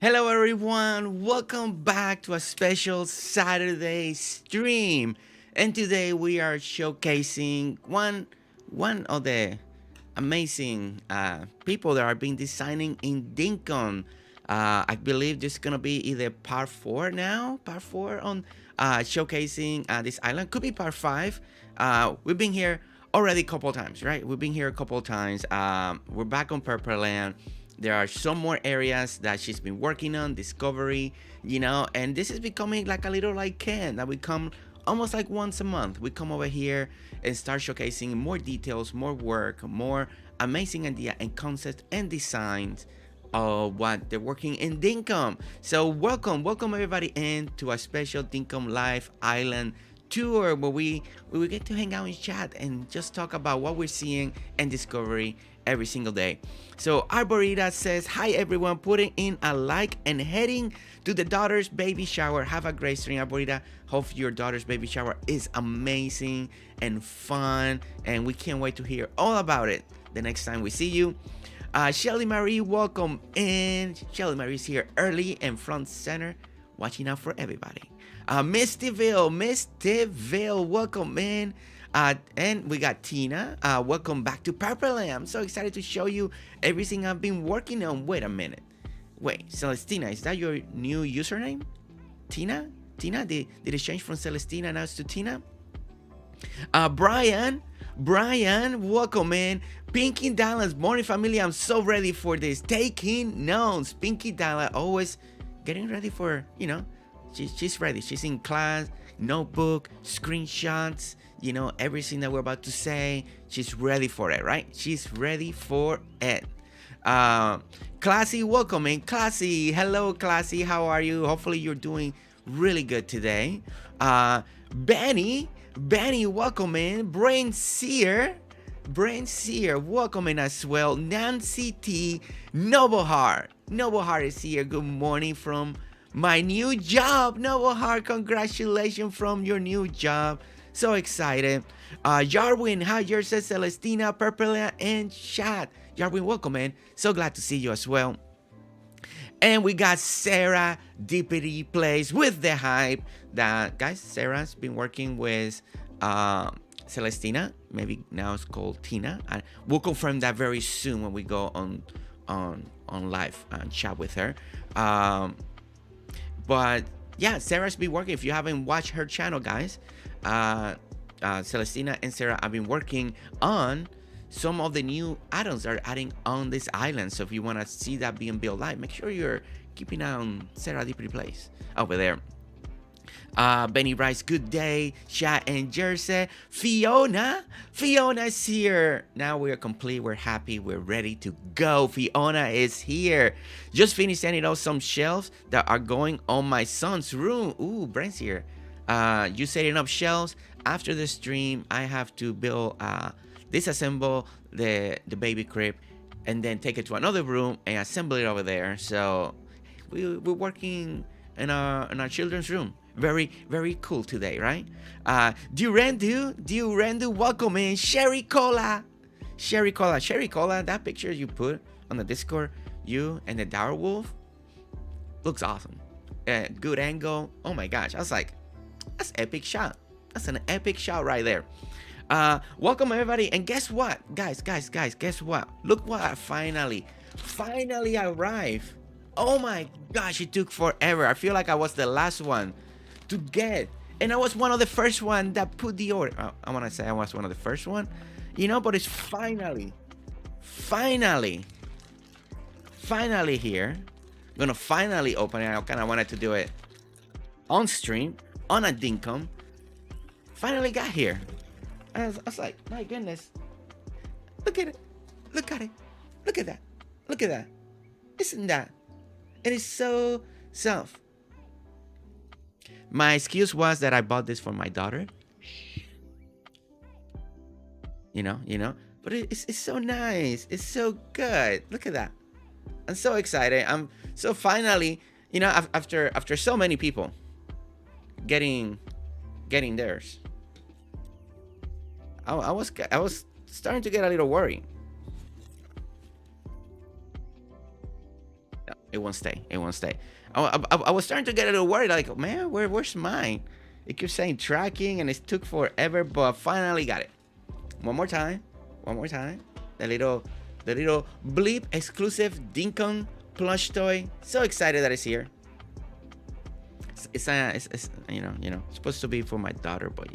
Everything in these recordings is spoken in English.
Hello everyone, welcome back to a special Saturday stream. And today we are showcasing one of the amazing people that are being designing in Dinkum. I believe this is gonna be either part four now, part four on showcasing this island. Could be part five. We've been here already a couple times, right? We've been here a couple times. We're back on Pepperland. There are some more areas that she's been working on, discovery, and this is becoming like a little like Ken that we come almost like once a month. We come over here and start showcasing more details, more work, more amazing idea and concepts and designs of what they're working in Dinkum. So welcome everybody in to a special Dinkum Live Island tour where we get to hang out and chat and just talk about what we're seeing and discovery every single day. So Arborita says, hi everyone, putting in a like and heading to the daughter's baby shower. Have a great stream, Arborita. Hope your daughter's baby shower is amazing and fun, and we can't wait to hear all about it the next time we see you. Shelly Marie, welcome in. Shelly Marie's here early and front center, watching out for everybody. Mistyville, welcome in. And we got Tina. Welcome back to Pepperland. I'm so excited to show you everything I've been working on. Wait a minute. Wait, Celestina, is that your new username? Tina? Did it change from Celestina now to Tina? Brian, welcome in. Pinky Dallas, morning family. I'm so ready for this. Taking notes. Pinky Dallas, always getting ready for, she's ready. She's in class, notebook, screenshots, everything that we're about to say. She's ready for it, right? She's ready for it. Classy, welcome in. Classy, hello, Classy. How are you? Hopefully you're doing really good today. Benny, welcome in. Brain Seer, welcome in as well. Nancy T, Noble Heart is here. Good morning from my new job. Noble Heart, congratulations from your new job. So excited. Jarwin, hi, Jersey, Celestina, Purple, and Chat. Jarwin, welcome in. So glad to see you as well. And we got Sarah Dippity Plays with the hype. Guys, Sarah's been working with Celestina. Maybe now it's called Tina. And we'll confirm that very soon when we go on live and chat with her. But yeah, Sarah's been working. If you haven't watched her channel, guys, Celestina and Sarah have been working on some of the new items that are adding on this island. So if you want to see that being built live, make sure you're keeping an eye on Sarah Dippity Place over there. Benny Rice, good day. Chat and Jersey. Fiona's here. Now we're complete. We're happy. We're ready to go. Fiona is here. Just finished sending out some shelves that are going on my son's room. Ooh, Brent's here. You setting up shelves. After the stream, I have to build, disassemble the baby crib and then take it to another room and assemble it over there. So we're working in our children's room. Very, very cool today, right? Durandu, welcome in. Sherry Cola, that picture you put on the Discord, you and the Dire Wolf, looks awesome. Good angle. Oh my gosh, I was like, that's epic shot. That's an epic shot right there. Welcome everybody, and guess what, guys, guess what? Look what I finally arrived. Oh my gosh, it took forever. I feel like I was the last one to get, and I was one of the first one that put the order. I want to say I was one of the first one, but it's finally here. I'm gonna finally open it. I kind of wanted to do it on stream on a Dinkum. Finally got here. I was like, my goodness, look at that. Isn't that? It is so soft. My excuse was that I bought this for my daughter. But it's so nice. It's so good. Look at that. I'm so excited. I'm so finally, after so many people getting theirs, I was starting to get a little worried. It won't stay. It won't stay. I was starting to get a little worried. Like, man, where's mine? It keeps saying tracking, and it took forever, but finally got it. One more time. One more time. The little bleep exclusive Dinkum plush toy. So excited that it's here. It's it's supposed to be for my daughter, but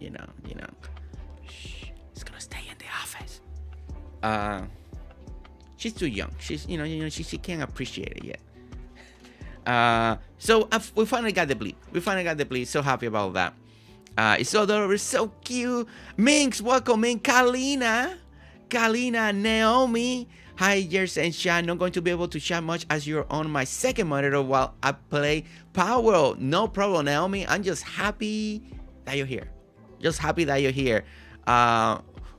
shh, it's gonna stay in the office. She's too young. She's she can't appreciate it yet. So we finally got the bleep. So happy about that. It's so adorable, so cute. Minx, welcome in. Kalina, Naomi. Hi, Jersey and Shad. Not going to be able to chat much as you're on my second monitor while I play Power. No problem, Naomi. I'm just happy that you're here.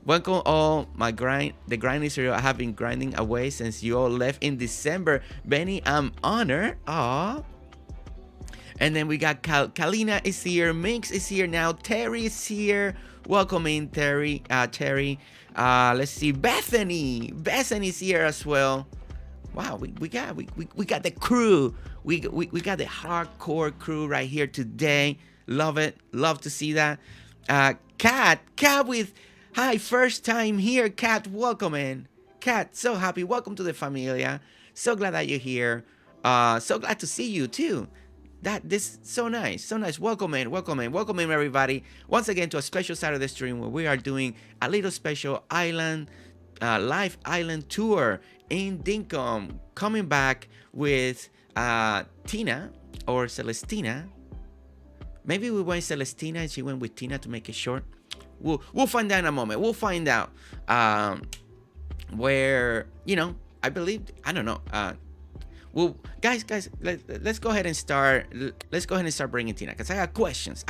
Welcome all the grinding cereal I have been grinding away since you all left in December. Benny, I'm honored. Aww. And then we got Kalina is here. Minx is here now. Terry is here. Welcome in, Terry. Let's see. Bethany's here as well. Wow, we got the crew. We got the hardcore crew right here today. Love it. Love to see that. Kat with hi, first time here. Kat, welcome in. Kat, so happy. Welcome to the familia. So glad that you're here. So glad to see you too. This so nice. Welcome in, everybody. Once again to a special Saturday stream where we are doing a little special island, live island tour in Dinkum. Coming back with Tina or Celestina. Maybe we went Celestina and she went with Tina to make it short. We'll find out in a moment. We'll find out where I believe I don't know. Well, guys, let's go ahead and start. Let's go ahead and start bringing Tina because I got questions.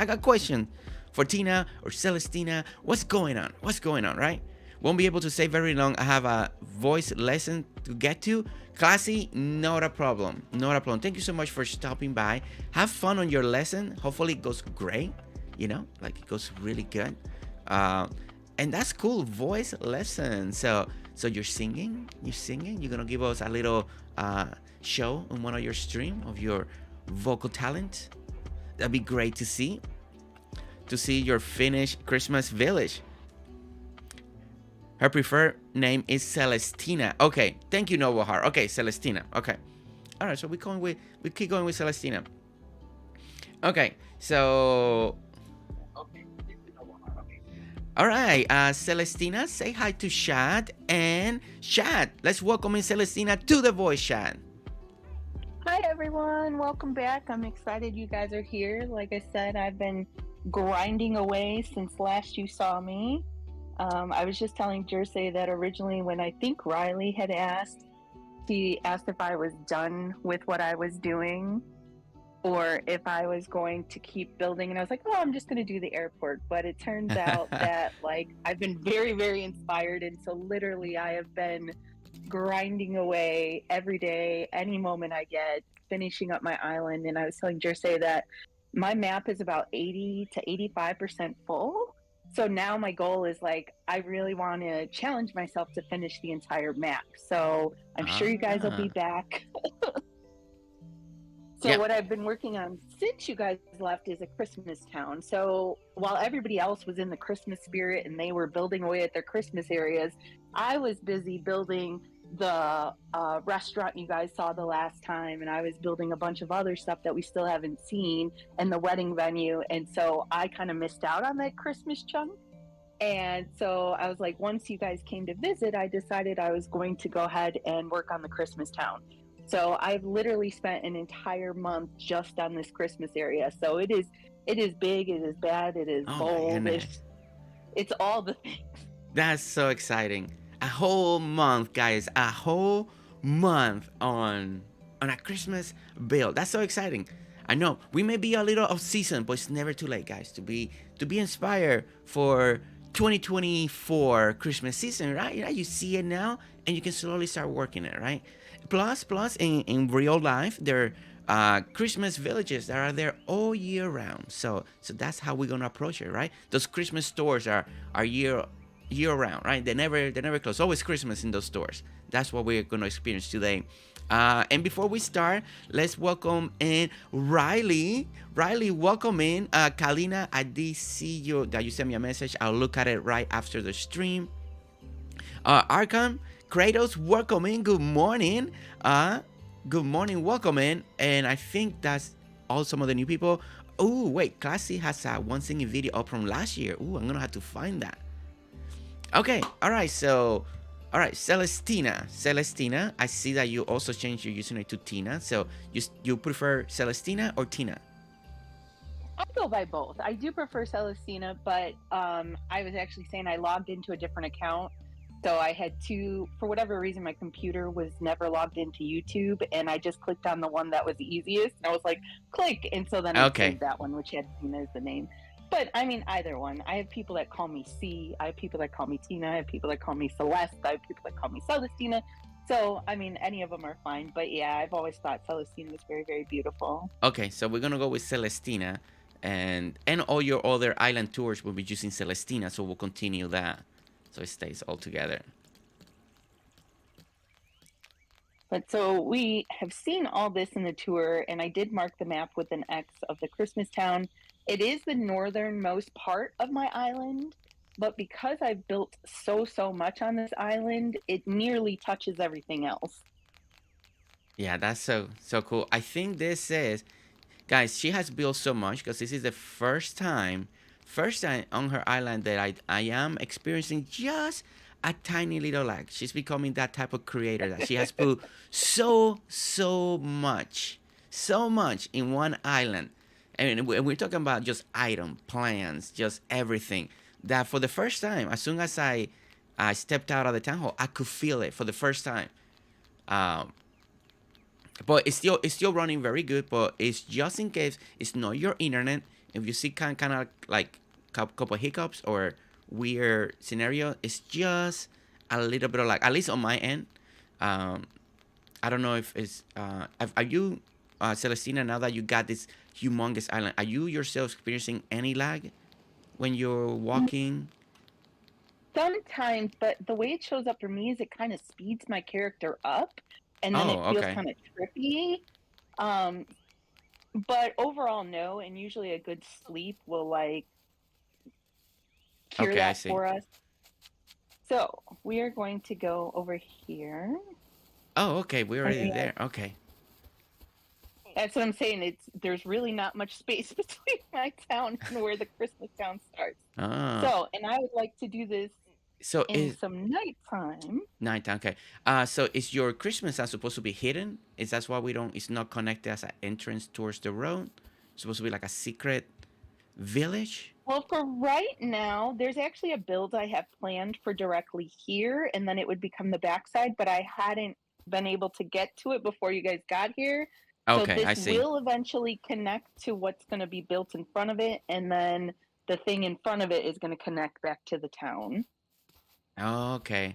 For Tina or Celestina. What's going on? Right? Won't be able to stay very long. I have a voice lesson to get to. Classy, not a problem. Thank you so much for stopping by. Have fun on your lesson. Hopefully it goes great. Like it goes really good. And that's cool. Voice lesson. So you're singing. You're gonna give us a little show on one of your stream of your vocal talent. That'd be great to see your finished Christmas village. Her preferred name is Celestina. Okay, thank you, Novahar. Okay, Celestina. Okay, all right. So we keep going with Celestina. Okay, so all right, Celestina, say hi to Shad and Shad. Let's welcome in Celestina to the voice chat. Hi everyone, welcome back. I'm excited you guys are here. Like I said, I've been grinding away since last you saw me. I was just telling Jersey that originally when I think Riley had asked, she asked if I was done with what I was doing or if I was going to keep building. And I was like, oh, I'm just going to do the airport. But it turns out that I've been very, very inspired. And so literally I have been grinding away every day, any moment I get, finishing up my island. And I was telling Jersey that my map is about 80 to 85% full. So now my goal is I really want to challenge myself to finish the entire map. So I'm sure you guys will be back. So what I've been working on since you guys left is a Christmas town. So while everybody else was in the Christmas spirit and they were building away at their Christmas areas, I was busy building the restaurant you guys saw the last time, and I was building a bunch of other stuff that we still haven't seen, and the wedding venue. And so I kind of missed out on that Christmas chunk. And so I was like, once you guys came to visit, I decided I was going to go ahead and work on the Christmas town. So I've literally spent an entire month just on this Christmas area. So it is big, it is bad, it is bold, it's all the things. That's so exciting. A whole month, guys. A whole month on a Christmas build. That's so exciting. I know we may be a little off season, but it's never too late, guys, to be inspired for 2024 Christmas season, right? You see it now, and you can slowly start working it, right? Plus, in real life, there are Christmas villages that are there all year round. So that's how we're gonna approach it, right? Those Christmas stores are year round, right? They never close. Always Christmas in those stores. That's what we're gonna experience today And before we start, let's welcome in Riley. Riley, welcome in. Kalina, I did see you that you sent me a message. I'll look at it right after the stream. Arkham, Kratos, welcome in. Good morning. Good morning, welcome in. And I think that's all some of the new people. Oh, wait, Classy has a one singing video up from last year. Oh, I'm gonna have to find that. Okay, all right, Celestina, I see that you also changed your username to Tina. So you prefer Celestina or Tina? I go by both. I do prefer Celestina, but I was actually saying I logged into a different account. So I had to, for whatever reason, my computer was never logged into YouTube, and I just clicked on the one that was easiest. And I was like, click, and so then I saved that one, which had Tina as the name. But I mean, either one. I have people that call me C. I have people that call me Tina. I have people that call me Celeste. I have people that call me Celestina. So I mean, any of them are fine. But yeah, I've always thought Celestina was very, very beautiful. Okay, so we're gonna go with Celestina, and all your other island tours will be using Celestina. So we'll continue that, so it stays all together. But so we have seen all this in the tour, and I did mark the map with an X of the Christmas town. It is the northernmost part of my island, but because I've built so much on this island, it nearly touches everything else. Yeah, that's so cool. I think this is, guys, she has built so much because this is the first time on her island that I am experiencing just a tiny little lag. She's becoming that type of creator that she has put so much in one island. And we're talking about just item, plans, just everything. That for the first time, as soon as I stepped out of the town hall, I could feel it for the first time. But it's still running very good. But it's just in case it's not your internet. If you see kind of like couple hiccups or weird scenario, it's just a little bit of like, at least on my end. I don't know if it's are you Celestina, now that you got this humongous island, are you yourself experiencing any lag when you're walking? Sometimes, but the way it shows up for me is it kind of speeds my character up, and then it feels kind of trippy. But overall, no. And usually a good sleep will like cure that for us. So we are going to go over here. Oh, okay. We're already there. Okay. That's what I'm saying. There's really not much space between my town and where the Christmas town starts. So, and I would like to do this in some nighttime. Nighttime, okay. So is your Christmas town supposed to be hidden? Is that why it's not connected as an entrance towards the road? It's supposed to be like a secret village? Well, for right now, there's actually a build I have planned for directly here, and then it would become the backside, but I hadn't been able to get to it before you guys got here. Okay, so I see. This will eventually connect to what's going to be built in front of it, and then the thing in front of it is going to connect back to the town. Okay.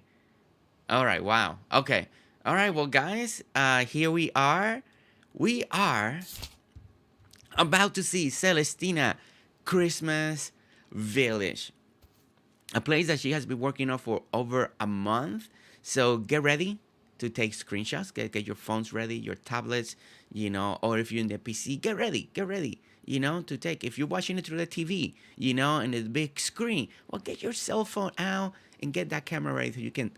All right. Wow. Okay. All right. Well, guys, here we are. We are about to see Celestina Christmas Village, a place that she has been working on for over a month. So get ready to take screenshots. Get your phones ready, your tablets, or if you're in the PC, get ready, to take. If you're watching it through the TV, and the big screen, well, get your cell phone out and get that camera ready so you can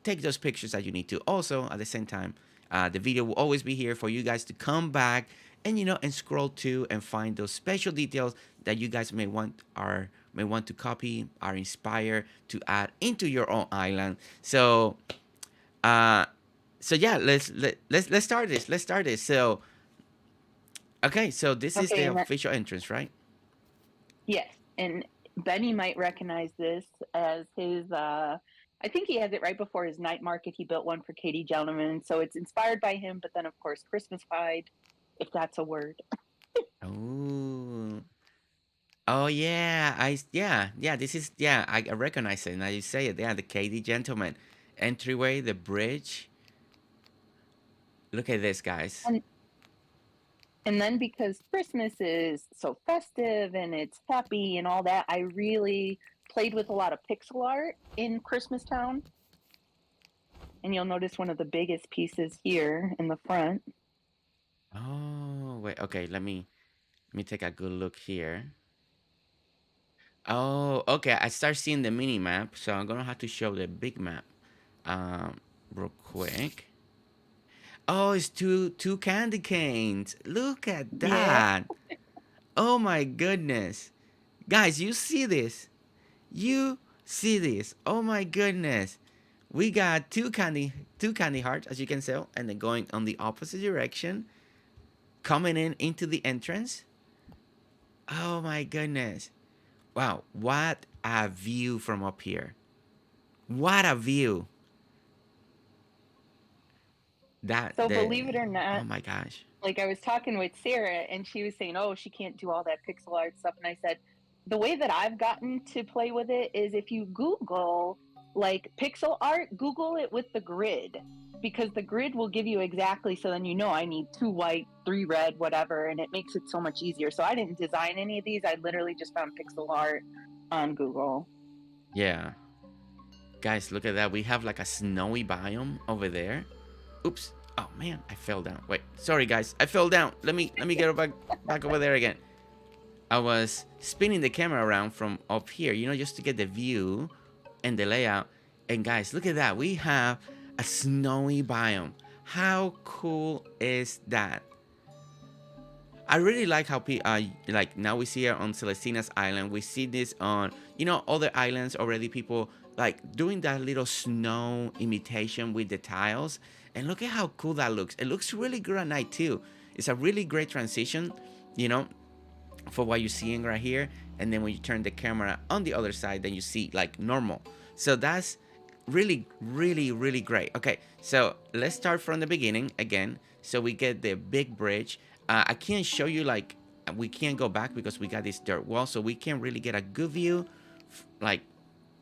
take those pictures that you need to. Also, at the same time, the video will always be here for you guys to come back and and scroll to and find those special details that you guys may want to copy, are inspired to add into your own island. So yeah, let's start this. Let's start this. So okay, so this is the official entrance, right? Yes, and Benny might recognize this as his I think he has it right before his night market. He built one for Katie Gentleman, so it's inspired by him, but then of course Christmas-fied, if that's a word. Oh yeah, this is, I recognize it now you say it. Yeah, the Katie Gentleman entryway, the bridge. Look at this, guys. And then because Christmas is so festive and it's happy and all that, I really played with a lot of pixel art in Christmas Town. And you'll notice one of the biggest pieces here in the front. Oh, wait. Okay, let me take a good look here. Oh, okay. I start seeing the mini map, so I'm gonna have to show the big map, um, real quick. Oh, it's two candy canes. Look at Yeah. that. Oh my goodness, guys, you see this? You see this? Oh my goodness. We got two candy hearts, as you can see, and then going on the opposite direction, coming in into the entrance. Oh my goodness. Wow, what a view from up here. What a view. That So the believe it or Oh not, my gosh. like I was talking with Sarah and she was saying, "Oh, she can't do all that pixel art stuff." And I said, "The way that I've gotten to play with it is if you Google like pixel art, Google it with the grid because the grid will give you exactly so then you know I need 2 white, 3 red, whatever, and it makes it so much easier." So I didn't design any of these. I literally just found pixel art on Google. Yeah. Guys, look at that. We have like a snowy biome over there. Oops. Oh man, I fell down. Wait, sorry guys, I fell down. Let me get back over there again. I was spinning the camera around from up here, just to get the view and the layout. And guys, look at that. We have a snowy biome. How cool is that? I really like how like now we see it on Celestina's island. We see this on other islands already. People like doing that little snow imitation with the tiles, and look at how cool that looks. It looks really good at night too. It's a really great transition, you know, for what you're seeing right here. And then when you turn the camera on the other side, then you see like normal. So that's really, really, really great. Okay, so let's start from the beginning again. So we get the big bridge. I can't show you like we can't go back because we got this dirt wall, so we can't really get a good view, like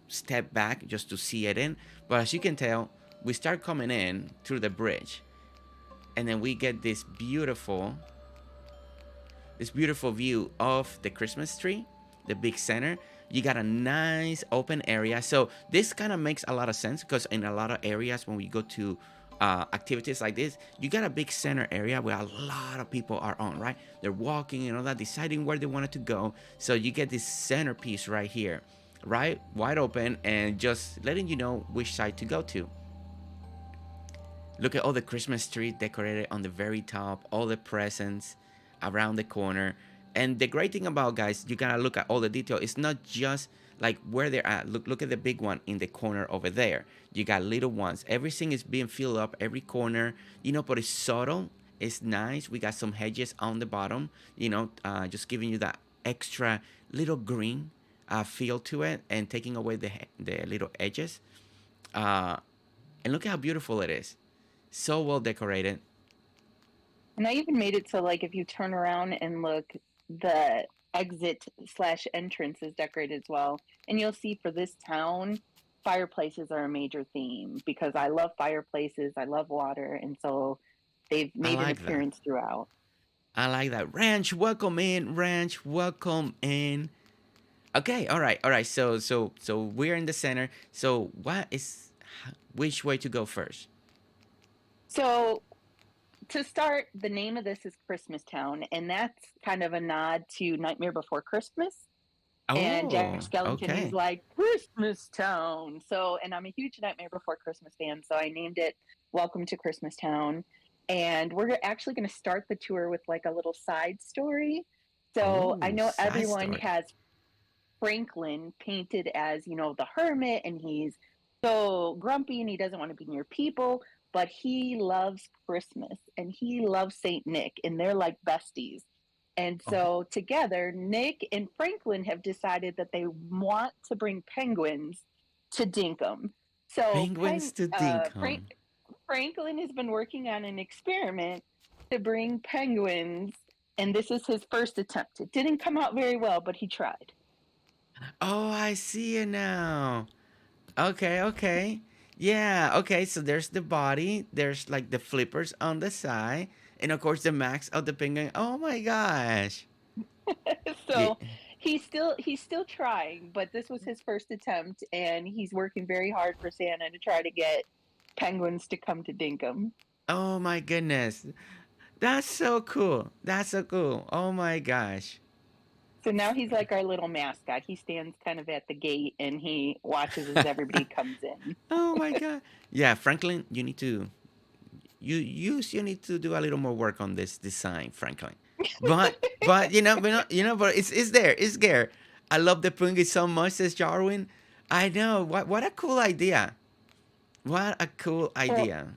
step back just to see it in. But as you can tell, we start coming in through the bridge, and then we get this beautiful view of the Christmas tree, the big center. You got a nice open area. So this kind of makes a lot of sense because in a lot of areas when we go to activities like this, you got a big center area where a lot of people are on, right? They're walking and all that, deciding where they wanted to go. So you get this centerpiece right here, right? Wide open and just letting you know which side to go to. Look at all the Christmas tree decorated on the very top, all the presents around the corner. And the great thing about, guys, you gotta look at all the detail. It's not just like where they're at. Look at the big one in the corner over there. You got little ones. Everything is being filled up, every corner, but it's subtle. It's nice. We got some hedges on the bottom, just giving you that extra little green feel to it and taking away the little edges. Uh, and look at how beautiful it is. So well decorated. And I even made it so like if you turn around and look, the exit slash entrance is decorated as well. And you'll see for this town, fireplaces are a major theme because I love fireplaces, I love water, and so they've I made an like that. appearance throughout. I like that. Ranch, welcome in. Ranch, welcome in. Okay, all right, all right. So we're in the center. So which way to go first? So to start, the name of this is Christmas Town, and that's kind of a nod to Nightmare Before Christmas. And Jack Oh, Skellington, he's okay. like, Christmas Town. So, and I'm a huge Nightmare Before Christmas fan, so I named it Welcome to Christmas Town. And we're actually going to start the tour with like a little side story. So I Oh, know side everyone story. has Franklin painted as, the hermit, and he's so grumpy and he doesn't want to be near people, but he loves Christmas and he loves Saint Nick, and they're like besties. And Oh, so together, Nick and Franklin have decided that they want to bring penguins to Dinkum. So penguins to Dinkum. Franklin has been working on an experiment to bring penguins, and this is his first attempt. It didn't come out very well, but he tried. Oh, I see it now. Okay, okay. Yeah, okay. So there's the body. There's like the flippers on the side, and of course the max of the penguin. Oh my gosh. Yeah. So he's still trying, but this was his first attempt, and he's working very hard for Santa to try to get penguins to come to Dinkum. Oh my goodness. That's so cool. That's so cool. Oh my gosh. So now he's like our little mascot. He stands kind of at the gate and he watches as everybody comes in. Oh my god. Yeah, Franklin, you need to do a little more work on this design, Franklin. But but it's there. It's there. I love the pungi so much, says Jarwin. I know. What a cool idea. What a cool Well, idea.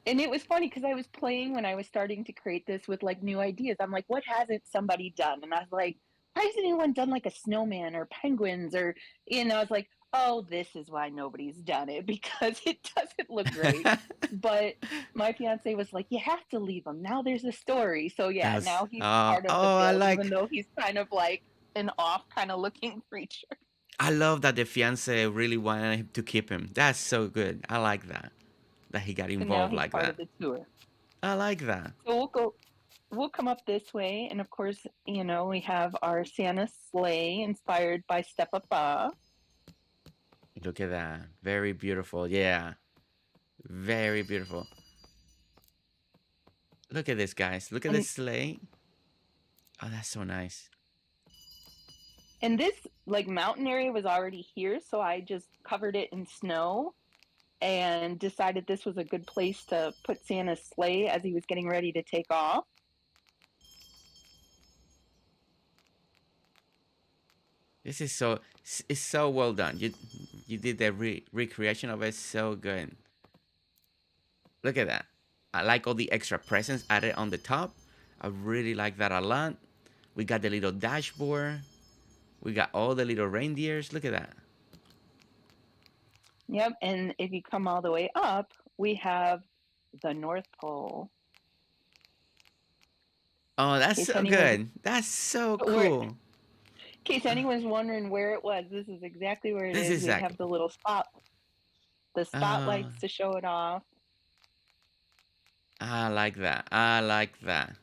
and it was funny because I was playing when I was starting to create this with like new ideas. I'm like, what hasn't somebody done? And I was like, why hasn't anyone done like a snowman or penguins or I was like, oh, this is why nobody's done it because it doesn't look great. But my fiance was like, you have to leave him. Now there's a story. So yeah, That's now he's part of the I build, even like though he's kind of like an off kind of looking creature. I love that the fiance really wanted him to keep him. That's so good. I like that. That he got So now involved he's like part that. of the tour. I like that. So we'll come up this way, and of course, we have our Santa sleigh inspired by Step Up. Look at that. Very beautiful. Yeah. Very beautiful. Look at this, guys. Look at And this sleigh. Oh, that's so nice. and this like mountain area was already here, so I just covered it in snow and decided this was a good place to put Santa's sleigh as he was getting ready to take off. This is it's so well done. You did the recreation of it so good. Look at that. I like all the extra presents added on the top. I really like that a lot. We got the little dashboard. We got all the little reindeers. Look at that. Yep, and if you come all the way up, we have the North Pole. Oh, In that's case so anyone, good. That's so where, cool. in case anyone's wondering where it was, this is exactly where it This is. is We have exactly. the little the Uh, spotlights to show it off. I like that. I like that.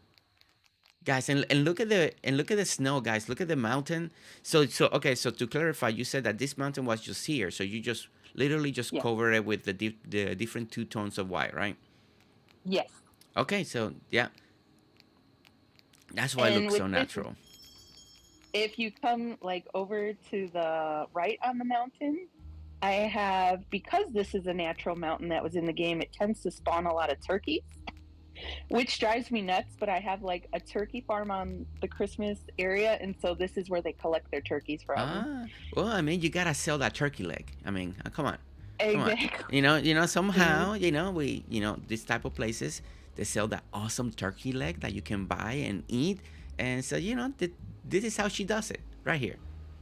Guys, and look at the snow, guys. Look at the mountain. So okay, so to clarify, you said that this mountain was just here. So you just literally just Yes, cover it with the different two tones of white, right? yes. Okay, so yeah, that's why it And looks with so this, natural. if you come like over to the right on the mountain, I have, because this is a natural mountain that was in the game, it tends to spawn a lot of turkeys, which drives me nuts. But I have like a turkey farm on the Christmas area, and so this is where they collect their turkeys from. Ah, well, I mean, you gotta sell that turkey leg. I mean, come on, come on. Exactly. Somehow, this type of places they sell that awesome turkey leg that you can buy and eat. And so, this is how she does it right here.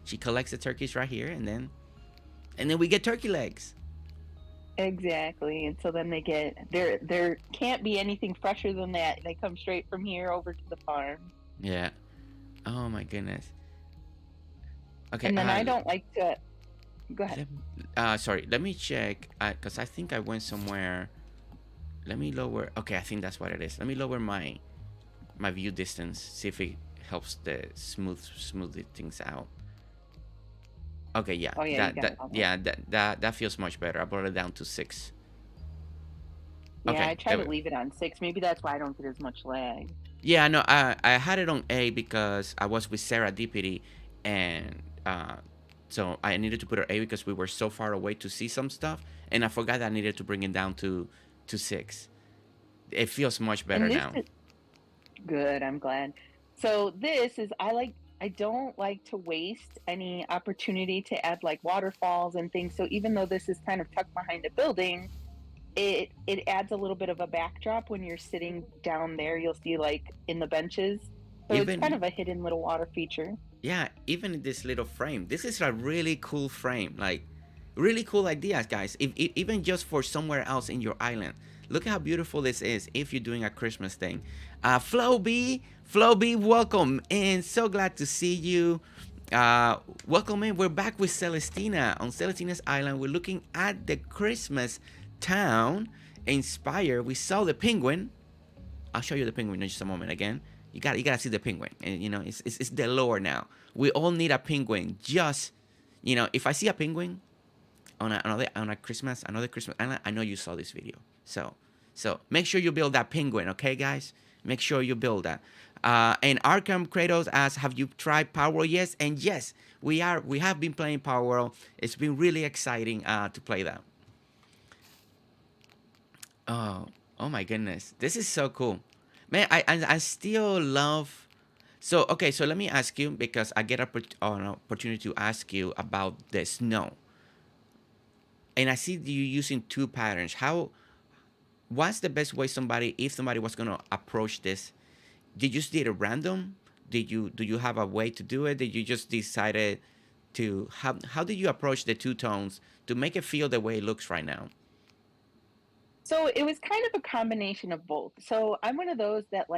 She collects the turkeys right here, and then we get turkey legs. Exactly. And so then they get there can't be anything fresher than that. They come straight from here over to the farm. Yeah. Oh my goodness. Okay. And then I don't like to go ahead. Sorry. Let me check. Cause I think I went somewhere. Let me lower. Okay, I think that's what it is. Let me lower my view distance. See if it helps the smooth things out. Okay, yeah. Oh yeah, you got it almost. That feels much better. I brought it down to 6. Yeah, I Okay, try there to we go. leave it on 6. Maybe that's why I don't get as much lag. Yeah, no, I had it on A because I was with Sarah Deputy, and so I needed to put her A because we were so far away to see some stuff, and I forgot that I needed to bring it down to 6. It feels much better And this now. is good, I'm glad. So this is I don't like to waste any opportunity to add like waterfalls and things. So even though this is kind of tucked behind a building, it adds a little bit of a backdrop when you're sitting down there. You'll see like in the benches. So it's kind Even of a hidden little water feature. Yeah, even in this little frame. This is a really cool frame. Like, really cool ideas, guys. Even just for somewhere else in your island. Look how beautiful this is if you're doing a Christmas thing. Flo B, welcome. And so glad to see you. Welcome in. We're back with Celestina. On Celestina's island, we're looking at the Christmas town inspired. We saw the penguin. I'll show you the penguin in just a moment again. You gotta see the penguin, and it's the lore now. We all need a penguin. Just if I see a penguin, another Christmas island. I know you saw this video. So make sure you build that penguin, okay, guys? Make sure you build that. And Arkham Kratos asks, "Have you tried Power World?" Yes, and yes, we are. We have been playing Power World. It's been really exciting to play that. Oh, oh my goodness, this is so cool, man. I still love. So okay, so let me ask you because I get an opportunity to ask you about the snow, and I see you using two patterns. What's the best way if somebody was gonna approach this? Did you just did a random? Do you have a way to do it? Did you just decided to how did you approach the two tones to make it feel the way it looks right now? So it was kind of a combination of both. So I'm one of those that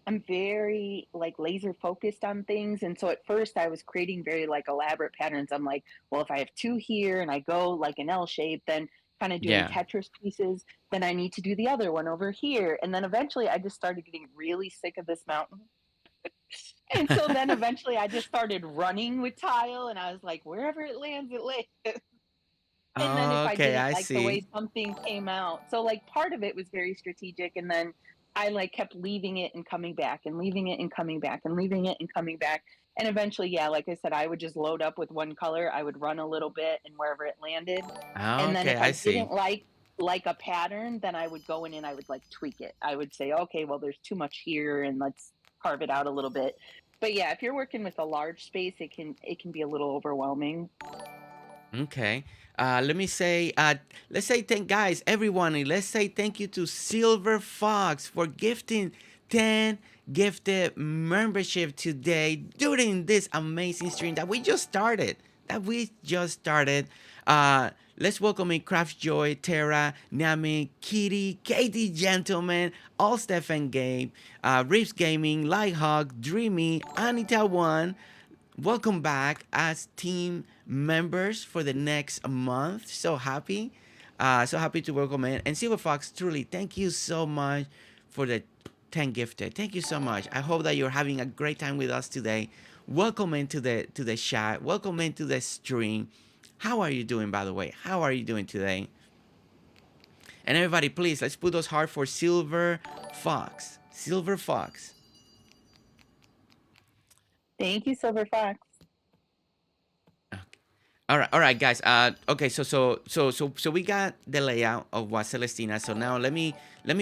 I'm very like laser focused on things. And so at first I was creating very like elaborate patterns. I'm like, well, if I have two here and I go like an L shape, then kind of doing Yeah. Tetris pieces, then I need to do the other one over here. And then eventually I just started getting really sick of this mountain. And so then eventually I just started running with tile and I was like, wherever it lands, it lands. And then if I Okay, didn't I like the way see. something came out, so like part of it was very strategic, and then I like kept leaving it and coming back and leaving it and coming back and leaving it and coming back. And eventually, yeah, like I said, I would just load up with one color. I would run a little bit and wherever it landed. And then Okay, if I I see. didn't like a pattern, then I would go in and I would like tweak it. I would say, okay, well, there's too much here and let's carve it out a little bit. But yeah, if you're working with a large space, it can be a little overwhelming. Okay. Let me say, let's say thank guys, everyone, and let's say thank you to Silver Fox for gifting 10 gifted membership today during this amazing stream that we just started. That we just started. Let's welcome in Craft Joy, Tara, Nami, Kitty, Katie Gentleman, All Stefan Game, Rips Gaming, Lighthawk, Dreamy, Anita One. Welcome back as team members for the next month. So happy to welcome in. And Silver Fox, truly, thank you so much for the 10 gifted. Thank you so much. I hope that you're having a great time with us today. Welcome into the chat. Welcome into the stream. How are you doing, by the way? How are you doing today? And everybody, please, let's put those hearts for Silver Fox. Silver Fox. Thank you, Silver Fox. All right, guys. Okay, so we got the layout of what Celestina. So now let me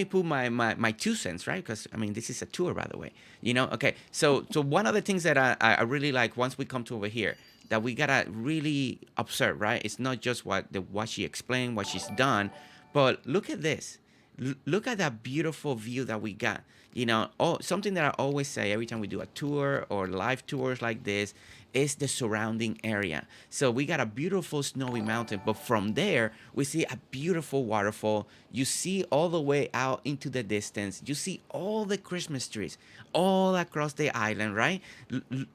put my 2 cents, right? Because I mean, this is a tour, by the way. Okay. So one of the things that I really like once we come to over here that we gotta really observe, right? It's not just what she explained, what she's done, but look at this. Look at that beautiful view that we got. Something that I always say every time we do a tour or live tours like this is the surrounding area. So we got a beautiful snowy mountain, but from there we see a beautiful waterfall. You see all the way out into the distance. You see all the Christmas trees all across the island, right?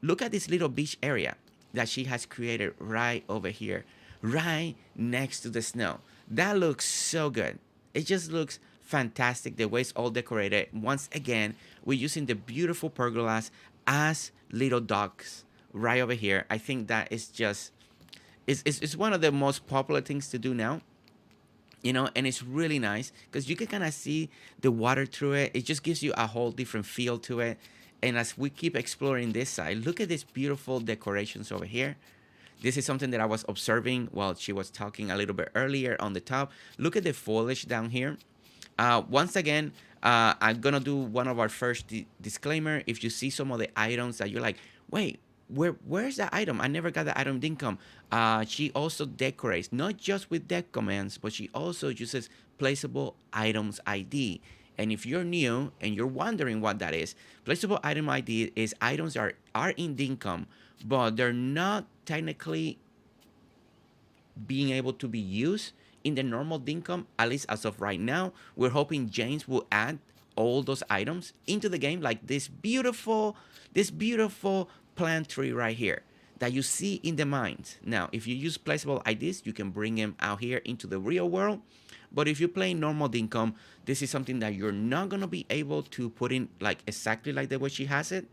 Look at this little beach area that she has created right over here, right next to the snow. That looks so good. It just looks fantastic the way it's all decorated. Once again, we're using the beautiful pergolas as little dogs right over here. I think that is just it's one of the most popular things to do now. And it's really nice because you can kind of see the water through it. It just gives you a whole different feel to it. And as we keep exploring this side, look at these beautiful decorations over here. This is something that I was observing while she was talking a little bit earlier on the top. Look at the foliage down here. Once again, I'm gonna do one of our first disclaimer. If you see some of the items that you're like, wait, where's that item? I never got the item Dinkum. She also decorates not just with deck commands, but she also uses Placeable Items ID. And if you're new and you're wondering what that is, Placeable Item ID is items that are in Dinkum, but they're not technically being able to be used in the normal Dinkum, at least as of right now. We're hoping James will add all those items into the game, like this beautiful plant tree right here that you see in the mines. Now, if you use placeable IDs, you can bring them out here into the real world. But if you play normal Dinkum, this is something that you're not gonna be able to put in like exactly like the way she has it,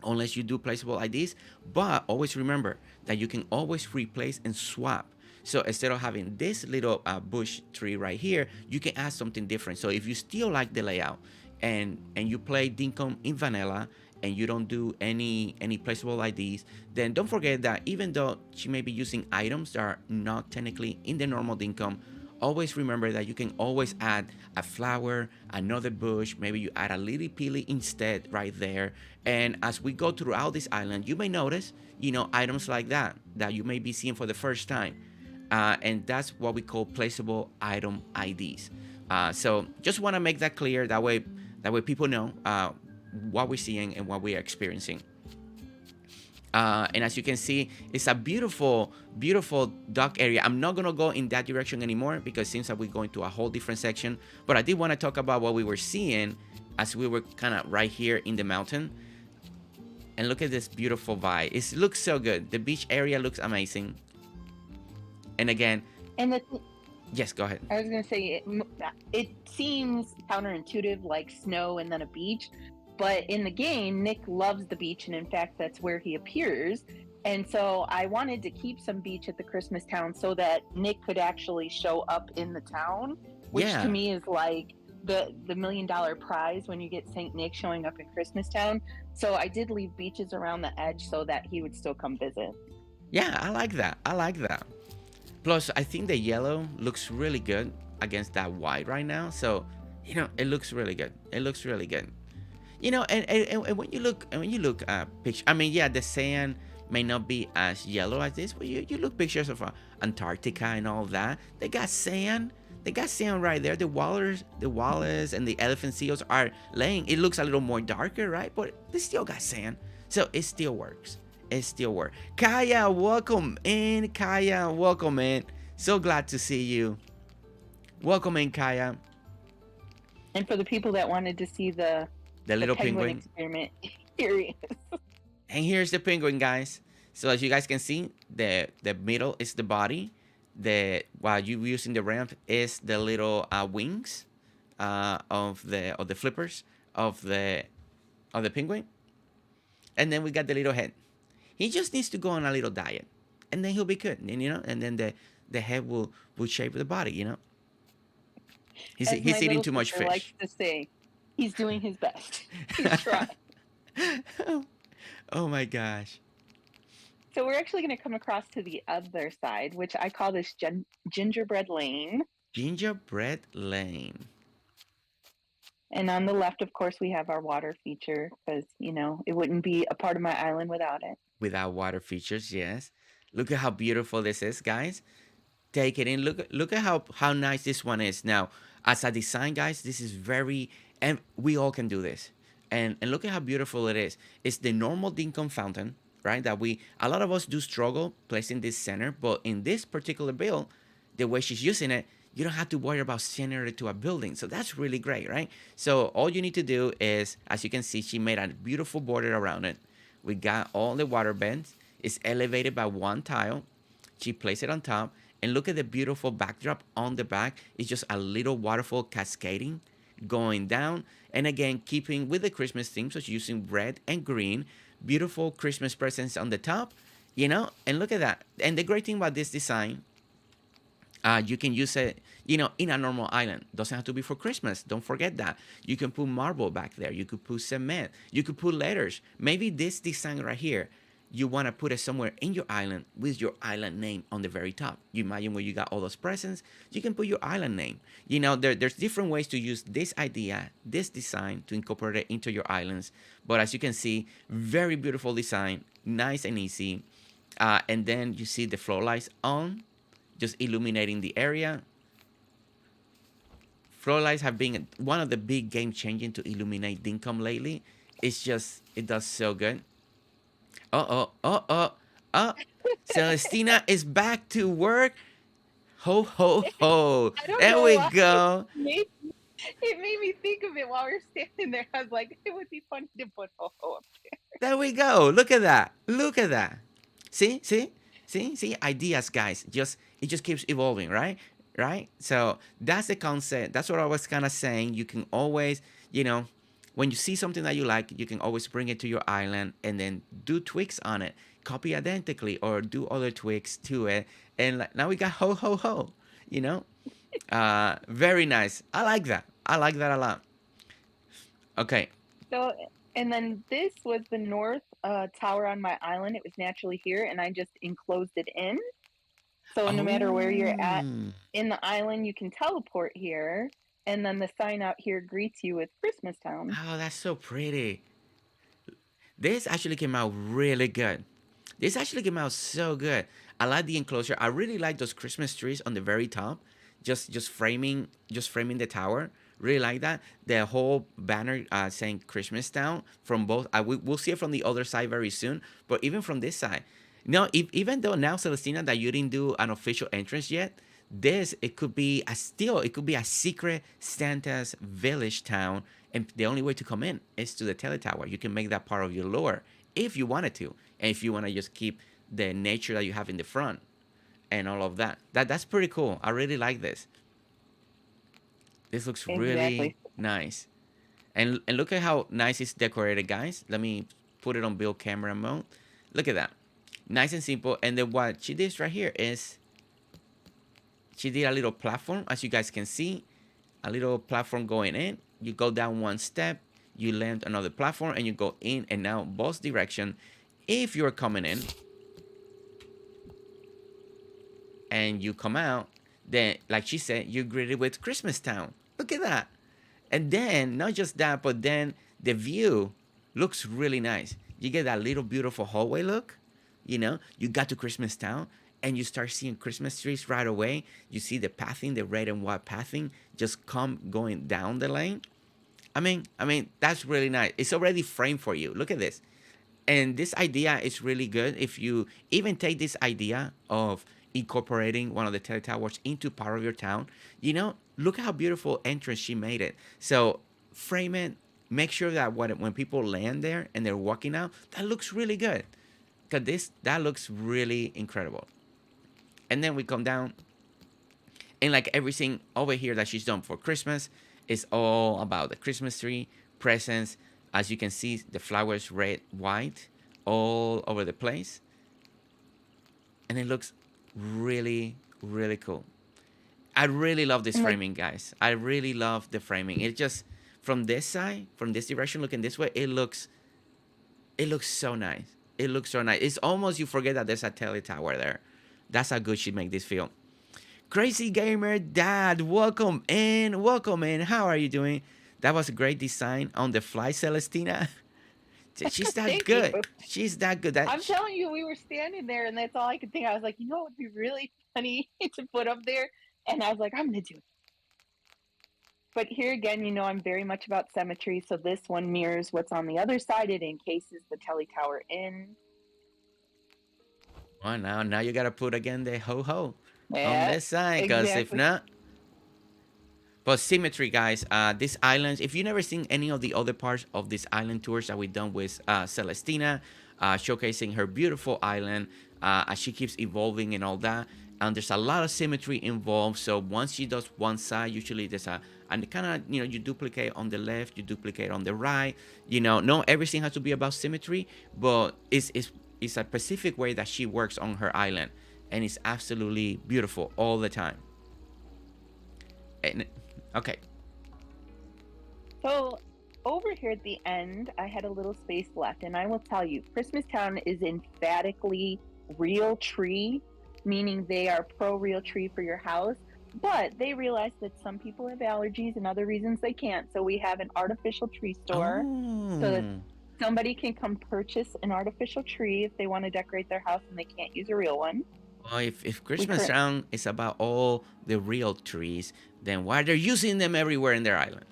unless you do placeable IDs. But always remember that you can always replace and swap. So instead of having this little bush tree right here, you can add something different. So if you still like the layout and you play Dinkum in vanilla and you don't do any placeable IDs, then don't forget that even though she may be using items that are not technically in the normal Dinkum, always remember that you can always add a flower, another bush, maybe you add a little peely instead right there. And as we go throughout this island, you may notice, items like that you may be seeing for the first time. And that's what we call placeable item IDs. So just want to make that clear. That way people know what we're seeing and what we're experiencing. And as you can see, it's a beautiful, beautiful dock area. I'm not going to go in that direction anymore because it seems like we're going to a whole different section. But I did want to talk about what we were seeing as we were kind of right here in the mountain. And look at this beautiful vibe. It looks so good. The beach area looks amazing. And again, And yes, go ahead. I was going to say, it seems counterintuitive, like snow and then a beach. But in the game, Nick loves the beach, and in fact, that's where he appears. And so I wanted to keep some beach at the Christmas town so that Nick could actually show up in the town, which Yeah. to me is like the $1 million prize when you get Saint Nick showing up in Christmas town. So I did leave beaches around the edge so that he would still come visit. Yeah, I like that. I like that. Plus, I think the yellow looks really good against that white right now. So, it looks really good. It looks really good. And when you look picture, I mean, yeah, the sand may not be as yellow as this, but you look pictures of Antarctica and all that. They got sand. They got sand right there. The walrus and the elephant seals are laying. It looks a little more darker, right? But they still got sand, so it still works. It still works. Kaya, welcome in. Kaya, welcome in. So glad to see you. Welcome in, Kaya. And for the people that wanted to see the little penguin penguin experiment, here he is. And here's the penguin, guys. So as you guys can see, the middle is the body. While you're using the ramp is the little wings of the flippers of the penguin. And then we got the little head. He just needs to go on a little diet, and then he'll be good. And then the head will shape the body. He's eating too much fish. Likes to say, he's doing his best. He's trying. Oh my gosh. So we're actually going to come across to the other side, which I call this Gingerbread Lane. Gingerbread Lane. And on the left, of course, we have our water feature because, it wouldn't be a part of my island without it. Without water features, yes. Look at how beautiful this is, guys. Take it in. Look at how nice this one is. Now, as a design, guys, this is and we all can do this. And look at how beautiful it is. It's the normal Dinkum fountain, right? That a lot of us do struggle placing this center, but in this particular build, the way she's using it, you don't have to worry about centering it to a building. So that's really great, right? So all you need to do is, as you can see, she made a beautiful border around it. We got all the water bends. It's elevated by one tile. She placed it on top. And look at the beautiful backdrop on the back. It's just a little waterfall cascading, going down. And again, keeping with the Christmas theme, so she's using red and green. Beautiful Christmas presents on the top, and look at that. And the great thing about this design, you can use it, in a normal island. Doesn't have to be for Christmas. Don't forget that. You can put marble back there. You could put cement. You could put letters. Maybe this design right here, you want to put it somewhere in your island with your island name on the very top. You imagine where you got all those presents, you can put your island name. There's different ways to use this idea, this design, to incorporate it into your islands. But as you can see, very beautiful design, nice and easy. And then you see the floor lights on, just illuminating the area. Floor lights have been one of the big game changing to illuminate Dinkum lately. It does so good. Celestina is back to work. Ho, ho, ho. There we go. It made me think of it while we were standing there. I was like, it would be funny to put ho, ho up there. There we go. Look at that. Look at that. See? Ideas, guys. It just keeps evolving, right? Right? So that's the concept. That's what I was kind of saying. You can always, when you see something that you like, you can always bring it to your island and then do tweaks on it, copy identically, or do other tweaks to it. And like, now we got ho ho ho, you know. Very nice. I like that. I like that a lot. Okay. So, and then this was the north tower on my island. It was naturally here, and I just enclosed it in. So no matter where you're at Oh. in the island, you can teleport here, and then the sign out here greets you with Christmas Town. Oh, that's so pretty. This actually came out really good. This actually came out so good. I like the enclosure. I really like those Christmas trees on the very top, just framing the tower. Really like that. The whole banner saying Christmas Town from both. We'll see it from the other side very soon, but even from this side. No, even though now Celestina that you didn't do an official entrance yet, this it could be a secret Santa's village town, and the only way to come in is to the teletower. You can make that part of your lore if you wanted to, and if you want to just keep the nature that you have in the front and all of that. That's pretty cool. I really like this. This looks really Exactly. nice. And look at how nice it's decorated, guys. Let me put it on build camera mode. Look at that. Nice and simple. And then what she did right here is she did a little platform, as you guys can see. A little platform going in. You go down one step, you land another platform, and you go in and out both direction. If you're coming in and you come out, then like she said, you're greeted with Christmas Town. Look at that. And then not just that, but then the view looks really nice. You get that little beautiful hallway look. You know, you got to Christmas Town and you start seeing Christmas trees right away. You see the pathing, the red and white pathing just come going down the lane. I mean, that's really nice. It's already framed for you. Look at this. And this idea is really good. If you even take this idea of incorporating one of the teletowers into part of your town, you know, look how beautiful entrance she made it. So frame it. Make sure that when people land there and they're walking out, that looks really good. Cause that looks really incredible. And then we come down, and like everything over here that she's done for Christmas is all about the Christmas tree, presents. As you can see, the flowers red, white, all over the place. And it looks really, really cool. I really love this And like, framing, guys. I really love the framing. It just from this side, from this direction, looking this way, it looks so nice. It looks so nice. It's almost you forget that there's a tele tower there. That's how good she make this feel. Crazy Gamer Dad, welcome in. Welcome in. How are you doing? That was a great design on the fly, Celestina. She's that thank good. you. She's that good. That I'm telling you, we were standing there, and that's all I could think. I was like, you know, it would be really funny to put up there, and I was like, I'm gonna do it. But here again, you know, I'm very much about symmetry, so this one mirrors what's on the other side. It encases the tele tower in. well, now you gotta put again the ho ho on Yeah, this side, cause if exactly. not, but symmetry, guys. This islands. If you never seen any of the other parts of this island tours that we done with Celestina, showcasing her beautiful island as she keeps evolving and all that. And there's a lot of symmetry involved. So once she does one side, usually there's and kind of you duplicate on the left, you duplicate on the right. No everything has to be about symmetry, but it's a specific way that she works on her island, and it's absolutely beautiful all the time. And okay. So over here at the end, I had a little space left, and I will tell you, Christmas Town is emphatically real tree, meaning they are pro real tree for your house. But they realize that some people have allergies and other reasons they can't. So we have an artificial tree store so that Oh. somebody can come purchase an artificial tree if they want to decorate their house and they can't use a real one. Well, if We Christmas current Town is about all the real trees, then why they're using them everywhere in their island?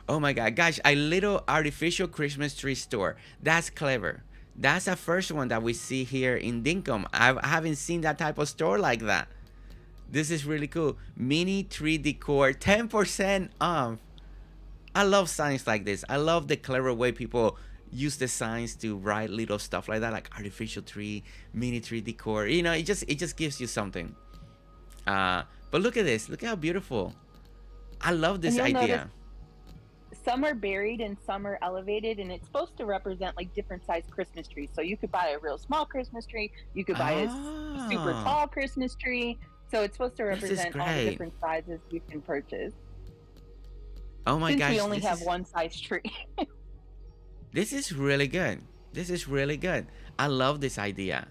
Oh my God, gosh, a little artificial Christmas tree store. That's clever. That's the first one that we see here in Dinkum. I haven't seen that type of store like that. This is really cool. Mini tree decor, 10% off. I love signs like this. I love the clever way people use the signs to write little stuff like that, like artificial tree, mini tree decor. It just gives you something. But look at this. Look how beautiful. I love And this you'll notice idea. some are buried and some are elevated, and it's supposed to represent like different size Christmas trees. So you could buy a real small Christmas tree, you could buy a super Oh, tall Christmas tree. So it's supposed to this is represent all the great. different sizes you can purchase. Oh my Since we gosh, only have one size tree. this is really good. This is really good. I love this idea.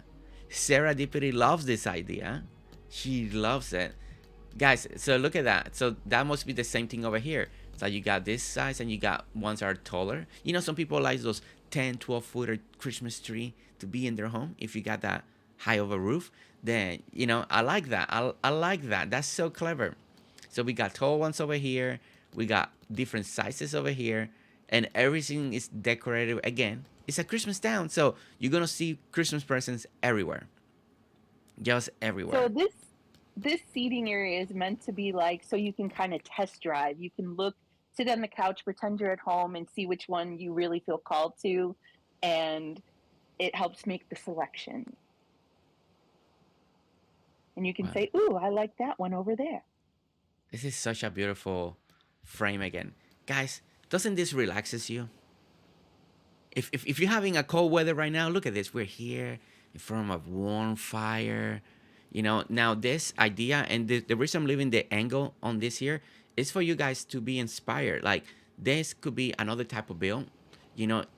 Sarah Deputy loves this idea. She loves it. Guys, so look at that. So that must be the same thing over here. So you got this size and you got ones that are taller. You know, some people like those 10, 12-footer Christmas tree to be in their home. If you got that high of a roof, then, I like that. I like that. That's so clever. So we got tall ones over here. We got different sizes over here. And everything is decorated again. It's a Christmas town. So you're going to see Christmas presents everywhere. Just So everywhere. this seating area is meant to be like so you can kind of test drive. You can sit on the couch, pretend you're at home, and see which one you really feel called to, and it helps make the selection. And you can Wow. say, "Ooh, I like that one over there." This is such a beautiful frame again. Guys, doesn't this relaxes you? If you're having a cold weather right now, look at this. We're here in front of a warm fire. Now this idea and the reason I'm leaving the angle on this here is for you guys to be inspired. Like this could be another type of build.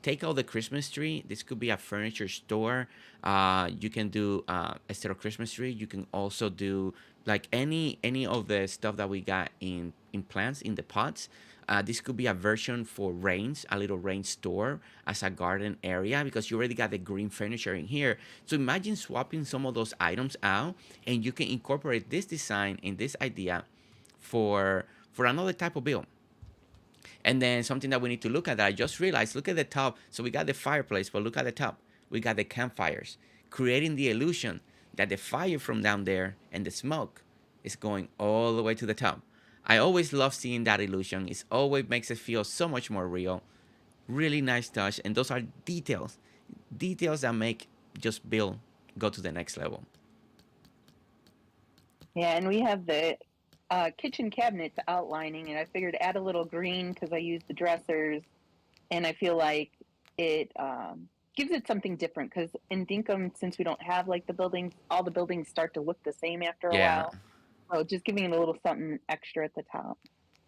Take out the Christmas tree. This could be a furniture store. You can do instead of Christmas tree, you can also do like any of the stuff that we got in plants in the pots. This could be a version for range, a little range store as a garden area because you already got the green furniture in here. So imagine swapping some of those items out, and you can incorporate this design and this idea for another type of build. And then something that we need to look at that I just realized, look at the top. So we got the fireplace, but look at the top. We got the campfires, creating the illusion that the fire from down there and the smoke is going all the way to the top. I always love seeing that illusion. It always makes it feel so much more real. Really nice touch. And those are details. Details that make just build go to the next level. Yeah, and we have the kitchen cabinets outlining, and I figured add a little green because I use the dressers, and I feel like it gives it something different. Because in Dinkum, since we don't have like the buildings, all the buildings start to look the same after a Yeah. while. So just giving it a little something extra at the top.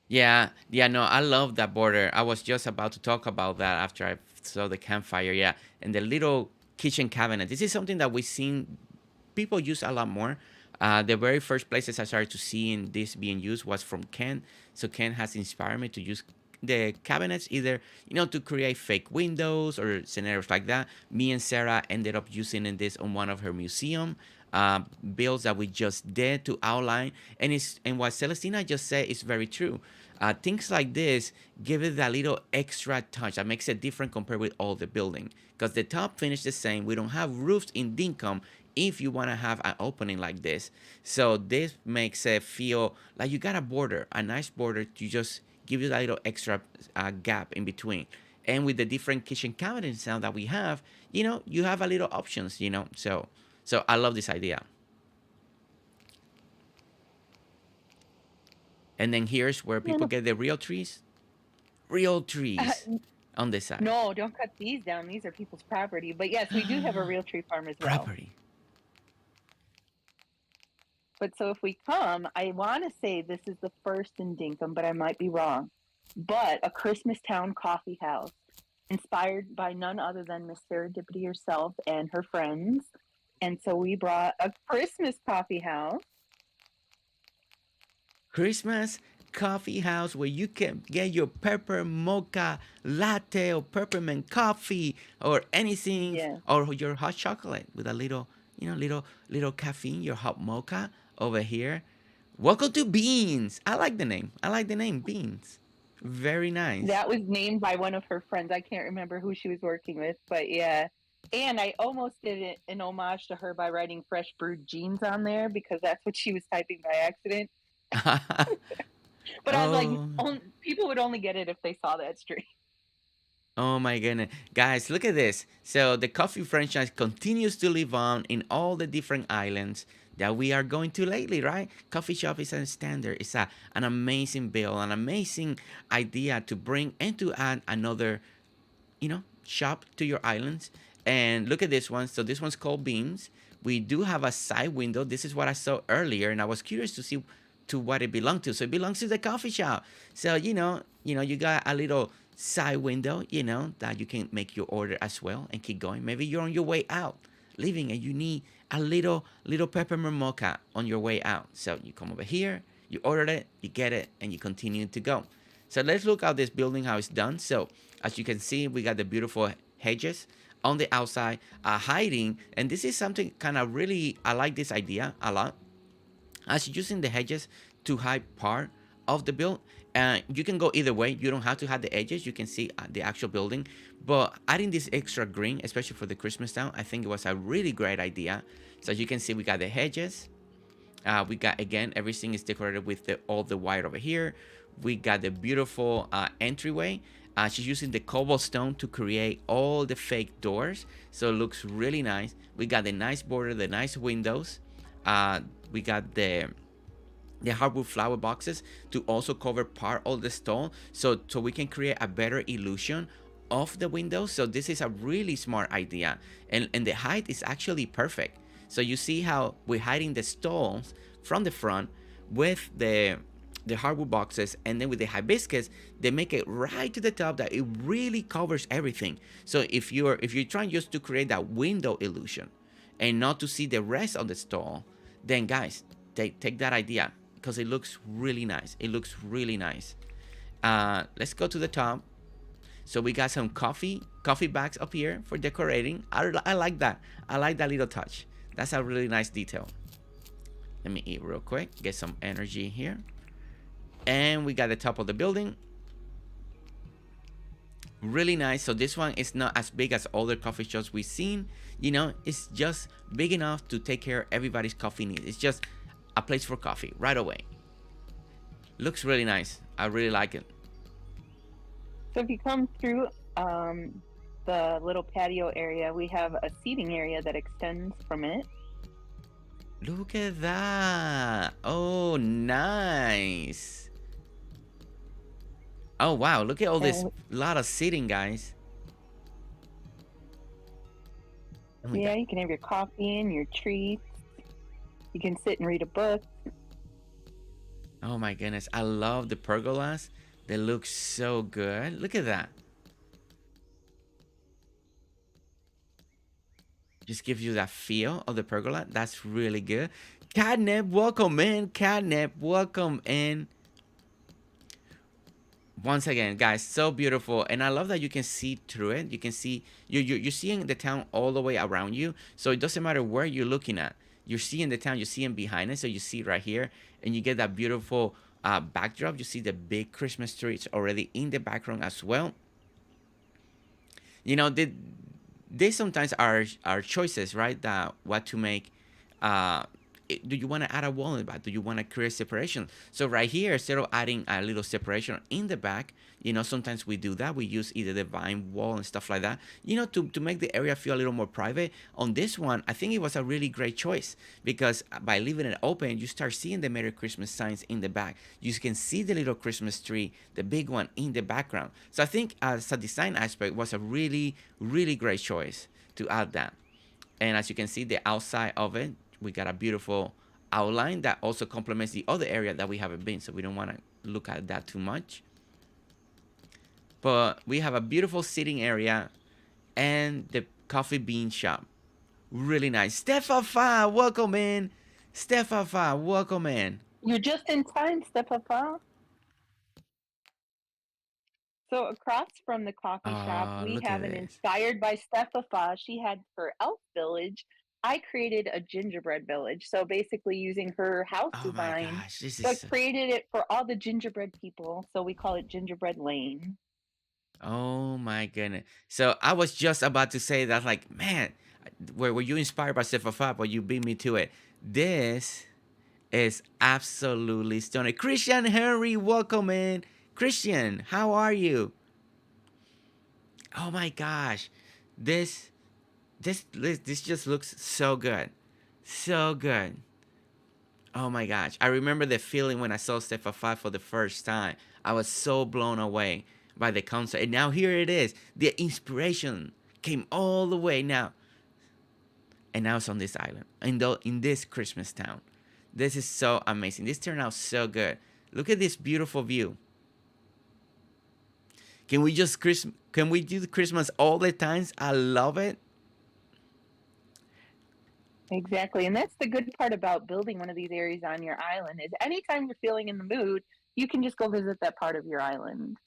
Yeah, no, I love that border. I was just about to talk about that after I saw the campfire. Yeah, and the little kitchen cabinet. This is something that we've seen people use a lot more. The very first places I started to see in this being used was from Ken. So Ken has inspired me to use the cabinets either to create fake windows or scenarios like that. Me and Sarah ended up using in this on one of her museum builds that we just did to outline. And what Celestina just said is very true. Things like this give it that little extra touch that makes it different compared with all the building. Because the top finished the same. We don't have roofs in Dinkum if you want to have an opening like this. So this makes it feel like you got a border, a nice border to just give you that little extra gap in between. And with the different kitchen cabinets now that we have, you have a little options. So I love this idea. And then here's where Yeah, people get the real trees on this side. no, don't cut these down. These are people's property. But yes, we do have a real tree farm as well. Property. But so if we come, I want to say this is the first in Dinkum, but I might be wrong. But a Christmas Town coffee house inspired by none other than Miss Sarah Dippity herself and her friends. And so we brought a Christmas coffee house. Christmas coffee house where you can get your pepper mocha latte or peppermint coffee or anything, Yeah. or your hot chocolate with a little, little caffeine, your hot mocha over here. Welcome to Beans. I like the name. I like the name Beans. Very nice. That was named by one of her friends. I can't remember who she was working with, but yeah. And I almost did it an homage to her by writing fresh brewed jeans on there because that's what she was typing by accident. But I was like, people would only get it if they saw that stream. Oh my goodness. Guys, look at this. So the coffee franchise continues to live on in all the different islands. that we are going to lately, right? Coffee shop is a standard. It's an amazing build, an amazing idea to bring and to add another, shop to your islands. And look at this one. So this one's called Beams. We do have a side window. This is what I saw earlier, and I was curious to see to what it belonged to. So it belongs to the coffee shop. So you got a little side window, that you can make your order as well and keep going. Maybe you're on your way out, leaving, and you need a little peppermint mocha on your way out. So you come over here, you order it, you get it, and you continue to go. So let's look at this building, how it's done. So as you can see, we got the beautiful hedges on the outside, hiding. And this is something kind of really, I like this idea a lot. As you're using the hedges to hide part of the build, you can go either way. You don't have to have the edges. You can see the actual building. But adding this extra green, especially for the Christmas town, I think it was a really great idea. So as you can see, we got the hedges. We got, again, everything is decorated with all the white over here. We got the beautiful entryway. She's using the cobblestone to create all the fake doors. So it looks really nice. We got the nice border, the nice windows. We got the hardwood flower boxes to also cover part of the stone. So we can create a better illusion of the windows. So this is a really smart idea. And the height is actually perfect. So you see how we're hiding the stones from the front with the hardwood boxes, and then with the hibiscus, they make it right to the top that it really covers everything. So if you're trying just to create that window illusion and not to see the rest of the stall, then guys, take that idea because it looks really nice. It looks really nice. Let's go to the top. So we got some coffee bags up here for decorating. I like that. I like that little touch. That's a really nice detail. Let me eat real quick. Get some energy here. And we got the top of the building. Really nice. So this one is not as big as other coffee shops we've seen. It's just big enough to take care of everybody's coffee needs. It's just a place for coffee right away. Looks really nice. I really like it. So if you come through the little patio area, we have a seating area that extends from it. Look at that. Oh, nice. Oh, wow. Look at all this lot of seating, guys. Yeah, you can have your coffee and your treats. You can sit and read a book. Oh, my goodness. I love the pergolas. They look so good. Look at that. Just gives you that feel of the pergola. That's really good. Catnip, welcome in. Catnip, welcome in. Once again, guys, so beautiful. And I love that you can see through it. You can see, you're seeing the town all the way around you. So it doesn't matter where you're looking at. You're seeing the town, you're seeing behind it. So you see right here, and you get that beautiful backdrop. You see the big Christmas trees already in the background as well. They sometimes are choices, right? That what to make. Do you want to add a wall in the back? Do you want to create separation? So right here, instead of adding a little separation in the back, sometimes we do that. We use either the vine wall and stuff like that, to make the area feel a little more private. On this one, I think it was a really great choice because by leaving it open, you start seeing the Merry Christmas signs in the back. You can see the little Christmas tree, the big one in the background. So I think as a design aspect was a really, really great choice to add that. And as you can see, the outside of it, we got a beautiful outline that also complements the other area that we haven't been. So we don't want to look at that too much. But we have a beautiful sitting area and the coffee bean shop. Really nice. Stefafa, welcome in. Stefafa, welcome in. You're just in time, Stefafa. So across from the coffee shop, we have an inspired by Stefafa. She had for Elf Village. I created a gingerbread village. So basically using her house design. My gosh, I created it for all the gingerbread people. So we call it Gingerbread Lane. Oh my goodness. So I was just about to say that, like, man, were you inspired by Stefafa, but you beat me to it. This is absolutely stunning. Christian Henry, welcome in. Christian, how are you? Oh my gosh. This just looks so good. So good. Oh my gosh. I remember the feeling when I saw Step of Five for the first time. I was so blown away by the concept. And now here it is. The inspiration came all the way now. And now it's on this island, in this Christmas town. This is so amazing. This turned out so good. Look at this beautiful view. Can we do Christmas all the times? I love it. Exactly. And that's the good part about building one of these areas on your island is anytime you're feeling in the mood, you can just go visit that part of your island.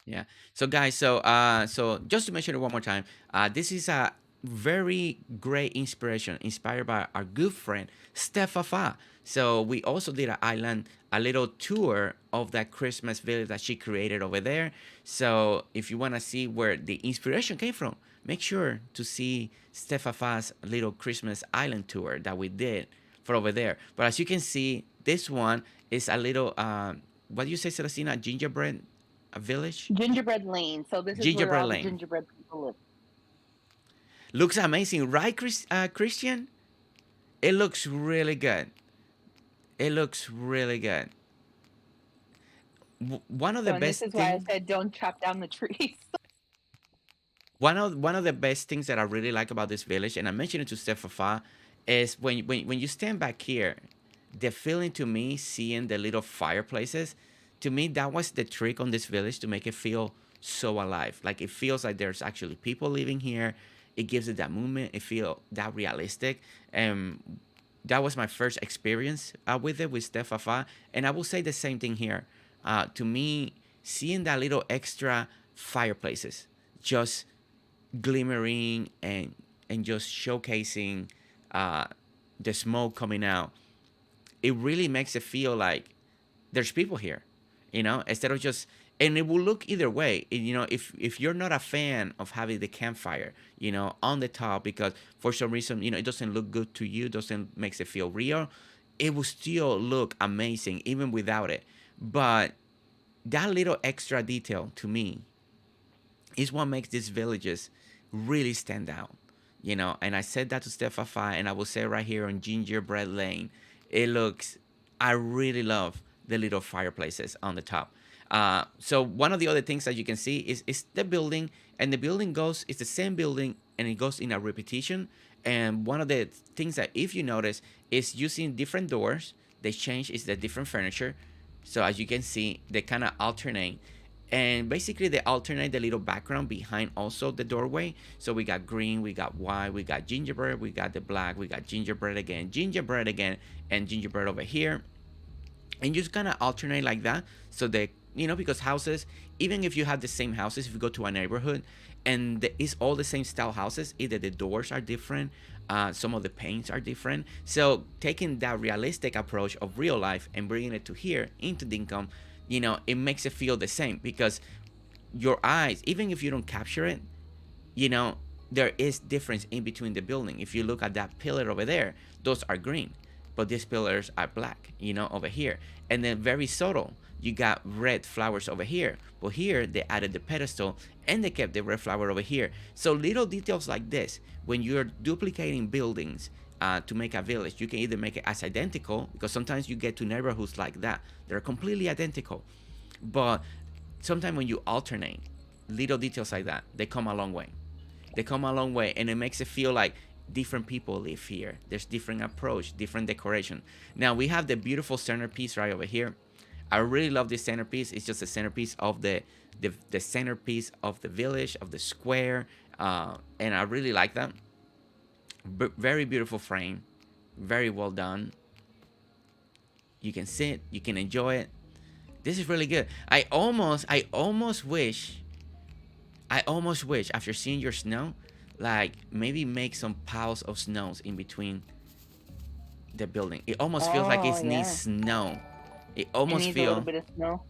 Yeah. So guys, so just to mention it one more time, this is a very great inspiration, inspired by our good friend Stefafa. So we also did a little tour of that Christmas village that she created over there. So if you want to see where the inspiration came from, make sure to see Stefafa's little Christmas island tour that we did for over there. But as you can see, this one is a little what do you say, Celestina? Gingerbread village? Gingerbread Lane. So this is where Gingerbread all the Lane. gingerbread people live. Looks amazing, right, Christian? It looks really good. It looks really good. One of the So, and this best is why I things, said don't chop down the trees. one of the best things that I really like about this village, and I mentioned it to Stefafa, is when you stand back here, the feeling to me seeing the little fireplaces, to me that was the trick on this village to make it feel so alive. Like it feels like there's actually people living here. It gives it that movement. It feel that realistic. And that was my first experience with it with Stefafa, and I will say the same thing here. To me, seeing that little extra fireplaces, just glimmering and just showcasing uh, the smoke coming out, it really makes it feel like there's people here, instead of just, and it will look either way. If you're not a fan of having the campfire, on the top, because for some reason, it doesn't look good to you, doesn't makes it feel real, it will still look amazing even without it. But that little extra detail to me is what makes these villages really stand out. And I said that to Stefafa, and I will say right here on Gingerbread Lane, it looks, I really love the little fireplaces on the top. So one of the other things that you can see is the building, and the building goes, it's the same building, and it goes in a repetition. And one of the things that, if you notice, is using different doors. They change is the different furniture. So as you can see, they kind of alternate. And basically they alternate the little background behind also the doorway. So we got green, we got white, we got gingerbread, we got the black, we got gingerbread again, and gingerbread over here. And you just kind of alternate like that. So they, because houses, even if you have the same houses, if you go to a neighborhood and it's all the same style houses, either the doors are different, some of the paints are different. So taking that realistic approach of real life and bringing it to here into Dinkum, it makes it feel the same, because your eyes, even if you don't capture it, there is difference in between the building. If you look at that pillar over there, those are green, but these pillars are black, over here. And then very subtle, you got red flowers over here, but here they added the pedestal and they kept the red flower over here. So little details like this, when you're duplicating buildings to make a village, you can either make it as identical, because sometimes you get to neighborhoods like that, they're completely identical. But sometimes when you alternate little details like that, they come a long way. They come a long way, and it makes it feel like different people live here. There's different approach, different decoration. Now we have the beautiful centerpiece right over here. I really love this centerpiece. It's just a centerpiece of the centerpiece of the village, of the square, and I really like that. Very beautiful frame, very well done. You can sit, you can enjoy it. This is really good. I almost wish after seeing your snow, like maybe make some piles of snows in between the building. It almost feels like it needs snow. It almost needs a little bit of snow.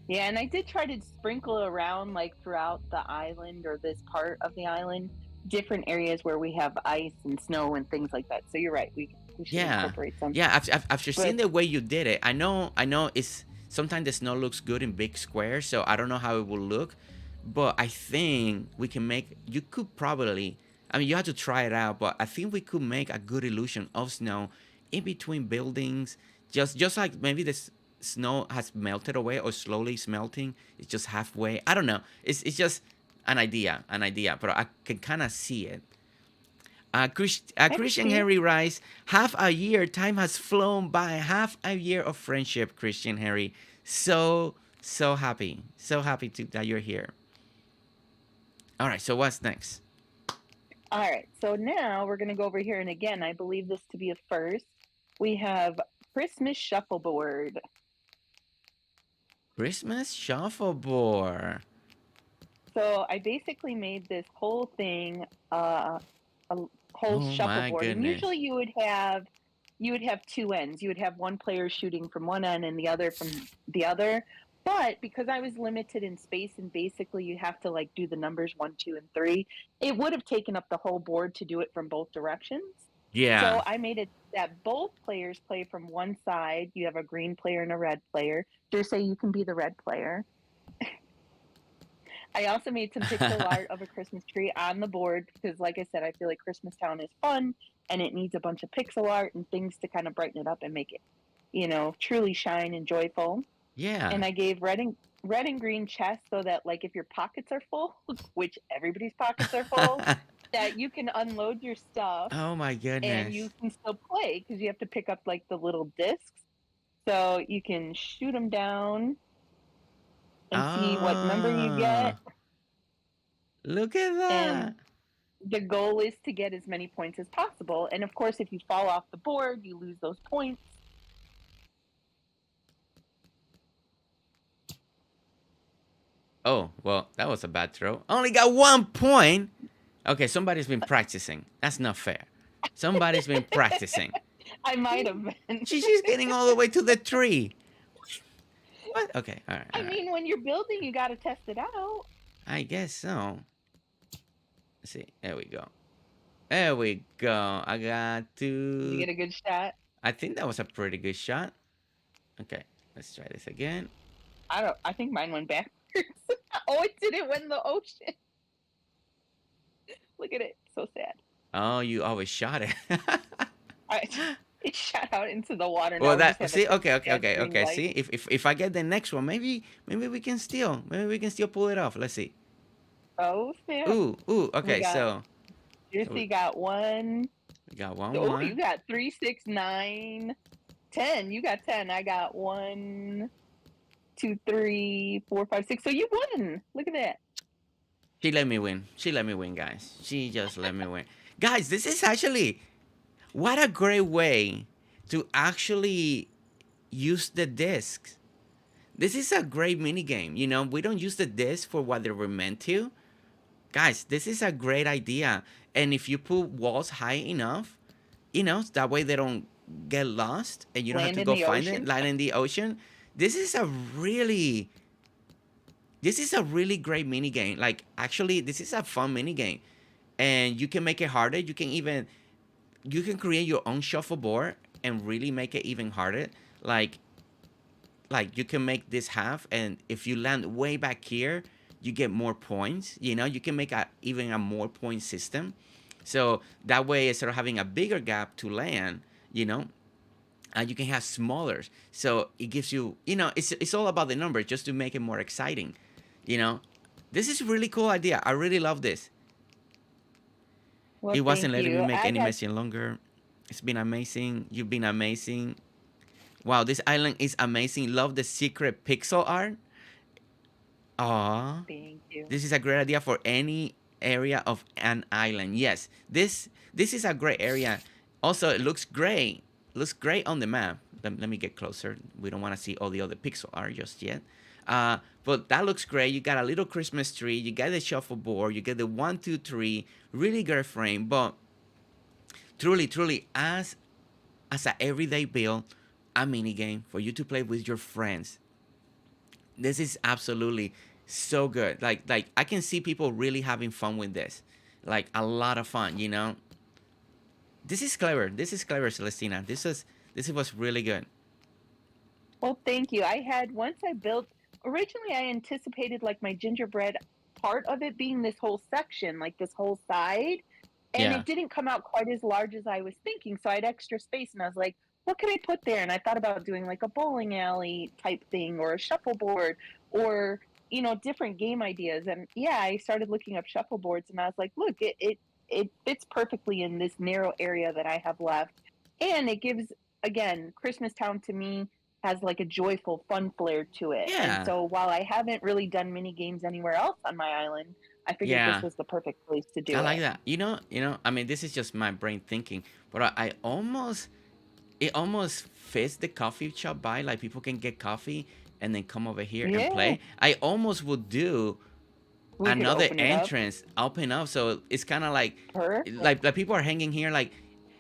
Yeah, and I did try to sprinkle around, like, throughout the island, or this part of the island, different areas where we have ice and snow and things like that. So you're right, we should incorporate some. Yeah. After seeing the way you did it, I know it's sometimes the snow looks good in big squares, so I don't know how it will look, but I think we can make. You could probably I mean, you have to try it out, but I think we could make a good illusion of snow in between buildings, just like maybe this snow has melted away or slowly is melting. It's just halfway. I don't know. It's just an idea, but I can kind of see it. I can Christian see. Henry writes, half a year, time has flown by. Half a year of friendship, Christian Henry. So, so happy. So happy that you're here. All right, so what's next? All right, so now we're going to go over here, and again, I believe this to be a first. We have Christmas Shuffleboard. Christmas Shuffleboard. So I basically made this whole thing a whole Oh my shuffleboard, and goodness. usually you would have two ends. You would have one player shooting from one end and the other from the other. But because I was limited in space and basically you have to like do the numbers 1, 2, and 3, it would have taken up the whole board to do it from both directions. Yeah. So I made it that both players play from one side. You have a green player and a red player. Just say you can be the red player. I also made some pixel art of a Christmas tree on the board because, like I said, I feel like Christmas Town is fun and it needs a bunch of pixel art and things to kind of brighten it up and make it, truly shine and joyful. Yeah. And I gave red and green chests so that, like, if your pockets are full, which everybody's pockets are full, that you can unload your stuff Oh my and goodness. you can still play because you have to pick up like the little discs, so you can shoot them down and see what number you get. Ah, look at And that. the goal is to get as many points as possible. And of course, if you fall off the board, you lose those points. Oh, well, that was a bad throw. Only got 1 point. Okay, somebody's been practicing. That's not fair. Somebody's been practicing. I might have been. She's getting all the way to the tree. What? Okay, all right, all I right. mean, when you're building, you got to test it out. I guess so. Let's see. There we go. There we go. I got You to. get a good shot. I think that was a pretty good shot. Okay, let's try this again. I think mine went backwards. Oh, it didn't win the ocean. Look at it. So sad. Oh, you always shot it. It shot out into the water. Now Well, we just that have see, a okay, okay, sad okay, green okay. light. See, if I get the next one, maybe we can still pull it off. Let's see. Oh, snap. Ooh. We Okay, got, so Jersey got one. we got one, Oh, you one. got 3, 6, 9, 10. You got 10. I got 1, 2, 3, 4, 5, 6. So you won. Look at that. She let me win. She let me win, guys. She just let me win, guys. This is actually what a great way to actually use the discs. This is a great mini game. You know, we don't use the discs for what they were meant to. Guys, this is a great idea. And if you put walls high enough, that way they don't get lost and you don't have Land to in go the find it, ocean. land in the ocean. This is a really this is a really great mini game. Like actually this is a fun mini game. And you can make it harder. You can create your own shuffleboard and really make it even harder. Like you can make this half, and if you land way back here you get more points. You can make even a more point system, so that way instead of having a bigger gap to land, you can have smaller, so it gives it's all about the number just to make it more exciting. you know this is a really cool idea. I really love this. Well, It wasn't thank letting me you. make I any got messaging longer. It's been amazing. You've been amazing. Wow, this island is amazing. Love the secret pixel art. Aw. thank you. This is a great idea for any area of an island. Yes, this is a great area. Also, it looks great. Looks great on the map. Let me get closer. We don't want to see all the other pixel art just yet. But that looks great. You got a little Christmas tree. You got the shuffleboard. You get the 1, 2, 3. Really good frame. But truly, as a everyday build, a mini game for you to play with your friends. This is absolutely so good. Like I can see people really having fun with this. Like a lot of fun. This is clever. This is clever, Celestina. This was really good. Well, thank you. Once I built, originally I anticipated like my gingerbread part of it being this whole section, like this whole side. and Yeah. it didn't come out quite as large as I was thinking. So I had extra space, and I was like, what can I put there? And I thought about doing like a bowling alley type thing or a shuffleboard or, different game ideas. And yeah, I started looking up shuffleboards, and I was like, look, it fits perfectly in this narrow area that I have left. And it gives, again, Christmas Town to me has like a joyful, fun flair to it. And Yeah. so while I haven't really done mini games anywhere else on my island, I figured this Yeah. was the perfect place to I do like it. that. I mean, this is just my brain thinking, but I almost, it almost fits the coffee shop vibe. Like people can get coffee and then come over here and Yeah, play. I almost would do we could another open it up. entrance, open up, so it's kind of like, Perfect. like people are hanging here. Like,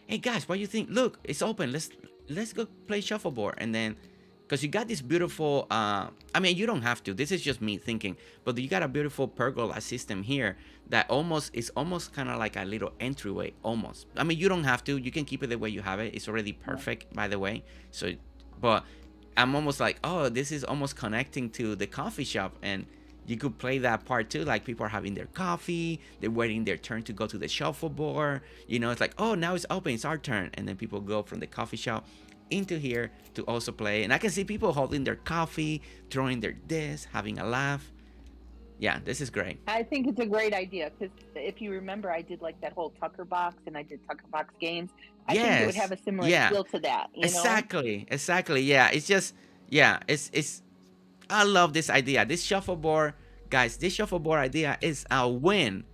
hey guys, what do you think? Look, it's open. Let's go play shuffleboard, and then because you got this beautiful. I mean, you don't have to. This is just me thinking, but you got a beautiful pergola system here that almost is almost kind of like a little entryway. Almost. I mean, you don't have to. You can keep it the way you have it. It's already perfect, by the way. So, but I'm almost like, oh, this is almost connecting to the coffee shop, and you could play that part too. Like people are having their coffee, they're waiting their turn to go to the shuffleboard. It's like, oh, now it's open, it's our turn, and then people go from the coffee shop into here to also play. And I can see people holding their coffee, throwing their discs, having a laugh. Yeah, this is great. I think it's a great idea because if you remember, I did like that whole Tucker box and I did Tucker box games. I think it would have Yes. a similar Yeah. feel to that, Exactly. Yeah. It's just, yeah. It's. I love this idea. This shuffleboard, guys. This shuffleboard idea is a win.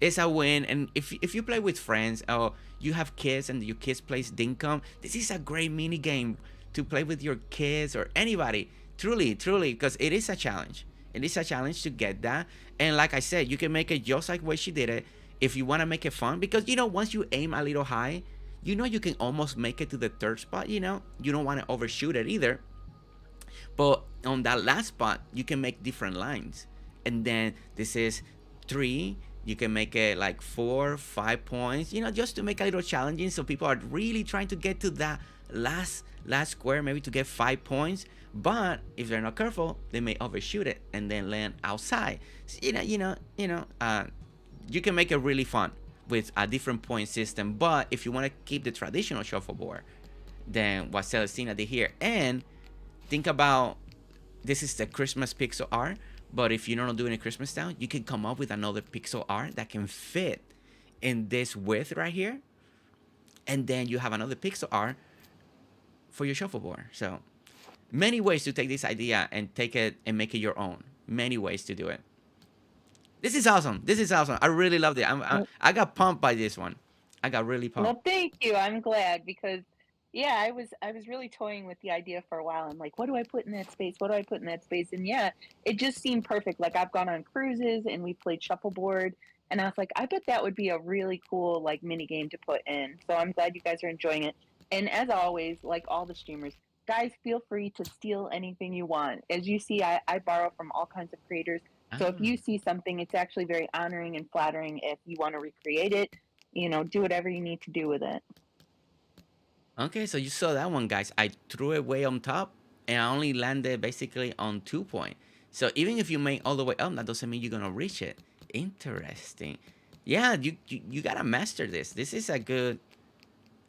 It's a win. And if you play with friends or you have kids and your kids plays Dinkum, this is a great mini game to play with your kids or anybody. Truly, because it is a challenge. It is a challenge to get that. And like I said, you can make it just like way she did it. If you want to make it fun, because once you aim a little high, you can almost make it to the third spot. You don't want to overshoot it either. But on that last spot, you can make different lines. And then this is 3. You can make it like 4, 5 points, just to make a little challenging. So people are really trying to get to that last square, maybe to get 5 points. But if they're not careful, they may overshoot it and then land outside. So, you can make it really fun with a different point system. But if you want to keep the traditional shuffleboard, then what Celestina did here, and think about, this is the Christmas pixel art, but if you're not doing a Christmas town, you can come up with another pixel art that can fit in this width right here, and then you have another pixel art for your shuffleboard. So many ways to take this idea and take it and make it your own. Many ways to do it. This is awesome. I really loved it. I got pumped by this one. I got really pumped. Well, thank you. I'm glad because yeah, I was really toying with the idea for a while. I'm like, what do I put in that space? What do I put in that space? And yeah, it just seemed perfect. Like I've gone on cruises and we played shuffleboard, and I was like, I bet that would be a really cool like mini game to put in. So I'm glad you guys are enjoying it. And as always, like all the streamers, guys, feel free to steal anything you want. As you see, I borrow from all kinds of creators. So if Ah. you see something, it's actually very honoring and flattering. If you want to recreate it, do whatever you need to do with it. Okay, so you saw that one, guys. I threw it way on top, and I only landed basically on 2 point. So even if you make all the way up, that doesn't mean you're gonna reach it. Interesting. Yeah, you gotta master this. This is a good.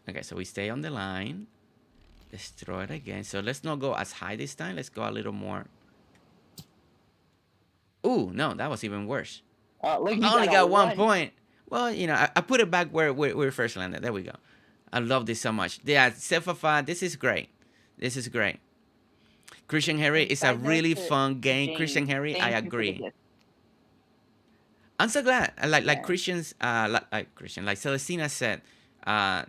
Okay, so we stay on the line. Let's throw it again. So let's not go as high this time. Let's go a little more. Ooh, no, that was even worse. Look, you I only got a got 1. 1 point. Well, I put it back where we first landed. There we go. I love this so much. Yeah, Sefafa, this is great. This is great. Christian Harry is a Side note really to fun game. James. Christian Harry, I Thank you for the agree. gift. I'm so glad. Like Yeah. Christian's, like Christian, like Celestina said, uh,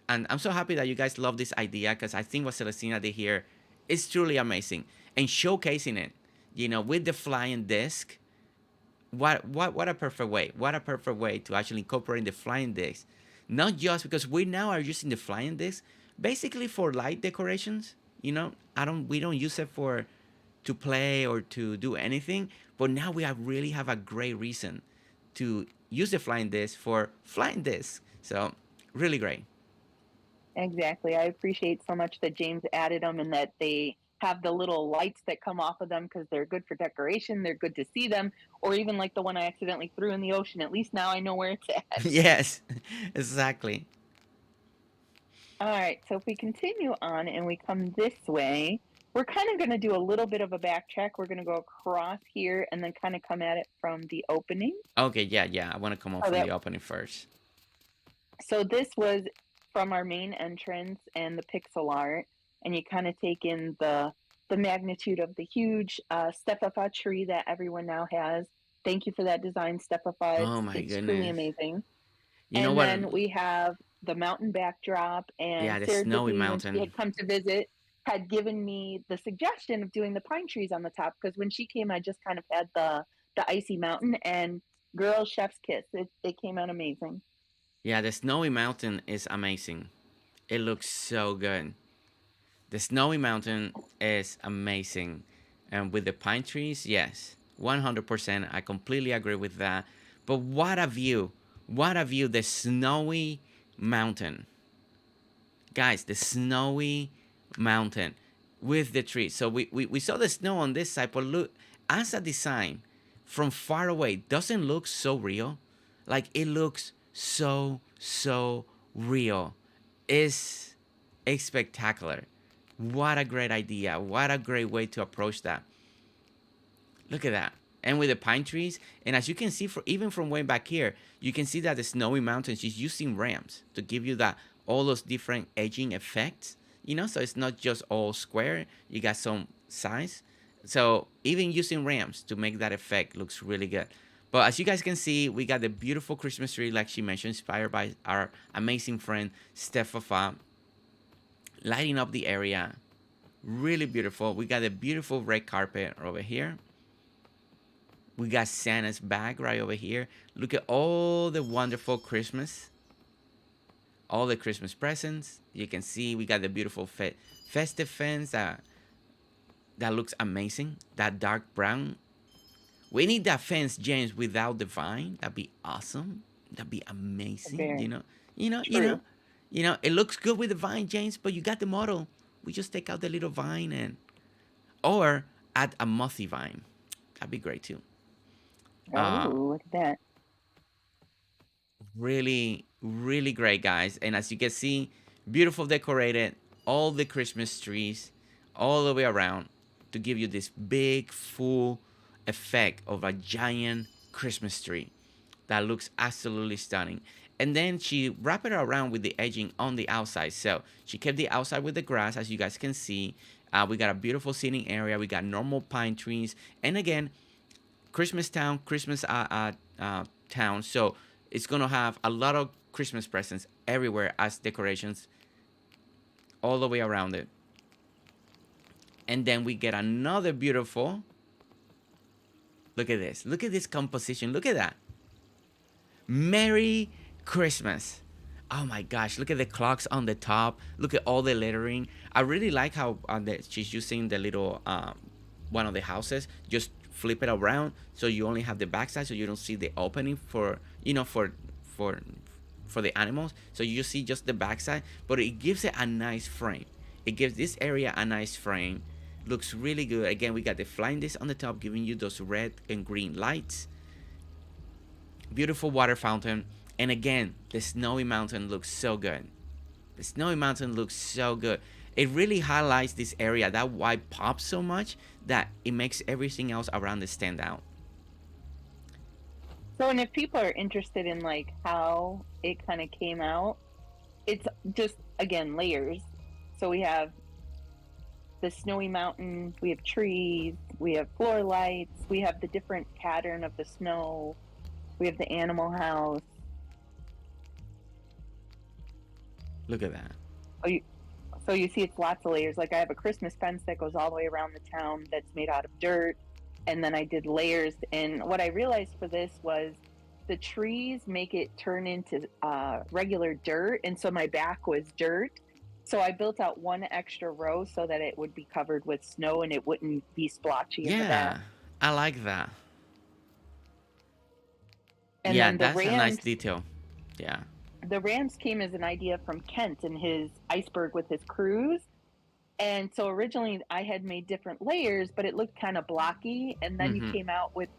and I'm so happy that you guys love this idea because I think what Celestina did here is truly amazing and showcasing it, with the flying disc. What a perfect way! What a perfect way to actually incorporate the flying disc, not just because we now are using the flying disc basically for light decorations. We don't use it for to play or to do anything, but now really have a great reason to use the flying disc for flying disc. So really great. Exactly. I appreciate so much that James added them and that they have the little lights that come off of them because they're good for decoration. They're good to see them, or even like the one I accidentally threw in the ocean. At least now I know where it's at. Yes, exactly. All right, so if we continue on and we come this way, we're kind of going to do a little bit of a backtrack. We're going to go across here and then kind of come at it from the opening. Okay, yeah. I want to come up So from that the opening first. so this was from our main entrance and the pixel art, and you kind of take in the magnitude of the huge Stephafa tree that everyone now has. Thank you for that design, Stephafa. Oh my It's truly goodness. amazing. You know And what? then we have the mountain backdrop, and Yeah, the Sarah snowy Dibley, when she mountain. had come to visit, had given me the suggestion of doing the pine trees on the top, because when she came, I just kind of had the icy mountain, and girl, chef's kiss. It came out amazing. Yeah, the snowy mountain is amazing. It looks so good. The snowy mountain is amazing. And with the pine trees, yes, 100%. I completely agree with that. But what a view! What a view! The snowy mountain. Guys, the snowy mountain with the trees. So we saw the snow on this side, but look, as a design from far away, doesn't look so real. Like it looks so real. It's spectacular. What a great idea. What a great way to approach that. Look at that. And with the pine trees, and as you can see, for even from way back here, you can see that the snowy mountains, she's using ramps to give you that all those different edging effects. So it's not just all square. You got some size. So even using ramps to make that effect looks really good. But as you guys can see, we got the beautiful Christmas tree, like she mentioned, inspired by our amazing friend Stefafa, lighting up the area. Really beautiful. We got a beautiful red carpet over here. We got Santa's bag right over here. Look at all the wonderful Christmas. All the Christmas presents. You can see we got the beautiful festive fence that looks amazing. That dark brown. We need that fence, James, without the vine. That'd be awesome. That'd be amazing. Very You true. know. It looks good with the vine, James, but you got the model. We just take out the little vine or add a mossy vine. That'd be great too. Oh, Uh, look at that. really great, guys. And as you can see, beautiful decorated, all the Christmas trees all the way around to give you this big full effect of a giant Christmas tree that looks absolutely stunning. And then she wrapped it around with the edging on the outside. So she kept the outside with the grass, as you guys can see. We got a beautiful seating area. We got normal pine trees. And again, Christmas town, Christmas town. So it's going to have a lot of Christmas presents everywhere as decorations all the way around it. And then we get another beautiful. Look at this. Look at this composition. Look at that. Merry Christmas. Oh my gosh. Look at the clocks on the top. Look at all the lettering. I really like how she's using the little one of the houses. Just flip it around so you only have the backside, so you don't see the opening for the animals. So you see just the backside, but it gives it a nice frame. It gives this area a nice frame. Looks really good. Again, we got the flying disc on the top, giving you those red and green lights. Beautiful water fountain. And again, the snowy mountain looks so good. The snowy mountain looks so good. It really highlights this area. That white pops so much that it makes everything else around it stand out. So, and if people are interested in like how it kind of came out, it's just again layers. So we have the snowy mountain, we have trees, we have floor lights, we have the different pattern of the snow, we have the animal house. Look at that. So you see it's lots of layers. Like I have a Christmas fence that goes all the way around the town that's made out of dirt. And then I did layers. And what I realized for this was the trees make it turn into regular dirt. And so my back was dirt. So I built out one extra row so that it would be covered with snow and it wouldn't be splotchy in the back. I like that. And Yeah, then the that's a nice ramps, detail. Yeah. the ramps came as an idea from Kent and his iceberg with his cruise. And so originally I had made different layers, but it looked kind of blocky. And then you Mm-hmm. came out with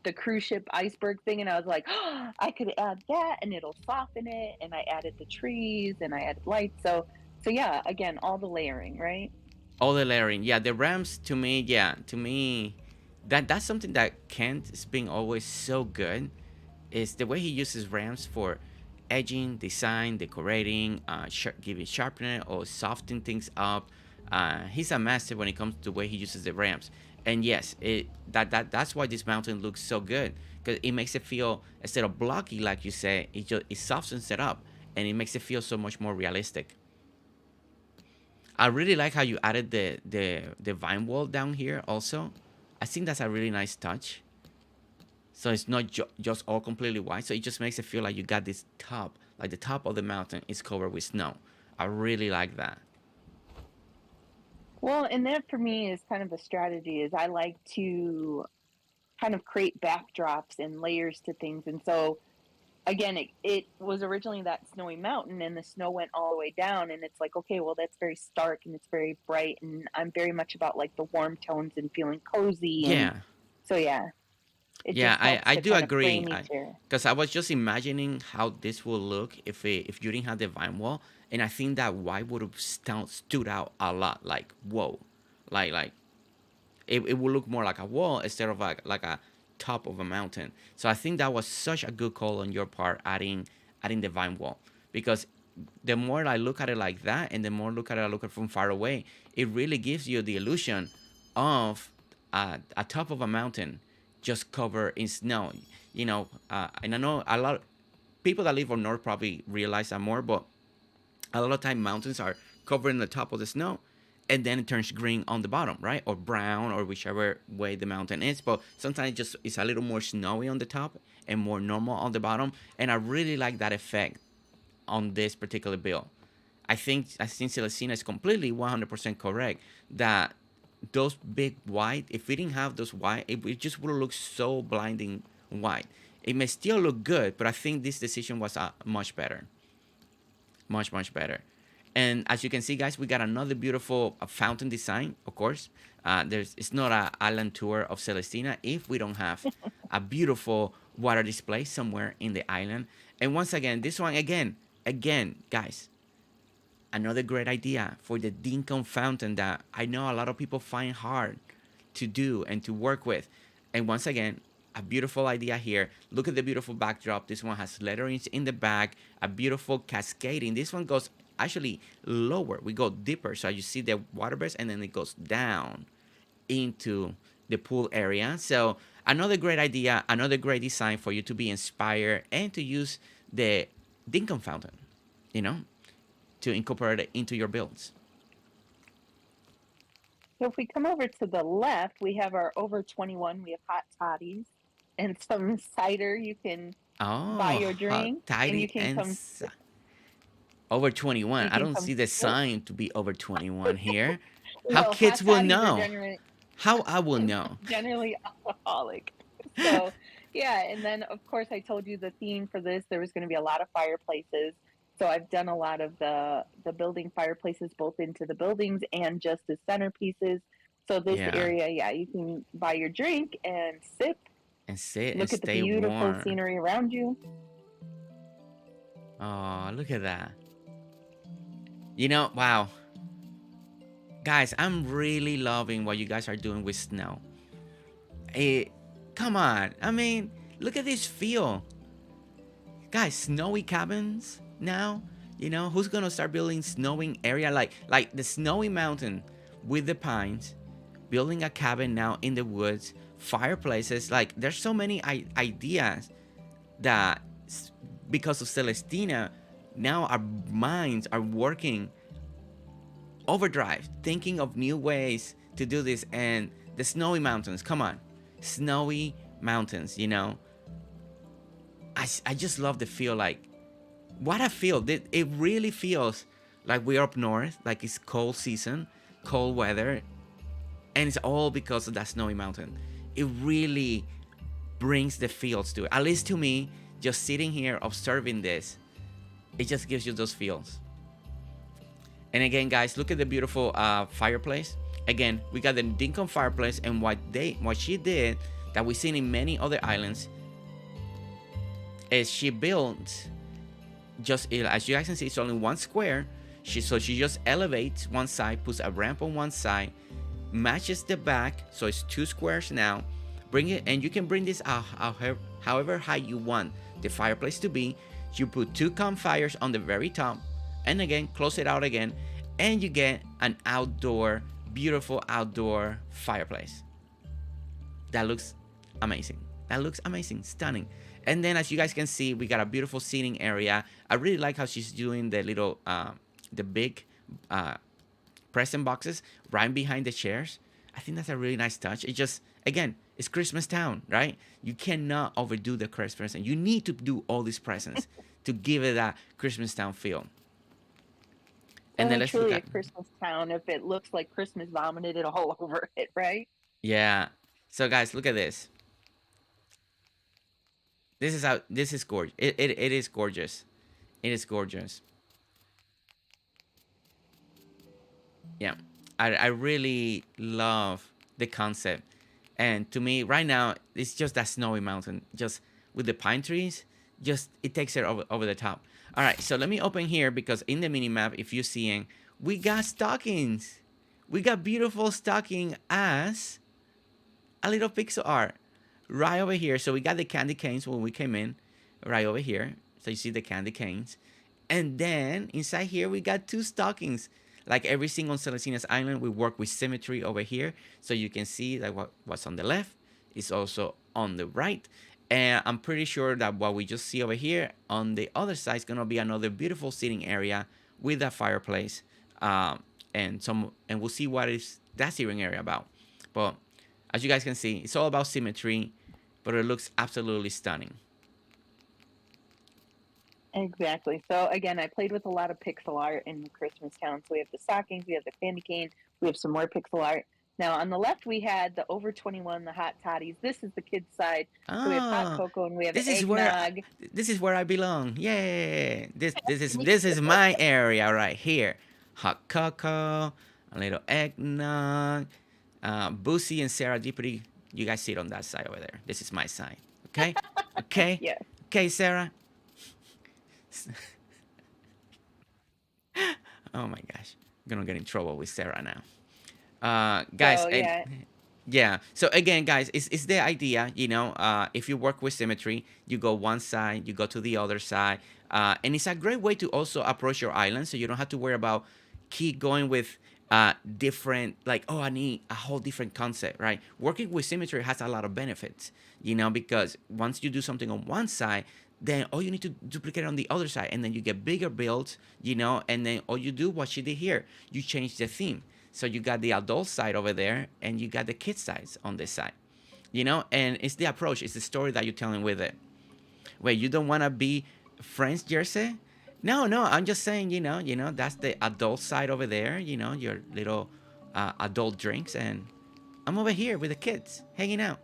the cruise ship iceberg thing, and I was like, oh, I could add that, and it'll soften it. And I added the trees, and I added lights. So yeah, again, all the layering, right? All the layering, yeah. The ramps, to me, yeah, to me, that's something that Kent is being always so good. Is the way he uses ramps for edging, design, decorating, giving sharpening or softening things up. He's a master when it comes to the way he uses the ramps. And yes, that's why this mountain looks so good, because it makes it feel, instead of blocky like you say, it softens it up, and it makes it feel so much more realistic. I really like how you added the vine wall down here also. I think that's a really nice touch. So it's not just all completely white. So it just makes it feel like you got this top, like the top of the mountain is covered with snow. I really like that. Well, and that for me is kind of a strategy. Is I like to kind of create backdrops and layers to things, and so again, it was originally that snowy mountain, and the snow went all the way down, and it's like, okay, well, that's very stark and it's very bright, and I'm very much about like the warm tones and feeling cozy, and Yeah. so yeah, it Yeah, just helps I to do kind of agree. frame each area. Because I was just imagining how this will look if you didn't have the vine wall, and I think that white would have stood out a lot. Like whoa, like it would look more like a wall instead of like a top of a mountain. So I think that was such a good call on your part, adding the vine wall, because the more I look at it like that, and the more I look at it from far away, it really gives you the illusion of a top of a mountain just covered in snow. And I know a lot of people that live on north probably realize that more, but a lot of time mountains are covering the top of the snow, and then it turns green on the bottom, right, or brown, or whichever way the mountain is. But sometimes it's a little more snowy on the top and more normal on the bottom, and I really like that effect on this particular build. I think Celestina is completely 100% correct that those big white, if we didn't have those white, it just would look so blinding white. It may still look good, but I think this decision was much better, much better. And as you can see, guys, we got another beautiful fountain design. Of course, it's not an island tour of Celestina if we don't have a beautiful water display somewhere in the island. And once again, this one again, guys, another great idea for the Dinkum fountain that I know a lot of people find hard to do and to work with. And once again, a beautiful idea here. Look at the beautiful backdrop. This one has letterings in the back, a beautiful cascading. This one goes actually lower. We go deeper. So you see the water base, and then it goes down into the pool area. So another great idea, another great design for you to be inspired and to use the Dinkum fountain, you know, to incorporate it into your builds. So if we come over to the left, we have our over 21. We have hot toddies and some cider. You can buy Oh, your hot, drink, and tidy, and over 21. you I can don't come see the sit. sign to be over 21 here. How Well, kids hot will toddies are know? How I will know? generally alcoholic. So yeah, and then of course I told you the theme for this, there was going to be a lot of fireplaces. So I've done a lot of the building fireplaces both into the buildings and just as centerpieces. So this Yeah, area, yeah, you can buy your drink and sip, and sit and look at the stay beautiful warm. scenery around you. Oh, look at that. Wow. Guys, I'm really loving what you guys are doing with snow. Hey, come on. I mean, look at this feel. Guys, snowy cabins now. Who's gonna start building snowing area like the snowy mountain with the pines, building a cabin now in the woods, fireplaces. Like there's so many ideas that because of Celestina, now our minds are working overdrive, thinking of new ways to do this. And the snowy mountains, come on, snowy mountains. I just love the feel. Like what I feel, it really feels like we're up north, like it's cold season, cold weather, and it's all because of that snowy mountain. It really brings the feels to it. At least to me, just sitting here observing this, it just gives you those feels. And again, guys, look at the beautiful fireplace. Again, we got the Dinkum fireplace, and what she did that we've seen in many other islands is she built just, as you guys can see, it's only one square. She just elevates one side, puts a ramp on one side, matches the back, so it's 2 squares now. Bring it, and you can bring this however high you want the fireplace to be. You put 2 campfires on the very top, and again close it out again, and you get an outdoor, beautiful outdoor fireplace. That looks amazing. That looks amazing, stunning. And then, as you guys can see, we got a beautiful seating area. I really like how she's doing the little the big present boxes right behind the chairs. I think that's a really nice touch. It just, again, it's Christmas town, right? You cannot overdo the Christmas, and you need to do all these presents to give it that Christmas town feel. And then let's truly look at a Christmas town if it looks like Christmas vomited it all over it, right? yeah. So guys, look at this. This is gorgeous. It is gorgeous. It is gorgeous. Yeah, I really love the concept, and to me right now it's just that snowy mountain, just with the pine trees, just it takes it over the top. All right, so let me open here, because in the mini map, if you're seeing, we got stockings. We got beautiful stocking as a little pixel art right over here. So we got the candy canes when we came in, right over here. So you see the candy canes, and then inside here we got 2 stockings. Like every single Celestina's Island, we work with symmetry over here. So you can see that what's on the left is also on the right. And I'm pretty sure that what we just see over here on the other side is going to be another beautiful seating area with a fireplace. And we'll see what is that seating area about. But as you guys can see, it's all about symmetry, but it looks absolutely stunning. Exactly. So again, I played with a lot of pixel art in the Christmas town. So we have the stockings, we have the candy cane, we have some more pixel art. Now on the left we had the over 21, the hot toddies. This is the kids side. So we have hot cocoa and we have eggnog. This is where I belong. Yay! This is my area right here. Hot cocoa, a little eggnog. Boosie and Sarah Deepity, you guys sit on that side over there. This is my side. Okay? Okay? Yeah. Okay, Sarah? Oh my gosh. I'm gonna get in trouble with Sarah now. Guys, So, yeah. yeah. So again, guys, it's the idea, if you work with symmetry, you go one side, you go to the other side. And it's a great way to also approach your island, so you don't have to worry about keep going with different, like, oh, I need a whole different concept, right? Working with symmetry has a lot of benefits, because once you do something on one side, then all you need to duplicate on the other side, and then you get bigger builds, and then all you do, what she did here, you change the theme. So you got the adult side over there, and you got the kid sides on this side, and it's the approach, it's the story that you're telling with it. Wait, you don't want to be friends, Jersey? No, I'm just saying, that's the adult side over there, your little adult drinks, and I'm over here with the kids hanging out,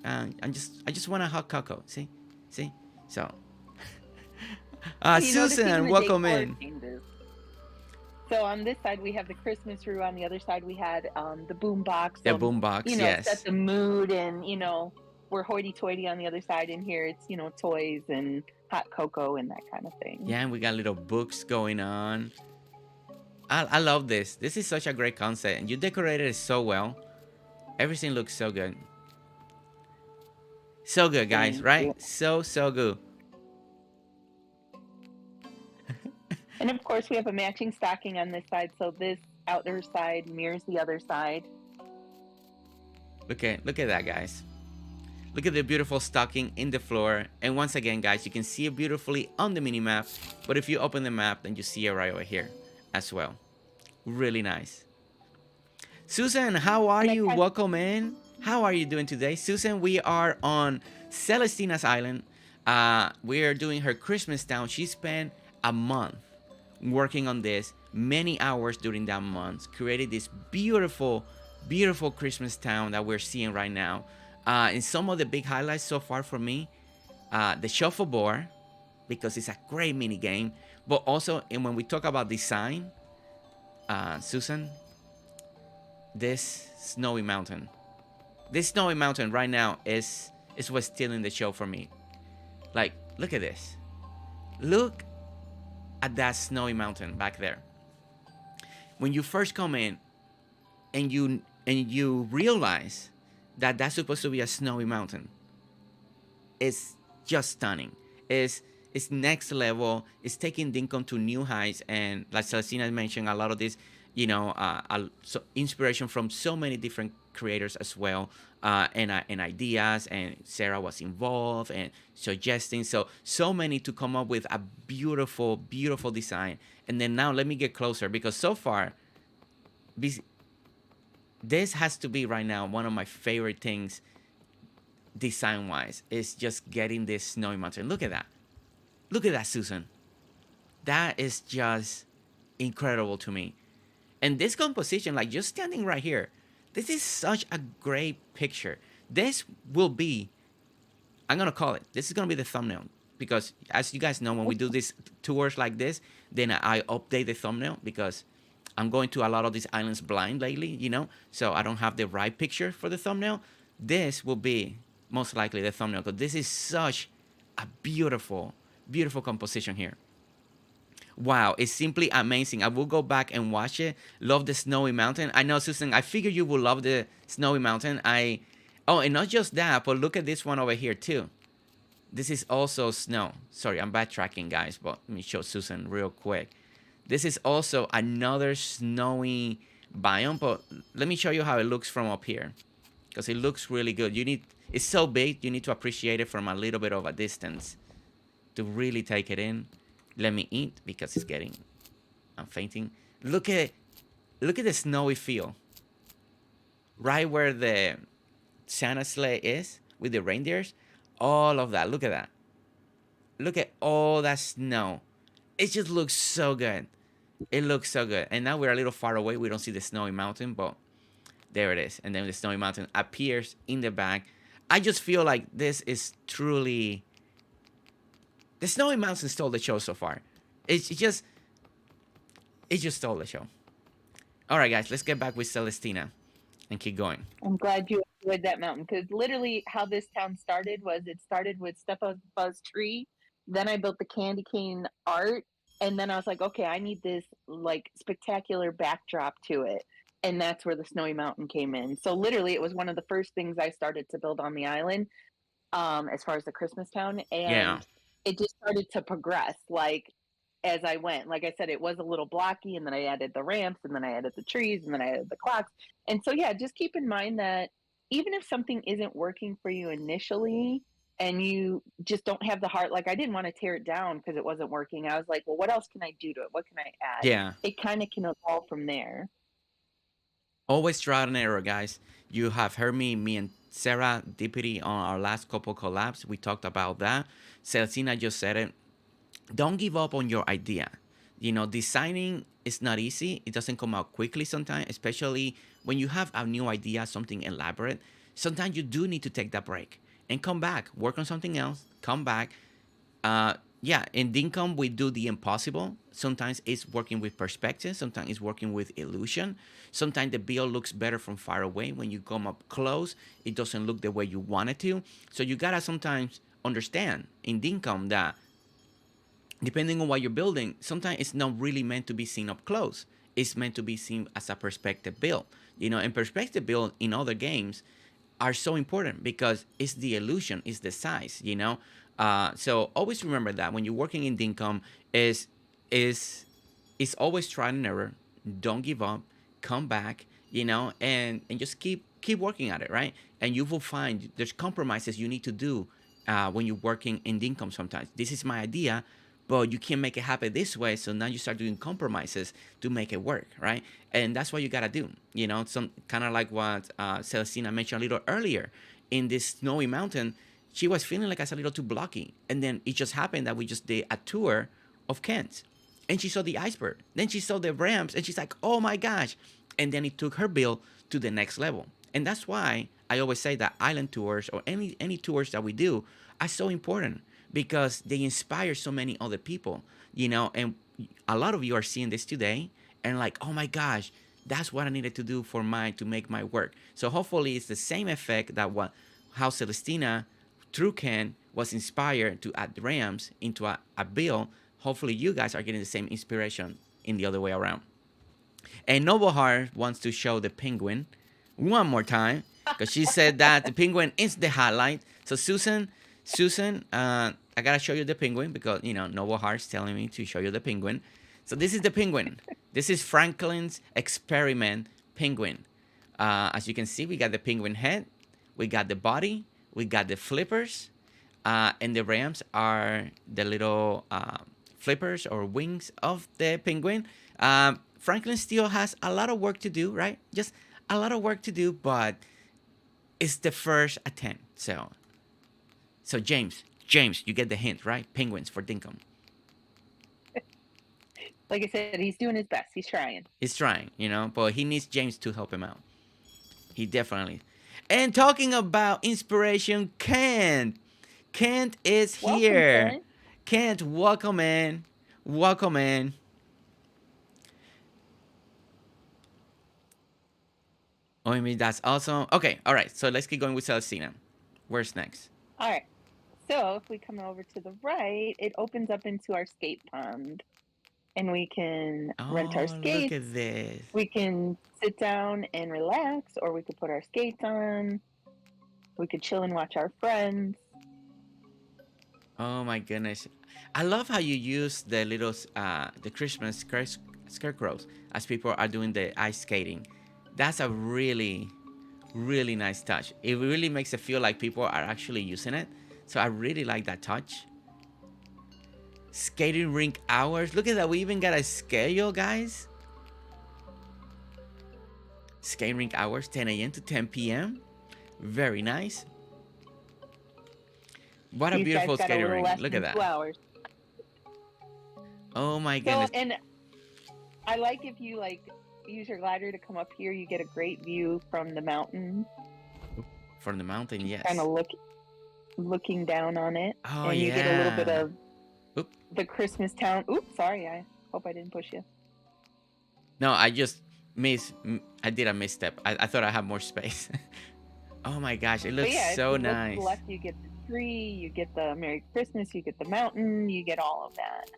I just want a hot cocoa. See, so Susan, welcome in. So on this side we have the Christmas room, on the other side we had the boom box. The boom box, yes. Set the mood, and we're hoity-toity on the other side, and here it's toys and hot cocoa and that kind of thing. Yeah, and we got little books going on. I love this. This is such a great concept, and you decorated it so well. Everything looks so good. So good, guys, right? So good. And of course we have a matching stocking on this side, so this outer side mirrors the other side. Look at that, guys. Look at the beautiful stocking in the floor. And once again, guys, you can see it beautifully on the mini map, but if you open the map, then you see it right over here as well. Really nice. Susan, how are you? Welcome in. How are you doing today? Susan, we are on Celestina's Island. We are doing her Christmas town. She spent a month working on this, many hours during that month, created this beautiful Christmas town that we're seeing right now. And some of the big highlights so far for me, the shuffleboard, because it's a great mini game. But also, and when we talk about design, Susan, this snowy mountain, right now is what's stealing the show for me. Like, look at this. Look at that snowy mountain back there. When you first come in and you realize that that's supposed to be a snowy mountain, it's just stunning. It's next level. It's taking Dinkum to new heights, and like Celestina mentioned, a lot of this, so inspiration from so many different creators as well, and ideas. And Sarah was involved and suggesting so many to come up with a beautiful, beautiful design. And then now let me get closer, because so far, this has to be right now one of my favorite things design wise, is just getting this snowy mountain. Look at that. Look at that, Susan. That is just incredible to me. And this composition, like just standing right here, this is such a great picture. This will be, I'm going to call it, this is going to be the thumbnail. Because as you guys know, when we do these tours like this, then I update the thumbnail, because I'm going to a lot of these islands blind lately, so I don't have the right picture for the thumbnail. This will be most likely the thumbnail, because this is such a beautiful, beautiful composition here. Wow, it's simply amazing. I will go back and watch it. Love the snowy mountain. I know, Susan, I figure you will love the snowy mountain. Oh, and not just that, but look at this one over here too. This is also snow. Sorry, I'm backtracking, guys, but let me show Susan real quick. This is also another snowy biome, but let me show you how it looks from up here, because it looks really good. It's so big, you need to appreciate it from a little bit of a distance to really take it in. Let me eat, because I'm fainting. Look at the snowy feel. Right where the Santa sleigh is with the reindeers, all of that. Look at that. Look at all that snow. It just looks so good. It looks so good. And now we're a little far away. We don't see the snowy mountain, but there it is. And then the snowy mountain appears in the back. I just feel like this is truly... The snowy mountain stole the show so far. It just stole the show. All right, guys, let's get back with Celestina and keep going. I'm glad you enjoyed that mountain, because literally how this town started was, it started with Step Buzz Tree. Then I built the candy cane art. And then I was like, okay, I need this like spectacular backdrop to it. And that's where the snowy mountain came in. So literally it was one of the first things I started to build on the island, as far as the Christmas town. And Yeah. It just started to progress, like, as I went. Like I said, it was a little blocky, and then I added the ramps, and then I added the trees, and then I added the clocks. And so, yeah, just keep in mind that even if something isn't working for you initially, and you just don't have the heart, like I didn't want to tear it down because it wasn't working. I was like, well, what else can I do to it? What can I add? Yeah. It kind of can evolve from there. Always trial and error, guys. You have heard me and Sarah Deputy on our last couple collabs. We talked about that. Celestina just said it. Don't give up on your idea. Designing is not easy. It doesn't come out quickly sometimes, especially when you have a new idea, something elaborate. Sometimes you do need to take that break and come back, work on something else, come back. In Dinkum, we do the impossible. Sometimes it's working with perspective. Sometimes it's working with illusion. Sometimes the build looks better from far away. When you come up close, it doesn't look the way you want it to. So you gotta sometimes understand in Dinkum that depending on what you're building, sometimes it's not really meant to be seen up close. It's meant to be seen as a perspective build. And perspective build in other games are so important because it's the illusion, it's the size, So always remember that when you're working in Dinkum, is always try and error. Don't give up. Come back, and just keep working at it, right? And you will find there's compromises you need to do when you're working in Dinkum sometimes. This is my idea, but you can't make it happen this way. So now you start doing compromises to make it work, right? And that's what you gotta do. Some kind of like what Celestina mentioned a little earlier. In this snowy mountain, she was feeling like it's a little too blocky. And then it just happened that we just did a tour of Kent. And she saw the iceberg. Then she saw the ramps, and she's like, oh my gosh. And then it took her build to the next level. And that's why I always say that island tours or any tours that we do are so important, because they inspire so many other people, you know. And a lot of you are seeing this today and like, oh my gosh, that's what I needed to do for mine to make my work. So hopefully it's the same effect that what how Celestina through Ken was inspired to add Rams into a bill. Hopefully you guys are getting the same inspiration in the other way around. And Noble Heart wants to show the penguin one more time because she said that the penguin is the highlight. So Susan, I gotta show you the penguin because you know Noble Heart's telling me to show you the penguin. So this is the penguin. This is Franklin's experiment penguin. As you can see, we got the penguin head, we got the body, we got the flippers, and the rams are the little flippers or wings of the penguin. Franklin still has a lot of work to do, right? Just a lot of work to do, but it's the first attempt. So James, you get the hint, right? Penguins for Dinkum. Like I said, he's doing his best. He's trying. He's trying, you know, but he needs James to help him out. He definitely. And talking about inspiration, Kent. Kent is here. Welcome, Kent, welcome in. Welcome in. Oh, I mean, that's awesome. Okay, all right. So let's keep going with Celestina. Where's next? All right. So if we come over to the right, it opens up into our skate pond. And we can rent our skates. Look at this. We can sit down and relax, or we could put our skates on. We could chill and watch our friends. Oh my goodness. I love how you use the little, the Christmas scarecrows as people are doing the ice skating. That's a really, really nice touch. It really makes it feel like people are actually using it. So I really like that touch. Skating rink hours. Look at that. We even got a schedule, guys. Skating rink hours, 10 a.m. to 10 p.m. Very nice. What a These beautiful guys got skating a little rink. less Look than at 2 that. hours. Oh my So, goodness. and I like if you like use your glider to come up here, you get a great view from the mountain. From the mountain, yes. Kind of looking down on it. Oh, and you yeah. get a little bit of Oop. the Christmas town. Oops, sorry. I hope I didn't push you. No, I just I did a misstep. I thought I had more space. Oh my gosh, it looks But yeah, so if you look to nice. the left, you get the tree, you get the Merry Christmas, you get the mountain, you get all of that.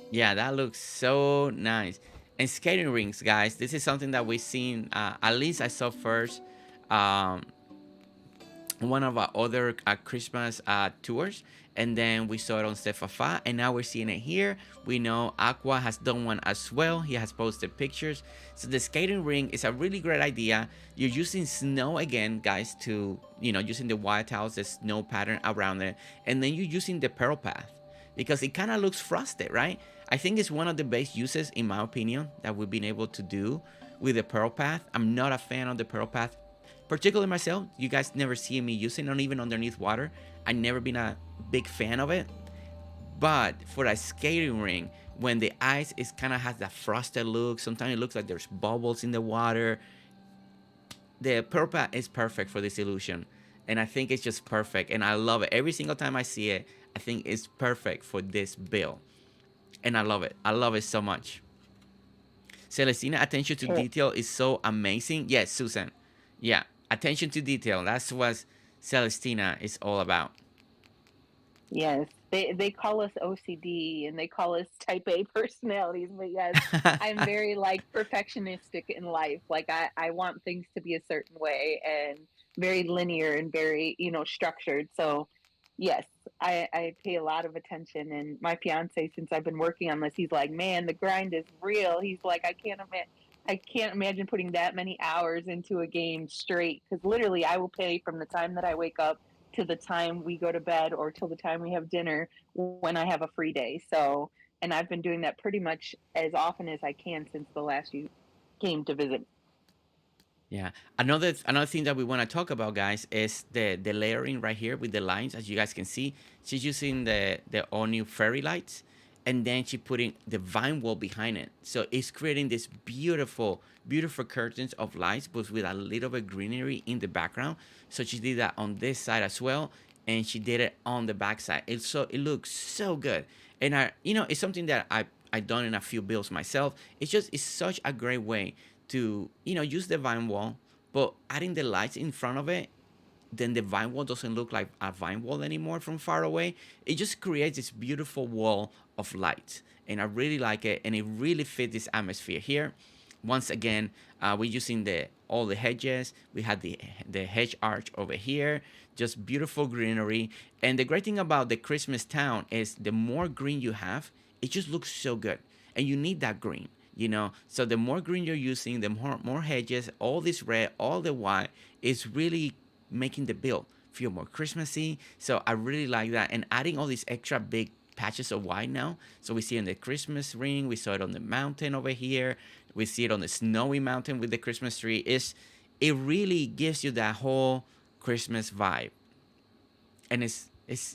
Yeah, that looks so nice. And skating rinks, guys, this is something that we've seen, at least I saw first, one of our other Christmas tours, and then we saw it on Stefafa, and now we're seeing it here. We know Aqua has done one as well. He has posted pictures. So the skating ring is a really great idea. You're using snow again, guys, to, you know, using the white tiles, the snow pattern around it, and then you're using the pearl path because it kind of looks frosted, right? I think it's one of the best uses, in my opinion, that we've been able to do with the pearl path. I'm not a fan of the pearl path, particularly myself. You guys never see me using it, even underneath water. I've never been a big fan of it. But for a skating ring, when the ice is kind of has that frosted look, sometimes it looks like there's bubbles in the water. The pearl path is perfect for this illusion. And I think it's just perfect. And I love it. Every single time I see it, I think it's perfect for this build. And I love it. I love it so much. Celestina, attention to detail is so amazing. Yes, Susan. Yeah, attention to detail. That's what Celestina is all about. Yes, they call us OCD and they call us type A personalities, but yes, I'm very like perfectionistic in life. Like I want things to be a certain way and very linear and very, you know, structured. So yes, I pay a lot of attention, and my fiance, since I've been working on this, he's like, man, the grind is real. He's like, I can't imagine putting that many hours into a game straight, because literally I will pay from the time that I wake up to the time we go to bed or till the time we have dinner when I have a free day. So, and I've been doing that pretty much as often as I can since the last you came to visit. Yeah. Another thing that we want to talk about, guys, is the layering right here with the lines. As you guys can see, she's using the all new fairy lights, and then she putting the vine wall behind it. So it's creating this beautiful, beautiful curtains of lights, but with a little bit greenery in the background. So she did that on this side as well. and she did it on the backside. It looks so good. And it's something that I done in a few builds myself. It's such a great way to use the vine wall, but adding the lights in front of it, then the vine wall doesn't look like a vine wall anymore from far away. It just creates this beautiful wall of light, and I really like it, and it really fits this atmosphere here. Once again, we're using the all the hedges. We had the hedge arch over here, just beautiful greenery. And the great thing about the Christmas town is the more green you have, it just looks so good, and you need that green. So the more green you're using, the more hedges, all this red, all the white is really making the build feel more Christmassy. So I really like that, and adding all these extra big patches of white now. So we see it on the Christmas ring, we saw it on the mountain over here, we see it on the snowy mountain with the Christmas tree. It really gives you that whole Christmas vibe, and it's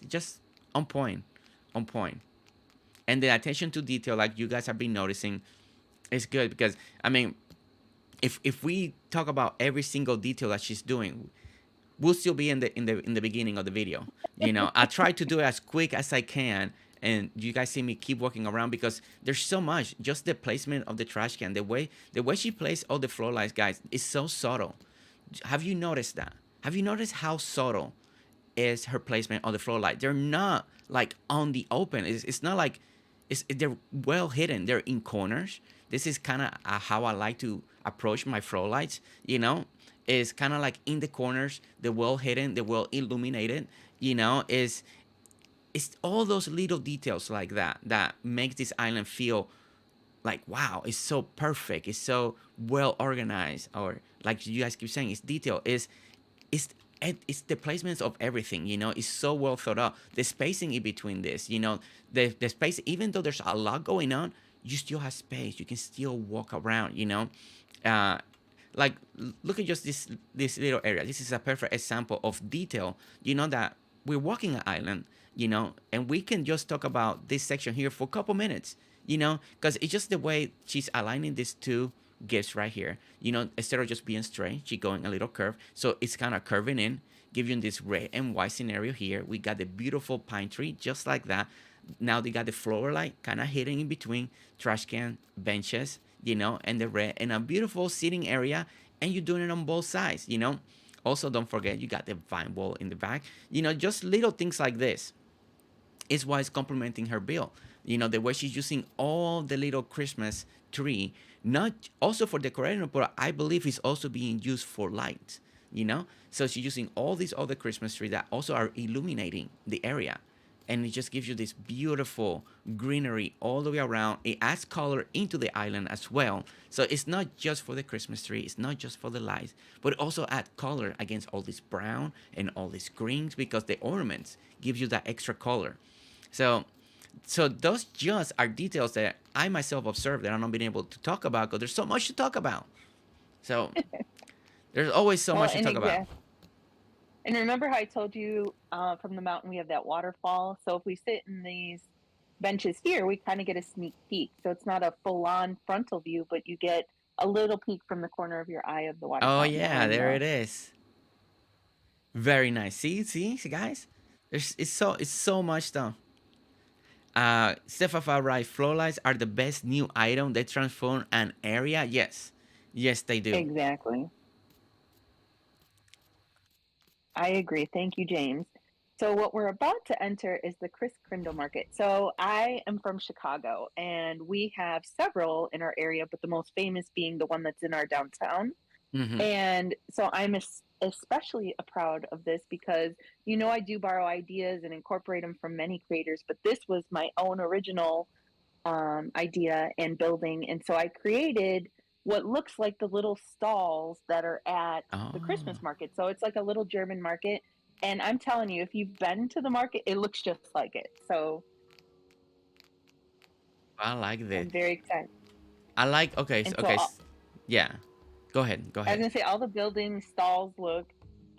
just on point, on point. And the attention to detail, like you guys have been noticing, is good because I mean, if we talk about every single detail that she's doing, we'll still be in the beginning of the video. I try to do it as quick as I can, and you guys see me keep walking around because there's so much. Just the placement of the trash can, the way she placed all the floor lights, guys, is so subtle. Have you noticed that? Have you noticed how subtle is her placement on the floor light? They're not like on the open. It's not like they're well hidden. They're in corners. This is kind of how I like to approach my floor lights. Is kind of like in the corners, the well hidden, the well illuminated. Is it's all those little details like that makes this island feel like, wow, it's so perfect, it's so well organized, or like you guys keep saying, it's detail, it's it's the placements of everything. It's so well thought out. The spacing in between this, the space, even though there's a lot going on, you still have space, you can still walk around. Like, look at just this little area. This is a perfect example of detail. That we're walking an island, and we can just talk about this section here for a couple minutes, because it's just the way she's aligning these two gifts right here. Instead of just being straight, she's going a little curve, so it's kind of curving in, giving this red and white scenario here. We got the beautiful pine tree just like that. Now they got the floor light kind of hidden in between trash can, benches, and the red, and a beautiful sitting area, and you're doing it on both sides. Also, don't forget you got the vine wall in the back. Just little things like this is why it's complementing her build. The way she's using all the little Christmas tree, not also for decorating, but I believe it's also being used for light. So she's using all these other Christmas trees that also are illuminating the area, and it just gives you this beautiful greenery all the way around. It adds color into the island as well. So it's not just for the Christmas tree, it's not just for the lights, but it also adds color against all this brown and all these greens, because the ornaments gives you that extra color. So those just are details that I myself observed that I'm not being able to talk about because there's so much to talk about. So there's always so much to talk about. And remember how I told you from the mountain we have that waterfall? So if we sit in these benches here, we kind of get a sneak peek. So it's not a full-on frontal view, but you get a little peek from the corner of your eye of the waterfall. Oh yeah, there it is. Very nice. See, guys. It's so much stuff. Stefafa right, floor lights are the best new item. They transform an area. Yes, they do. Exactly. I agree. Thank you, James. So what we're about to enter is the Chris Crindle Market. So I am from Chicago, and we have several in our area, but the most famous being the one that's in our downtown. Mm-hmm. And so I'm especially proud of this because, I do borrow ideas and incorporate them from many creators, but this was my own original idea and building. And so I created what looks like the little stalls that are at the Christmas market. So it's like a little German market. And I'm telling you, if you've been to the market, it looks just like it. So I like this. I'm very excited. I like, okay. Yeah. Go ahead. I was going to say all the building stalls look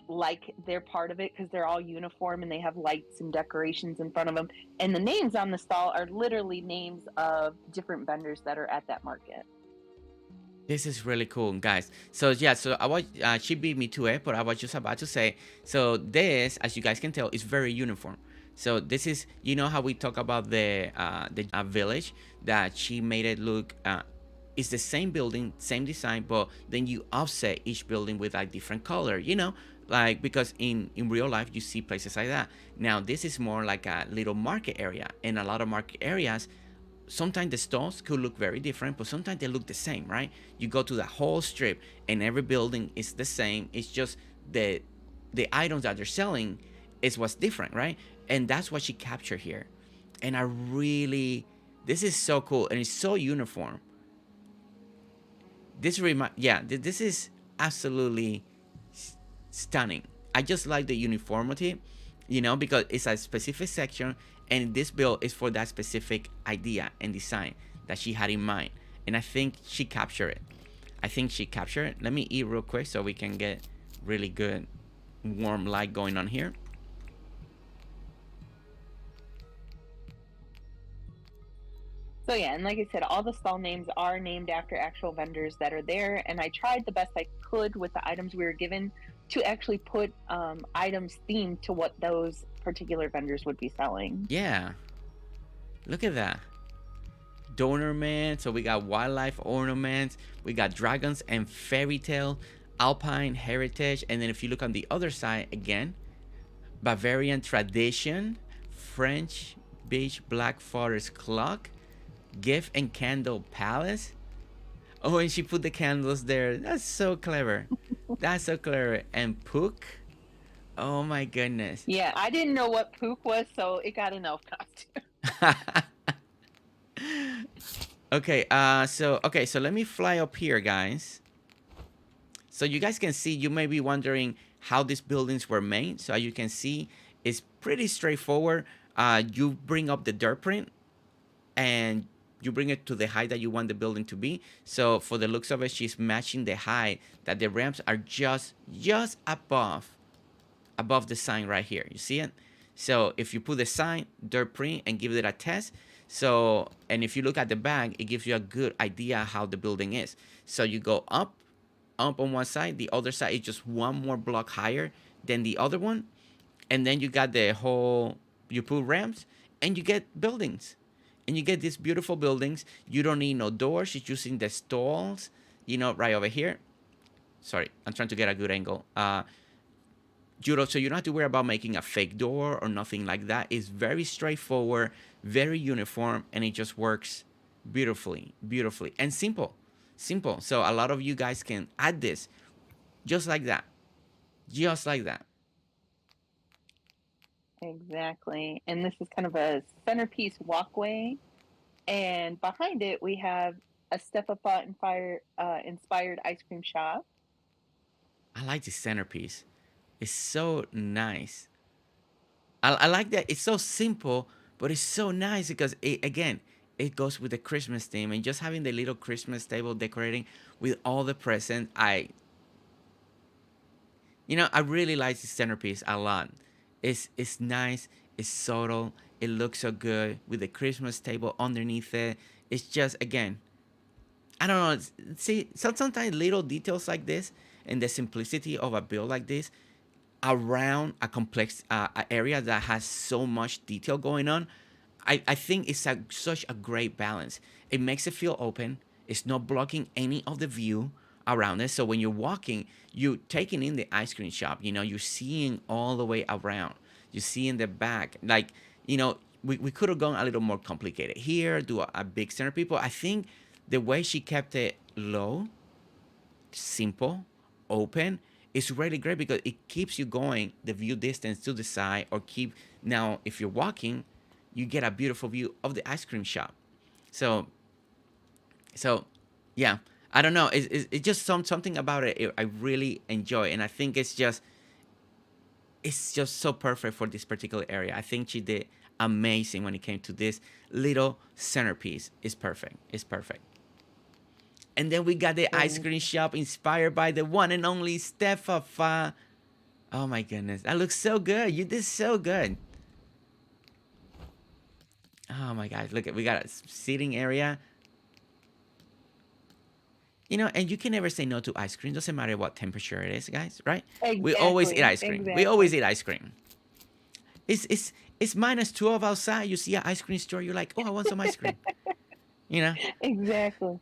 like they're part of it because they're all uniform and they have lights and decorations in front of them. And the names on the stall are literally names of different vendors that are at that market. This is really cool, guys. So yeah, so I was she beat me to it, but I was just about to say. So this, as you guys can tell, is very uniform. So this is, you know how we talk about the village, that she made it look. It's the same building, same design, but then you offset each building with a different color. You know, like because in real life you see places like that. Now this is more like a little market area, and a lot of market areas sometimes the stalls could look very different, but sometimes they look the same, right? You go to the whole strip and every building is the same. It's just the items that they're selling is what's different, right? And that's what she captured here. And I really, this is so cool and it's so uniform. This is absolutely stunning. I just like the uniformity, you know, because it's a specific section, and this build is for that specific idea and design that she had in mind. And I think she captured it. I think she captured it. Let me eat real quick so we can get really good warm light going on here. So yeah, and like I said, all the stall names are named after actual vendors that are there, and I tried the best I could with the items we were given to actually put items themed to what those particular vendors would be selling. Yeah, look at that. Ornament. So we got wildlife ornaments, we got dragons and fairy tale, alpine heritage, and then if you look on the other side again, Bavarian tradition, French beach black forest clock, gift and candle palace. Oh, and she put the candles there. That's so clever. That's so clever. And Pook. Oh my goodness. Yeah, I didn't know what Pook was, so it got an elf costume. Okay, so let me fly up here, guys. So you guys can see, you may be wondering how these buildings were made. So you can see, it's pretty straightforward. You bring up the dirt print and you bring it to the height that you want the building to be. So for the looks of it, she's matching the height that the ramps are just above the sign right here. You see it? So if you put the sign, dirt print, and give it a test, so, and if you look at the back, it gives you a good idea how the building is. So you go up on one side, the other side is just one more block higher than the other one, and then you got the whole, you put ramps and you get buildings, and you get these beautiful buildings. You don't need no doors. She's using the stalls, you know, right over here. Sorry, I'm trying to get a good angle. So you don't have to worry about making a fake door or nothing like that. It's very straightforward, very uniform, and it just works beautifully, and simple. So a lot of you guys can add this just like that. Exactly. And this is kind of a centerpiece walkway. And behind it, we have a Step Up Thought and Fire inspired ice cream shop. I like the centerpiece. It's so nice. I like that. It's so simple, but it's so nice because it goes with the Christmas theme, and just having the little Christmas table decorating with all the presents. I really like the centerpiece a lot. It's nice. It's subtle. It looks so good with the Christmas table underneath it. It's just, again, I don't know. See, sometimes little details like this and the simplicity of a build like this around a complex area that has so much detail going on, I think it's such a great balance. It makes it feel open. It's not blocking any of the view around it. So when you're walking, you're taking in the ice cream shop. You know, you're seeing all the way around. You see in the back, like, you know, we could have gone a little more complicated here, do a big center people. I think the way she kept it low, simple, open, is really great because it keeps you going the view distance to the side, or now if you're walking, you get a beautiful view of the ice cream shop. So yeah, I don't know, it's just something about it I really enjoy, and I think it's just so perfect for this particular area. I think she did amazing when it came to this little centerpiece. It's perfect. And then we got the ice cream shop inspired by the one and only Stefafa. Oh my goodness. That looks so good. You did so good. Oh my gosh. Look, we got a seating area. And you can never say no to ice cream. Doesn't matter what temperature it is, guys, right? We always eat Exactly. ice cream. We always Exactly. eat ice cream. It's -12 outside. You see an ice cream store. You're like, oh, I want some ice cream. You know? Exactly.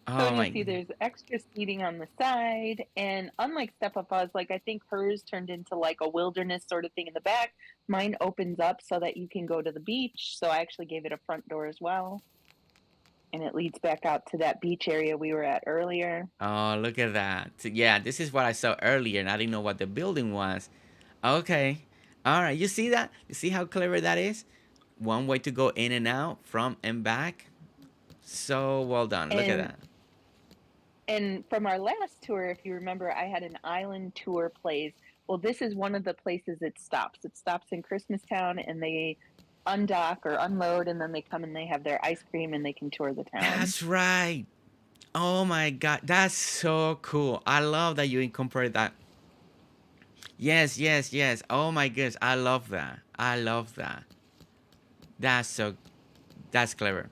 So Oh and you my. see there's extra seating on the side, and unlike Stephapa's, like I think hers turned into like a wilderness sort of thing in the back. Mine opens up so that you can go to the beach. So I actually gave it a front door as well, and it leads back out to that beach area we were at earlier. Oh, look at that. So, yeah, this is what I saw earlier, and I didn't know what the building was. Okay. All right. You see that? You see how clever that is? One way to go in and out, from and back. So well done. Look at And that. from our last tour, if you remember, I had an island tour place. Well, this is one of the places it stops. It stops in Christmastown, and they undock or unload, and then they come and they have their ice cream and they can tour the town. That's right. Oh my God. That's so cool. I love that you incorporate that. Yes, yes, yes. Oh my goodness. I love that. I love that. That's so, that's clever.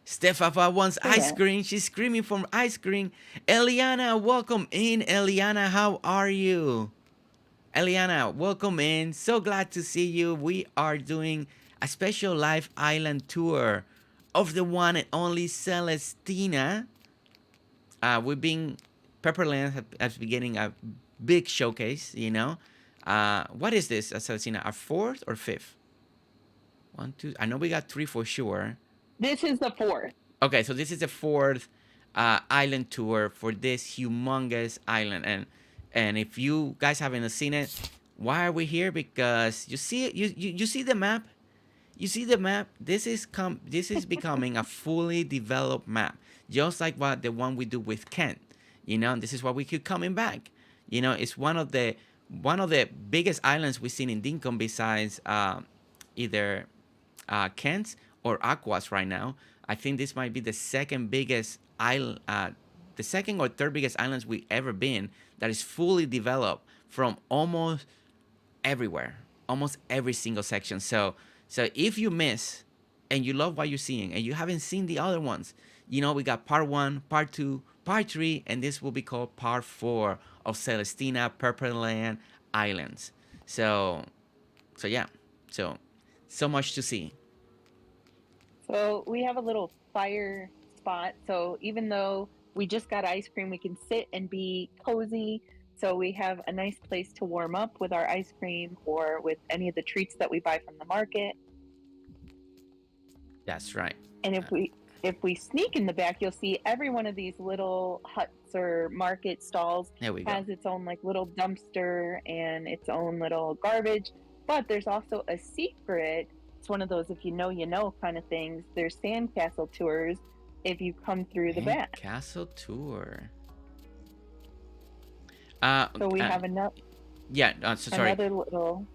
Stefafa wants So ice yeah. cream. She's screaming for ice cream. Eliana, welcome in. Eliana, how are you? Eliana, welcome in. So glad to see you. We are doing a special live island tour of the one and only Celestina. We've been, Pepperland has been getting a big showcase. What is this, Celestina? Our fourth or fifth? One, two. I know we got three for sure. This is the fourth. Okay, so this is the fourth island tour for this humongous island, and if you guys haven't seen it, why are we here? Because you see it, you see the map, you see the map. This is becoming a fully developed map, just like what the one we do with Kent. This is what we keep coming back. It's one of the biggest islands we've seen in Dinkum besides either Kent or Aquas right now. I think this might be the second biggest island, the second or third biggest islands we ever been that is fully developed from almost everywhere, almost every single section. So if you miss and you love what you're seeing and you haven't seen the other ones, we got part one, part two, part three, and this will be called part four of Celestina Pepperland Islands. So yeah, so much to see. So we have a little fire spot. So even though we just got ice cream, we can sit and be cozy. So we have a nice place to warm up with our ice cream or with any of the treats that we buy from the market. That's right. And if we sneak in the back, you'll see every one of these little huts or market stalls There we go. has its own like little dumpster and its own little garbage. But there's also a secret. It's one of those if you know kind of things. There's sandcastle tours if you come through the back. Castle tour. So we have another Yeah. Sorry. another little.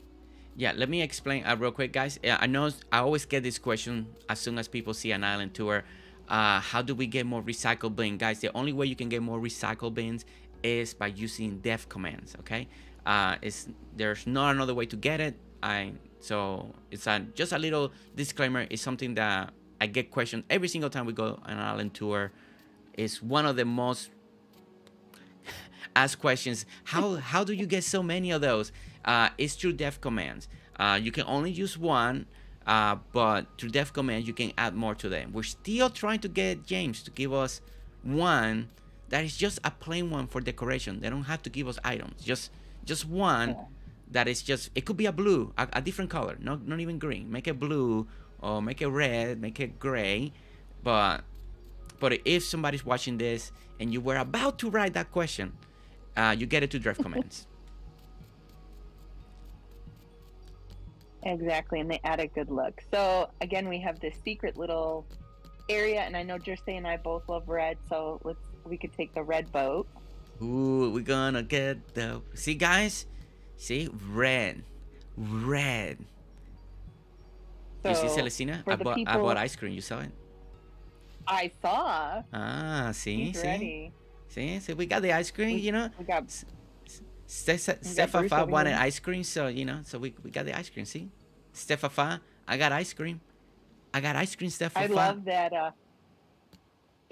Yeah, let me explain real quick, guys. I know I always get this question as soon as people see an island tour. How do we get more recycle bin? Guys, the only way you can get more recycle bins is by using def commands, okay? There's not another way to get it. So it's just a little disclaimer. It's something that I get questioned every single time we go on an island tour. It's one of the most asked questions. How do you get so many of those? It's through def commands. You can only use one, but through def commands you can add more to them. We're still trying to get James to give us one that is just a plain one for decoration. They don't have to give us items. Just one that is just, it could be a blue, a different color, not even green. Make it blue or make it red, make it gray. But if somebody's watching this and you were about to write that question, you get it to def commands. Exactly, and they add a good look. So again, we have this secret little area, and I know Jersey and I both love red, so we could take the red boat. Ooh, we're gonna get the, see guys, see, red. So You see, Celestina? for I the bought people, ice cream. You saw it? I saw. See, He's ready. see, we got the ice cream. We got Stefafa Bruce wanted over here. ice cream, so so we got the ice cream. See, Stefafa, I got ice cream. I got ice cream, Stefafa. I love that.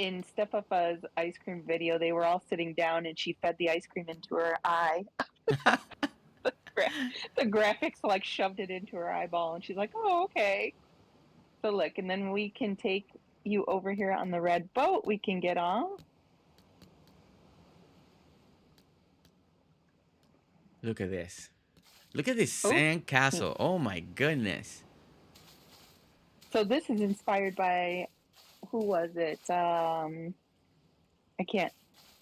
in Steppa's ice cream video, they were all sitting down and she fed the ice cream into her eye. The graphics like shoved it into her eyeball, and she's like, "Oh, okay." So look, and then we can take you over here on the red boat. We can get off. Look at this. Look at this Oh, sand castle. Oh my goodness. so this is inspired by, who was it? I can't.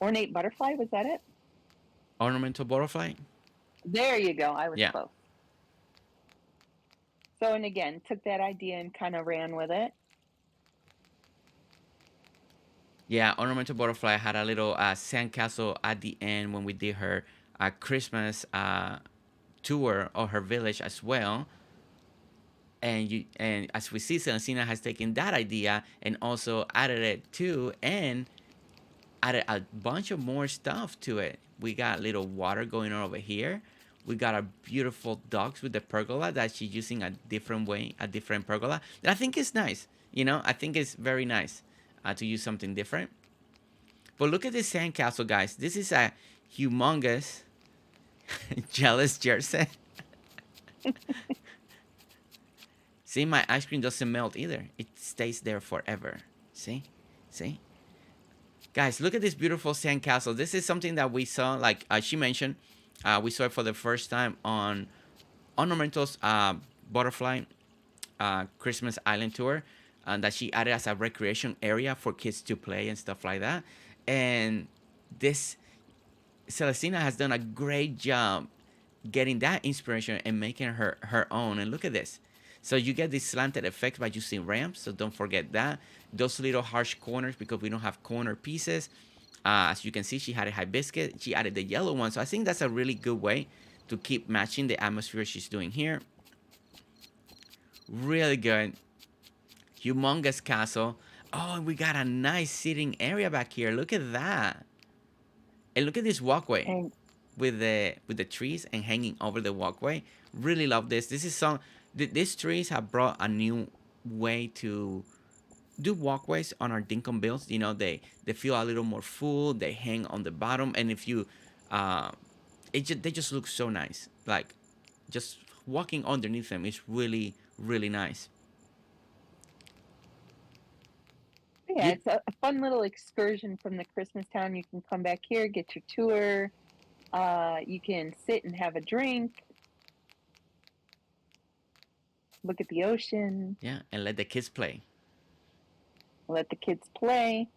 Ornate Butterfly, was that it? Ornamental butterfly? There you go. I was Yeah. close. So, and again, took that idea and kind of ran with it. Yeah, Ornamental Butterfly had a little sandcastle at the end when we did her Christmas tour of her village as well. And as we see, Celestina has taken that idea and also added it to, and added a bunch of more stuff to it. We got little water going on over here. We got our beautiful ducks with the pergola that she's using a different way, a different pergola. That I think is nice. You know, I think it's very nice to use something different. But look at this sandcastle, guys. This is a humongous, jealous Jersey. See, my ice cream doesn't melt either. It stays there forever. See? See? Guys, look at this beautiful sandcastle. This is something that we saw, like she mentioned, we saw it for the first time on Ornamental's Butterfly Christmas Island Tour, that she added as a recreation area for kids to play and stuff like that. And this, Celestina has done a great job getting that inspiration and making her own. And look at this. So you get this slanted effect by using ramps, so don't forget that. Those little harsh corners, because we don't have corner pieces. As you can see, she had a hibiscus. She added the yellow one, so I think that's a really good way to keep matching the atmosphere she's doing here. Really good. Humongous castle. Oh, and we got a nice sitting area back here. Look at that. And look at this walkway. And With the trees and hanging over the walkway. Really love this. This is some these trees have brought a new way to do walkways on our Dinkum builds. You know, they feel a little more full. They hang on the bottom, and if you they just look so nice. Like, just walking underneath them is really, really nice. yeah, You, it's a fun little excursion from the Christmas town. You can come back here, get your tour. You can sit and have a drink, look at the ocean, yeah, and let the kids play. let the kids play,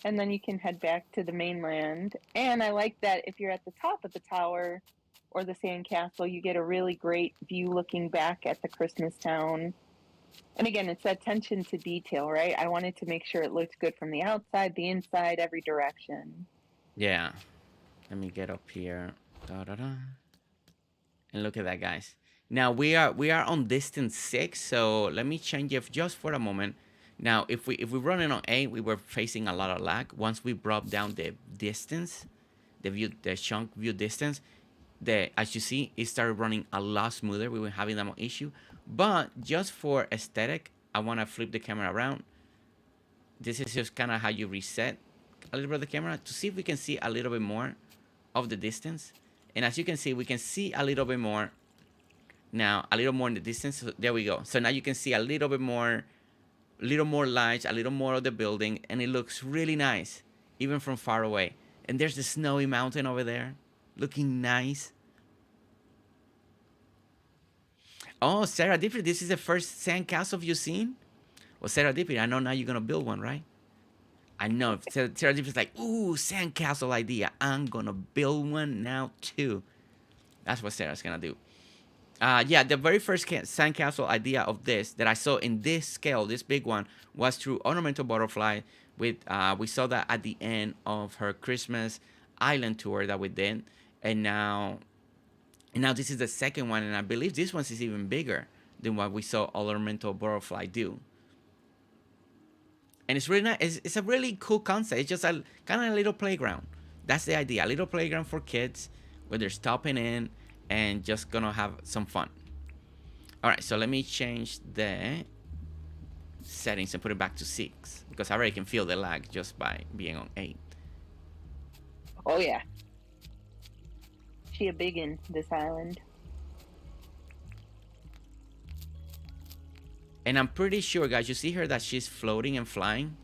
and then you can head back to the mainland. And I like that if you're at the top of the tower or the sandcastle, you get a really great view looking back at the Christmas town. And again, it's that attention to detail, right? I wanted to make sure it looked good from the outside, the inside, every direction. Yeah. Let me get up here. Da, da, da. And look at that, guys. Now we are on distance 6, so let me change it just for a moment. Now, if we run it on 8, we were facing a lot of lag. Once we brought down the distance, the chunk view distance, as you see, it started running a lot smoother. We were having that issue. But just for aesthetic, I want to flip the camera around. This is just kind of how you reset a little bit of the camera to see if we can see a little bit more of the distance. And as you can see, we can see a little bit more now, a little more in the distance. So there we go. So now you can see a little bit more, lights, a little more of the building, and it looks really nice even from far away. And there's the snowy mountain over there looking nice. Oh, Sarah Dippy, this is the first sandcastle you've seen? Well, Sarah Dippy, I know now you're gonna build one, right? I know. Sarah Dippy's like, ooh, sandcastle idea. I'm gonna build one now too. That's what Sarah's gonna do. Yeah, the very first sandcastle idea of this that I saw in this scale, this big one, was through Ornamental Butterfly. With we saw that at the end of her Christmas Island tour that we did, and now this is the second one, and I believe this one is even bigger than what we saw Ornamental Butterfly do. And it's really nice. It's a really cool concept. It's just a kind of a little playground. That's the idea. A little playground for kids where they're stopping in and just gonna have some fun. All right, so let me change the settings and put it back to 6 because I already can feel the lag just by being on 8. Oh yeah, she a biggin, this island. And I'm pretty sure, guys, you see her that she's floating and flying.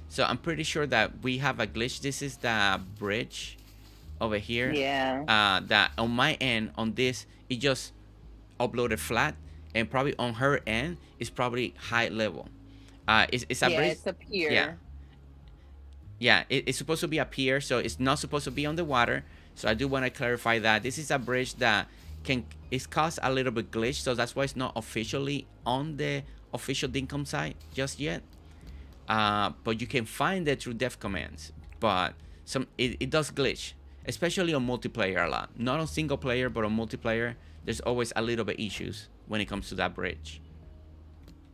So I'm pretty sure that we have a glitch. This is the bridge over here. Yeah. That on my end, on this, it just uploaded flat. And probably on her end, it's probably high level. It's a bridge. It's up here. Yeah, it's supposed to be up here, so it's not supposed to be on the water. So I do want to clarify that this is a bridge that it's caused a little bit glitch, so that's why it's not officially on the official Dinkum site just yet. But you can find it through dev commands. But it does glitch, especially on multiplayer a lot. Not on single player, but on multiplayer, there's always a little bit issues when it comes to that bridge.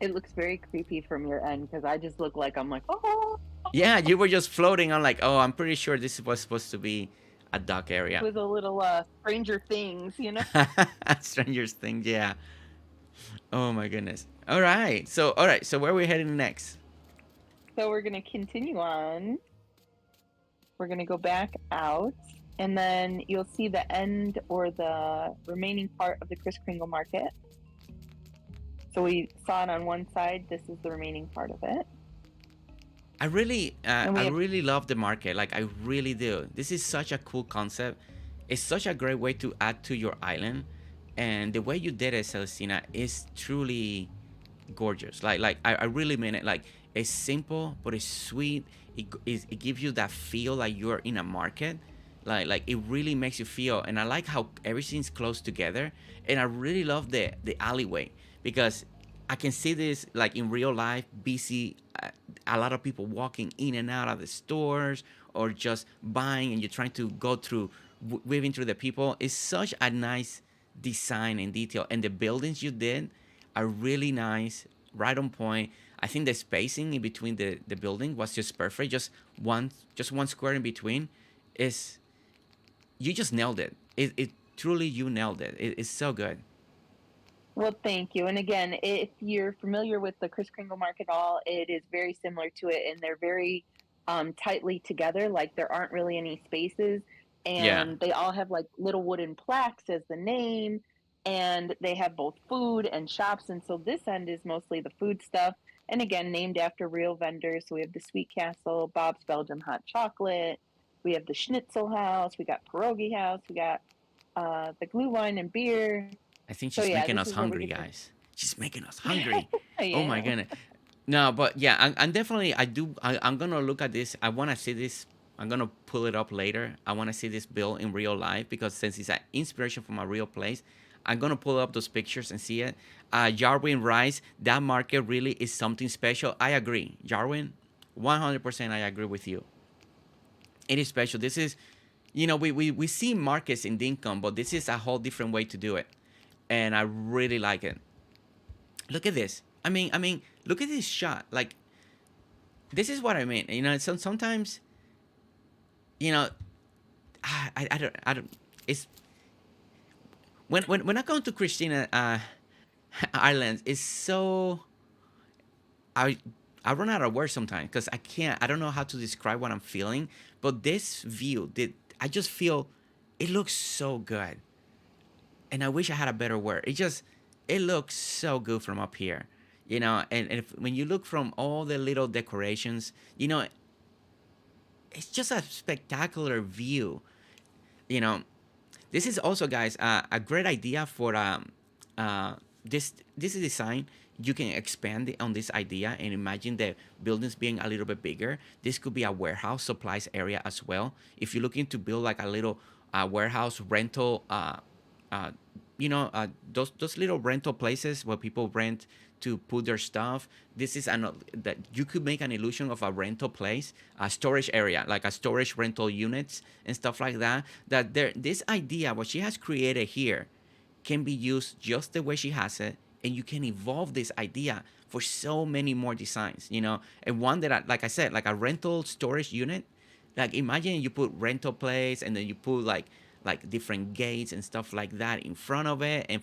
It looks very creepy from your end because I just look like I'm like, oh. Yeah, you were just floating. I'm like, oh, I'm pretty sure this was supposed to be a dock area. With a little Stranger Things, you know? Stranger Things, yeah. Oh my goodness. All right, so where are we heading next? So we're gonna continue on. We're gonna go back out, and then you'll see the end or the remaining part of the Kris Kringle Market. So we saw it on one side. This is the remaining part of it. I really love the market. Like, I really do. This is such a cool concept. It's such a great way to add to your island, and the way you did it, Celestina, is truly gorgeous. Like I really mean it. Like, it's simple, but it's sweet. It gives you that feel like you're in a market. Like it really makes you feel. And I like how everything's close together. And I really love the alleyway because I can see this like in real life, busy. A lot of people walking in and out of the stores or just buying, and you're trying to go through, weaving through the people. It's such a nice design and detail. And the buildings you did are really nice, right on point. I think the spacing in between the building was just perfect. Just one square in between is, you just nailed it. It truly, you nailed it. It's so good. Well, thank you. And again, if you're familiar with the Kris Kringle Market Hall, it is very similar to it, and they're very tightly together. Like, there aren't really any spaces, and they all have like little wooden plaques as the name, and they have both food and shops. And so this end is mostly the food stuff, and again, named after real vendors. So we have the Sweet Castle, Bob's Belgian Hot Chocolate, we have the Schnitzel House, we got Pierogi House, we got the Glühwein Wine and Beer. I think she's making us hungry, guys. She's making us hungry. Yeah. Oh my goodness. No, but yeah, I'm definitely, I'm gonna look at this. I want to see this. I'm gonna pull it up later. I want to see this build in real life, because since it's an inspiration from a real place, I'm gonna pull up those pictures and see it. Jarwin Rice, that market really is something special. I agree, Jarwin, 100%. I agree with you. It is special. This is, we see markets in Dinkum, but this is a whole different way to do it. And I really like it. Look at this. I mean, look at this shot. Like, this is what I mean. Sometimes, I don't. It's when I come to Christina Islands, it's so. I run out of words sometimes because I don't know how to describe what I'm feeling. But this view, I just feel, it looks so good. And I wish I had a better word. It looks so good from up here, and when you look from all the little decorations, it's just a spectacular view. This is also, guys, a great idea for this design. You can expand it on this idea and imagine the buildings being a little bit bigger. This could be a warehouse supplies area as well. If you're looking to build like a little warehouse rental, those little rental places where people rent to put their stuff. This is that you could make an illusion of a rental place, a storage area, like a storage rental units and stuff like that. This idea, what she has created here, can be used just the way she has it, and you can evolve this idea for so many more designs. And one that, like I said, like a rental storage unit. Like, imagine you put rental place, and then you put like like different gates and stuff like that in front of it, and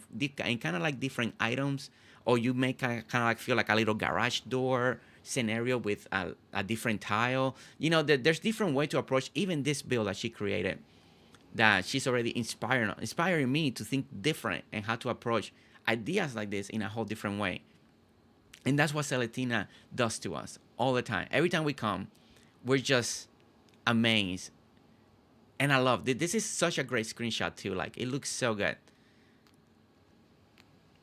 kind of like different items, or you make kind of like feel like a little garage door scenario with a different tile. There's different way to approach even this build that she created, that she's already inspiring me to think different and how to approach ideas like this in a whole different way. And that's what Celetina does to us all the time. Every time we come, we're just amazed. And I love this. This is such a great screenshot too. Like, it looks so good.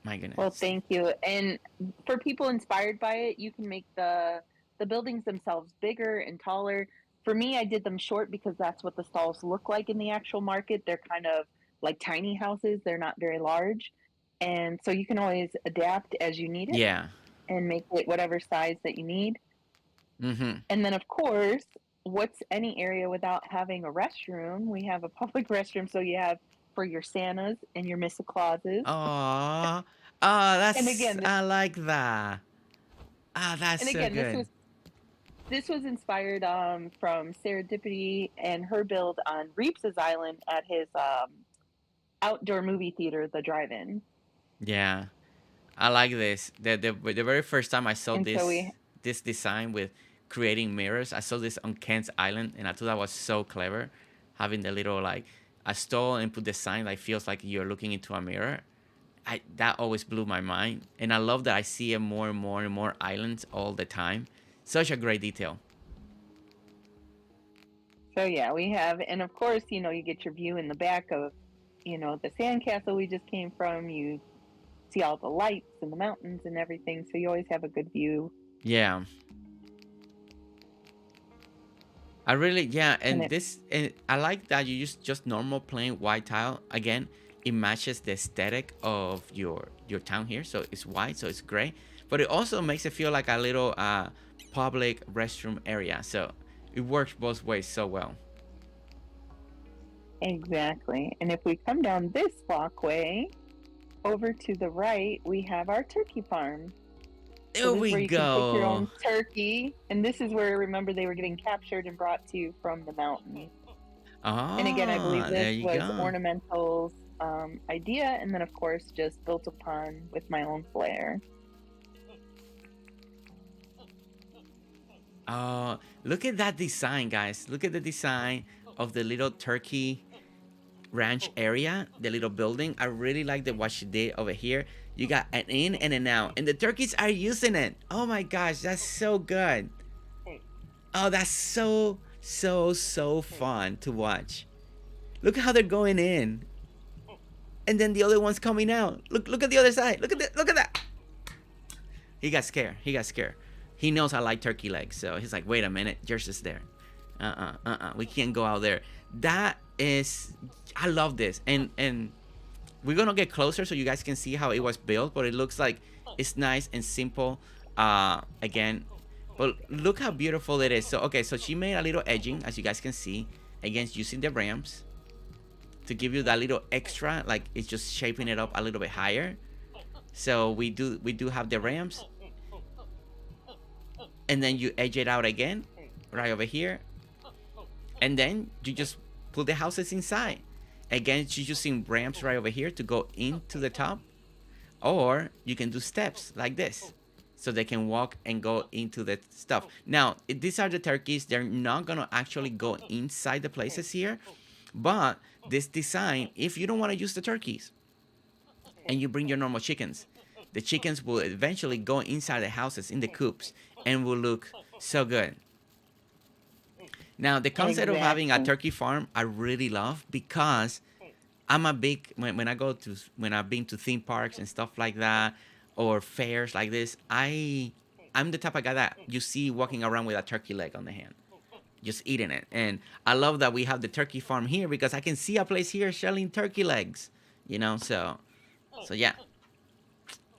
My Well, goodness. thank you. And for people inspired by it, you can make the buildings themselves bigger and taller. For me, I did them short because that's what the stalls look like in the actual market. They're kind of like tiny houses. They're not very large. And so you can always adapt as you need it Yeah. and make it whatever size that you need. Mm-hmm. And then, of course, what's any area without having a restroom? We have a public restroom, so you have for your Santas and your Missa Clauses. Aww. And again, I like that. That's and so again, good. this was inspired from Serendipity and her build on Reeps' Island at his outdoor movie theater, the Drive-In. Yeah. I like this. The very first time I saw And so this design with creating mirrors, I saw this on Kent's Island, and I thought that was so clever, having the little like a stall and put the sign like feels like you're looking into a mirror. That always blew my mind, and I love that I see it more and more and more islands all the time. Such a great detail. so yeah, we have, and of course, you get your view in the back of, the sandcastle we just came from. You see all the lights and the mountains and everything, so you always have a good view. Yeah. I really, yeah, And and I like that you use just normal plain white tile. Again, it matches the aesthetic of your town here, so it's white, so it's gray, but it also makes it feel like a little public restroom area. So it works both ways so well. exactly. And if we come down this walkway over to the right, we have our turkey farm. There So this is we where you can pick your go. own turkey. And this is where, remember, they were getting captured and brought to you from the mountain. And again, I believe There this you was go. Ornamental's idea. And then, of course, just built upon with my own flair. Look at that design, guys. Look at the design of the little turkey ranch area, the little building. I really like the what she did over here. You got an in and an out, and the turkeys are using it. Oh my gosh, that's so good. Oh, that's so fun to watch. Look how they're going in, and then the other one's coming out. Look at the other side. Look at that. He got scared. He got scared. He knows I like turkey legs, so he's like, wait a minute, yours is there. We can't go out there. That is, I love this, and we're gonna get closer so you guys can see how it was built. But it looks like it's nice and simple. Again, but look how beautiful it is. So okay, so she made a little edging, as you guys can see, against using the ramps to give you that little extra, like it's just shaping it up a little bit higher. So we do have the ramps, and then you edge it out again, right over here, and then you just put the houses inside. Again, she's using ramps right over here to go into the top, or you can do steps like this, so they can walk and go into the stuff. Now, these are the turkeys. They're not gonna actually go inside the places here, but this design, if you don't want to use the turkeys, and you bring your normal chickens, the chickens will eventually go inside the houses in the coops and will look so good. Now, the concept of having a Exactly. turkey farm, I really love, because I'm a big when I've been to theme parks and stuff like that, or fairs like this. I'm the type of guy that you see walking around with a turkey leg on the hand, just eating it. And I love that we have the turkey farm here, because I can see a place here selling turkey legs. So yeah,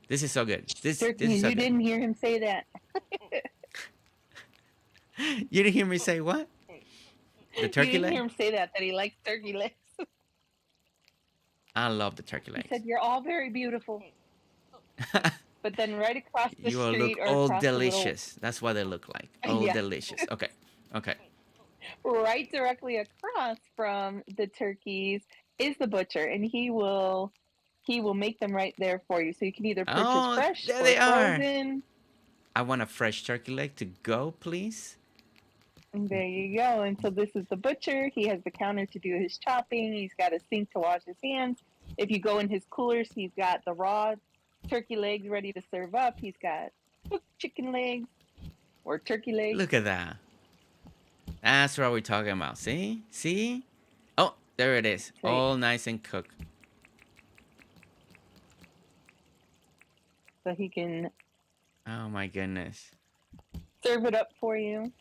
this is so good. This is so You good. didn't hear him say that. You didn't hear me say what? The You turkey didn't leg? hear him say that he likes turkey legs. I love the turkey He legs. said, "You're all very beautiful." But then right across the You will street look or all across the little, delicious. That's what they look like. All yeah, delicious. Okay. Okay. right directly across from the turkeys is the butcher, and he will make them right there for you. So you can either purchase Oh, fresh there or they are. frozen. I want a fresh turkey leg to go, please. And there you go. And so this is the butcher. He has the counter to do his chopping. He's got a sink to wash his hands. If you go in his coolers, he's got the raw turkey legs ready to serve up. He's got cooked chicken legs or turkey legs. Look at that. That's what we're talking about. See? See? Oh, there it is. So, All nice and cooked. so he can Oh my goodness. serve it up for you.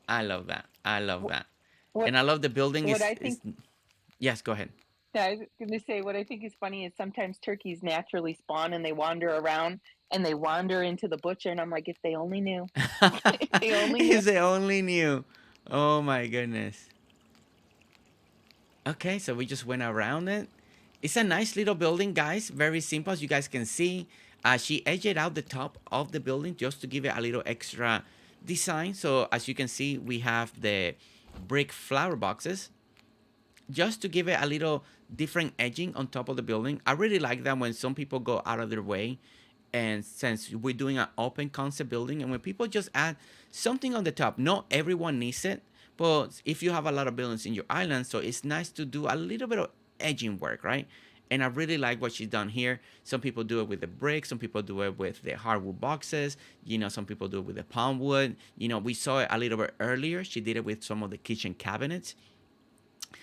I love that. I love that. What And I love the building what I think Yes, go ahead. Yeah, I was going to say what I think is funny is sometimes turkeys naturally spawn and they wander around and they wander into the butcher, and I'm like, if they only knew, if they only knew. If they only knew. Oh my goodness. Okay, so we just went around it. It's a nice little building, guys. Very simple, as you guys can see. She edged out the top of the building just to give it a little extra design. So as you can see, we have the brick flower boxes just to give it a little different edging on top of the building. I really like that when some people go out of their way, and since we're doing an open concept building, and when people just add something on the top, not everyone needs it, but if you have a lot of buildings in your island, so it's nice to do a little bit of edging work, right? And I really like what she's done here. Some people do it with the brick, some people do it with the hardwood boxes, some people do it with the palm wood. We saw it a little bit earlier. She did it with some of the kitchen cabinets.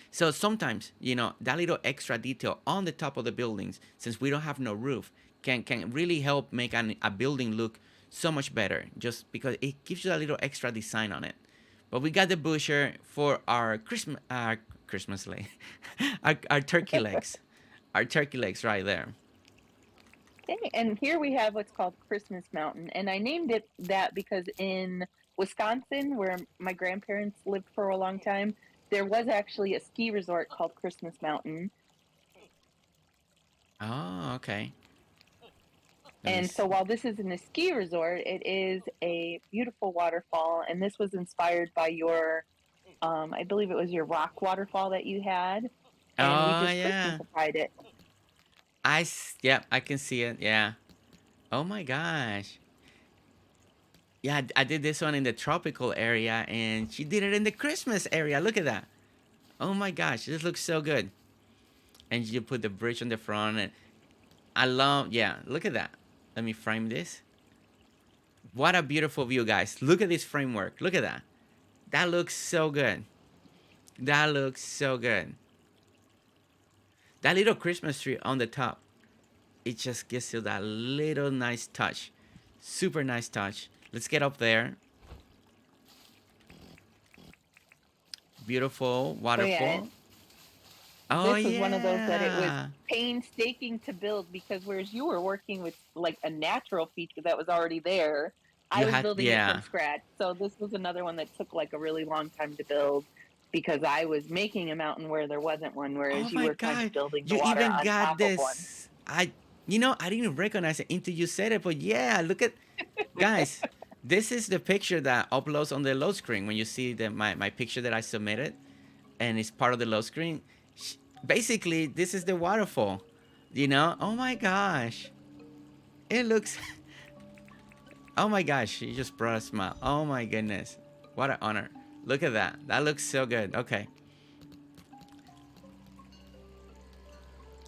So sometimes, that little extra detail on the top of the buildings, since we don't have no roof, can really help make a building look so much better, just because it gives you a little extra design on it. But we got the butcher for our Christmas leg, our turkey legs, our turkey legs right there. Okay, and here we have what's called Christmas Mountain, and I named it that because in Wisconsin, where my grandparents lived for a long time, there was actually a ski resort called Christmas Mountain. Oh, okay. And so while this isn't a ski resort, it is a beautiful waterfall, and this was inspired by your, I believe it was your rock waterfall that you had, and we just yeah. Christmasified it. Yeah, I can see it. Yeah. Oh my gosh. Yeah, I did this one in the tropical area, and she did it in the Christmas area. Look at that. Oh my gosh, this looks so good. And you put the bridge on the front, and yeah, look at that. Let me frame this. What a beautiful view, guys. Look at this framework. Look at that. That looks so good. That looks so good. That little Christmas tree on the top, it just gives you that little nice touch. Super nice touch. Let's get up there. Beautiful waterfall. This was one of those that it was painstaking to build, because whereas you were working with like a natural feature that was already there, I was building it from scratch. So this was another one that took like a really long time to build, because I was making a mountain where there wasn't one, whereas you were kind of building the water on top of one. I didn't recognize it until you said it, but yeah, look at, guys, this is the picture that uploads on the load screen when you see my picture that I submitted, and it's part of the load screen. Basically, this is the waterfall, Oh my gosh. It looks, oh my gosh, you just brought a smile. Oh my goodness. What an honor. Look at that. That looks so good. Okay.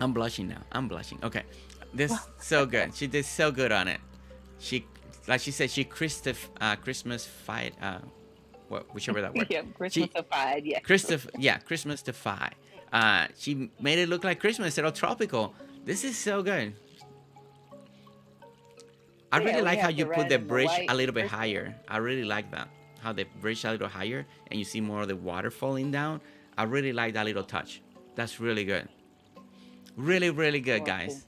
I'm blushing now. I'm blushing. Okay. This so good. She did so good on it. She, like she said, she Christmas-fied, whichever that word. Yeah, Christmas-ified, yeah. Christmas-ify. She made it look like Christmas instead of tropical. This is so good. I really like how you put the bridge a little bit higher. I really like that. How the bridge a little higher and you see more of the water falling down. I really like that little touch. That's really good. Really, really good, guys.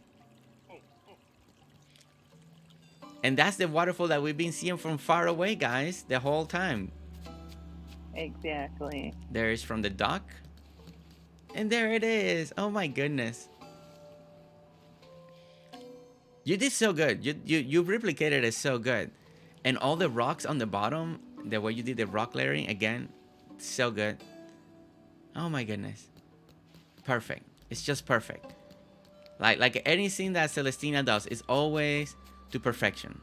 And that's the waterfall that we've been seeing from far away, guys, the whole time. Exactly. There is from the dock. And there it is. Oh my goodness. You did so good. You replicated it so good. And all the rocks on the bottom, the way you did the rock layering, again, so good. Oh my goodness. perfect. It's just perfect. Like anything that Celestina does is always to perfection.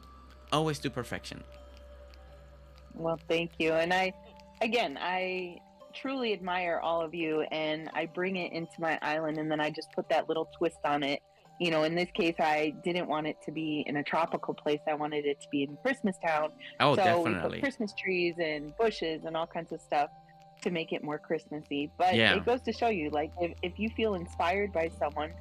Always to perfection. Well, thank you. And I truly admire all of you, and I bring it into my island, and then I just put that little twist on it. You know, in this case, I didn't want it to be in a tropical place. I wanted it to be in Christmas Town. Oh, So we put definitely. Christmas trees and bushes and all kinds of stuff to make it more Christmassy. But Yeah. it goes to show you, like, if you feel inspired by someone,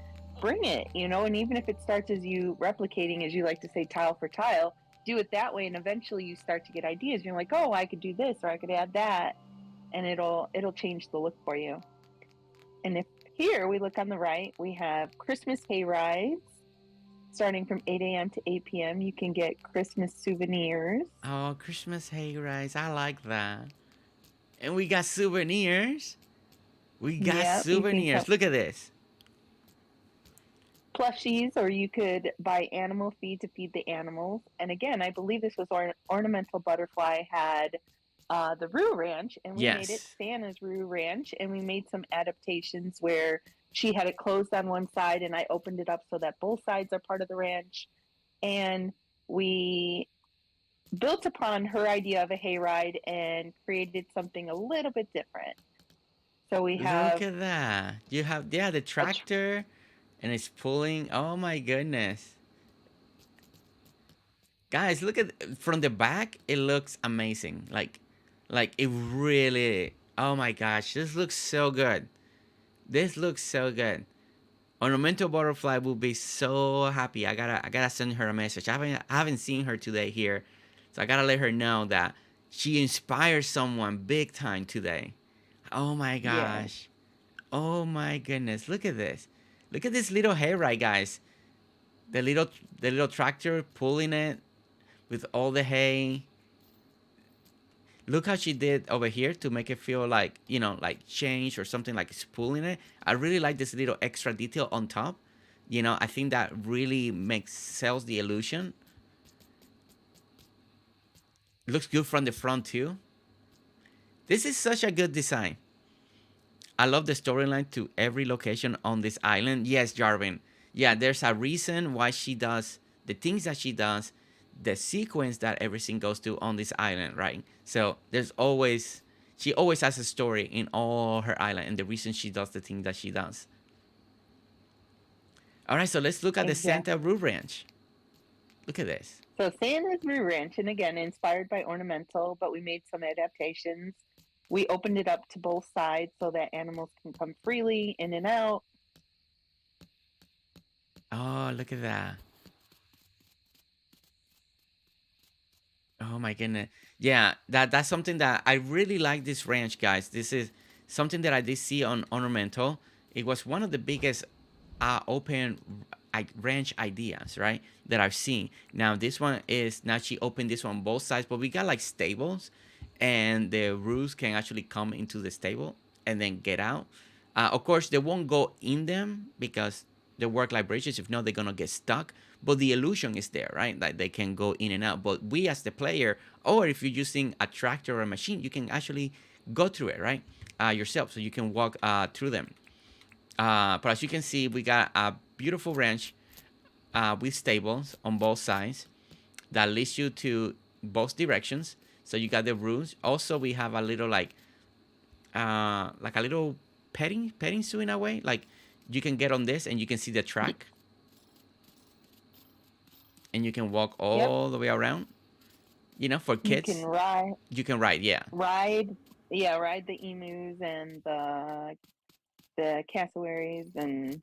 bring it, you know, and even if it starts as you replicating, as you like to say, tile for tile, do it that way, and eventually you start to get ideas. You're like, oh, I could do this, or I could add that, and it'll change the look for you. And if here we look on the right, we have Christmas hay rides starting from 8 a.m. to 8 p.m. You can get Christmas souvenirs. Oh, Christmas hay rides. I like that. And we got souvenirs. We got Yeah, you can souvenirs. Look at this. Plushies, or you could buy animal feed to feed the animals. And again, I believe this was Ornamental Butterfly had the Roo Ranch, and we made it Yes. Santa's Roo Ranch, and we made some adaptations where she had it closed on one side, and I opened it up so that both sides are part of the ranch. And we built upon her idea of a hayride and created something a little bit different. So we have Look at that. You have, yeah, the tractor, and it's pulling. Oh my goodness. Guys, look at from the back. It looks amazing. Like it really. Oh my gosh, this looks so good. This looks so good. Ornamental Butterfly will be so happy. I gotta send her a message. I haven't seen her today here, so I gotta let her know that she inspires someone big time today. Oh my yeah. gosh. Oh my goodness. Look at this. Look at this little hayride, guys. The little the little tractor pulling it with all the hay. Look how she did over here to make it feel like, like change or something, like it's pulling it. I really like this little extra detail on top. I think that really makes sells the illusion. Looks good from the front too. This is such a good design. I love the storyline to every location on this island. Yes, Jarvin. Yeah, there's a reason why she does the things that she does, the sequence that everything goes to on this island, right? So she always has a story in all her island, and the reason she does the thing that she does. All right, so let's look at the Exactly. Santa Roo Ranch. Look at this. So Santa's Roo Ranch, and again, inspired by Ornamental, but we made some adaptations. We opened it up to both sides so that animals can come freely in and out. Oh, look at that. Oh my goodness. Yeah, that's something that I really like this ranch, guys. This is something that I did see on Ornamental. It was one of the biggest open ranch ideas, right? That I've seen. Now this one is now she opened this one both sides, but we got like stables, and the roos can actually come into the stable and then get out. Of course, they won't go in them because they work like bridges. If not, they're gonna get stuck. But the illusion is there, right? That they can go in and out. But we, as the player, or if you're using a tractor or a machine, you can actually go through it, right? Yourself, so you can walk through them. But as you can see, we got a beautiful ranch with stables on both sides that leads you to both directions. So you got the rooms. Also, we have a little like a little petting zoo in a way. Like you can get on this and you can see the track, and you can walk Yep. all the way around. For You can kids, ride, you can ride. Yeah. ride, yeah, ride the emus and the cassowaries and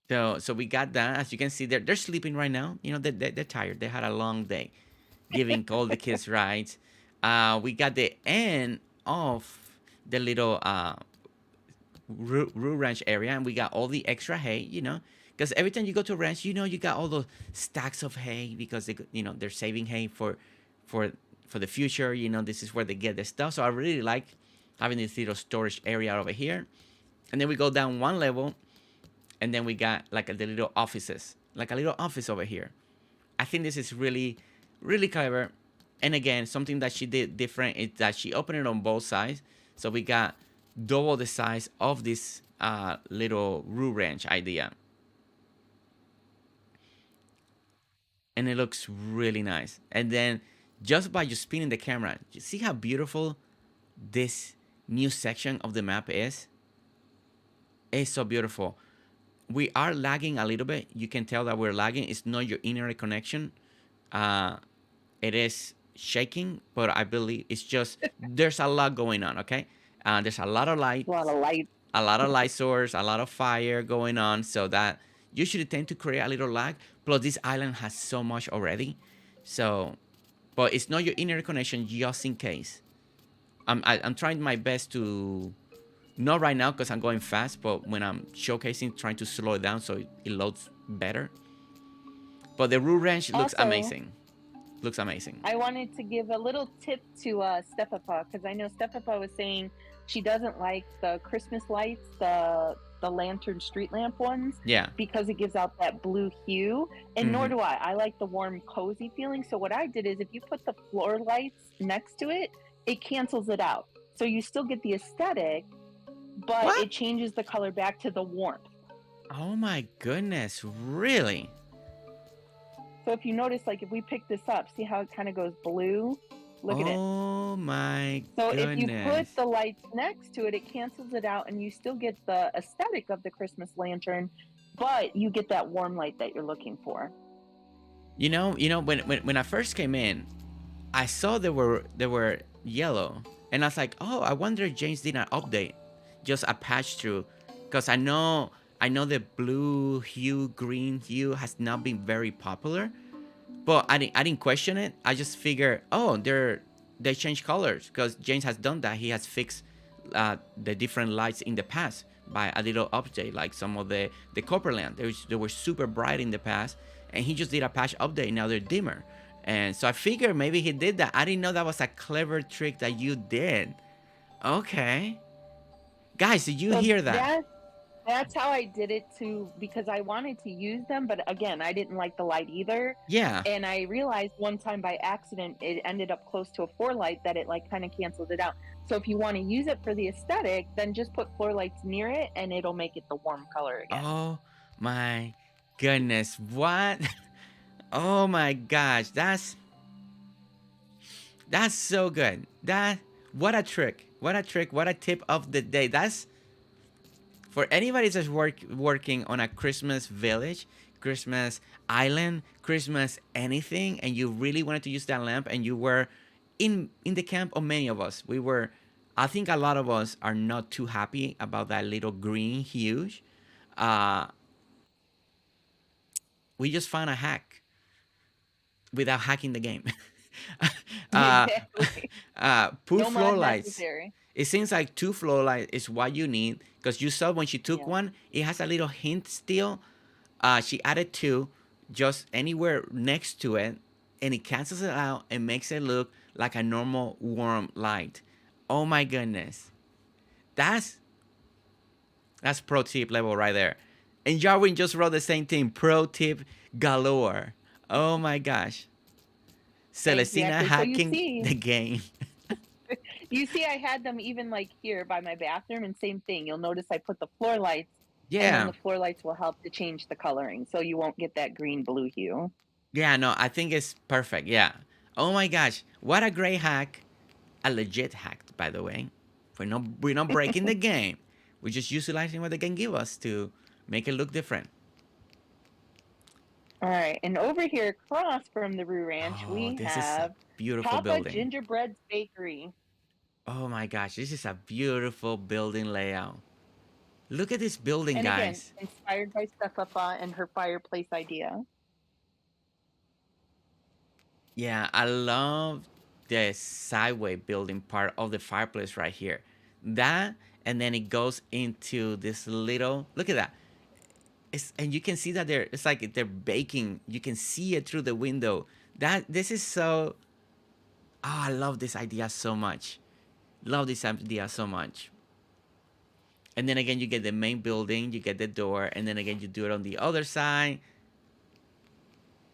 So we got that. As you can see, they're sleeping right now. They're tired. They had a long day, giving all the kids rides. We got the end of the little Roo Ranch area, and we got all the extra hay. Because every time you go to a ranch, you got all those stacks of hay because they're saving hay for for the future. This is where they get the stuff. So I really like having this little storage area over here, and then we go down one level, and then we got like the little offices, like a little office over here. I think this is really, really clever. And again, something that she did different is that she opened it on both sides. So we got double the size of this little roof ranch idea. And it looks really nice. And then just by just spinning the camera, you see how beautiful this new section of the map is? It's so beautiful. We are lagging a little bit. You can tell that we're lagging. It's not your internet connection. Uh, it is shaking, but I believe it's just there's a lot going on. Okay, there's a lot of light, A lot of light. a lot of light source, a lot of fire going on, so that usually tend to create a little lag. Plus, this island has so much already, so but it's not your internet connection just in case. I'm trying my best to not right now because I'm going fast, but when I'm showcasing, trying to slow it down so it loads better. But the roof ranch looks Also, amazing. Looks amazing. I wanted to give a little tip to Stepapa, because I know Stepapa was saying she doesn't like the Christmas lights, the lantern street lamp ones, Yeah. because it gives out that blue hue, and nor Mhm. do I. I like the warm, cozy feeling. So what I did is, if you put the floor lights next to it, it cancels it out. So you still get the aesthetic, but What? it changes the color back to the warmth. Oh my goodness! Really? So if you notice, like if we pick this up, see how it kind of goes blue? Look at it. Oh my So goodness! if you put the lights next to it, it cancels it out, and you still get the aesthetic of the Christmas lantern, but you get that warm light that you're looking for. When I first came in, I saw they were yellow, and I was like, oh, I wonder if James did an update, just a patch through, because I know the blue hue, green hue has not been very popular, but I didn't question it. I just figured, oh, they changed colors because James has done that. He has fixed the different lights in the past by a little update, like some of the Copperland. They were super bright in the past, and he just did a patch update. Now they're dimmer, and so I figured maybe he did that. I didn't know that was a clever trick that you did. Okay, guys, did you So hear that? that's how I did it too, because I wanted to use them, but again, I didn't like the light either. Yeah. And I realized one time by accident, it ended up close to a floor light that it like kind of canceled it out. So if you want to use it for the aesthetic, then just put floor lights near it and it'll make it the warm color again. Oh my goodness! What? Oh my gosh! That's so good. What a trick. What a trick. What a tip of the day. That's for anybody that's working on a Christmas village, Christmas island, Christmas anything, and you really wanted to use that lamp, and you were in the camp of many of us. We were, I think a lot of us are not too happy about that little green hue. Uh, we just found a hack without hacking the game. uh, Exactly. Put No floor mod lights. necessary. It seems like two floor lights is what you need because you saw when she took Yeah. one, it has a little hint still. She added two just anywhere next to it, and it cancels it out and makes it look like a normal warm light. Oh my goodness, that's that's pro tip level right there. And Jarwin just wrote the same thing. Pro tip galore. Oh my gosh, Celestina Exactly. So hacking the game. you see, I had them even like here by my bathroom, and same thing. You'll notice I put the floor lights, and then Yeah. the floor lights will help to change the coloring, so you won't get that green blue hue. Yeah, no, I think it's perfect. Yeah. Oh my gosh, what a great hack. A legit hack, by the way. We're not breaking the game. We're just utilizing what the game give us to make it look different. All right, and over here across from the Rue Ranch, Oh, we this is a have beautiful Papa building. Gingerbread's Bakery. Oh my gosh, this is a beautiful building layout. Look at this building, And again, guys. inspired by Stefafa and her fireplace idea. Yeah, I love the sideway building part of the fireplace right here. That, and then it goes into this little, look at that. And you can see that it's like they're baking. You can see it through the window. This is so, oh, I love this idea so much. Love this idea so much. And then again, you get the main building, you get the door, and then again, you do it on the other side.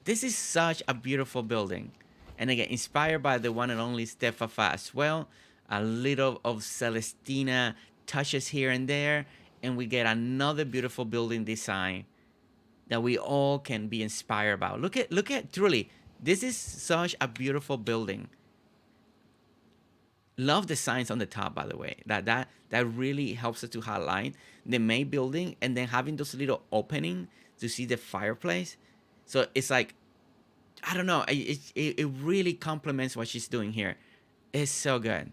This is such a beautiful building. And again, inspired by the one and only Stefafa as well. A little of Celestina touches here and there, and we get another beautiful building design that we all can be inspired about. Look at truly, this is such a beautiful building. Love the signs on the top, by the way. That really helps us to highlight the main building, and then having those little opening to see the fireplace. So it's like, I don't know, it really complements what she's doing here. It's so good.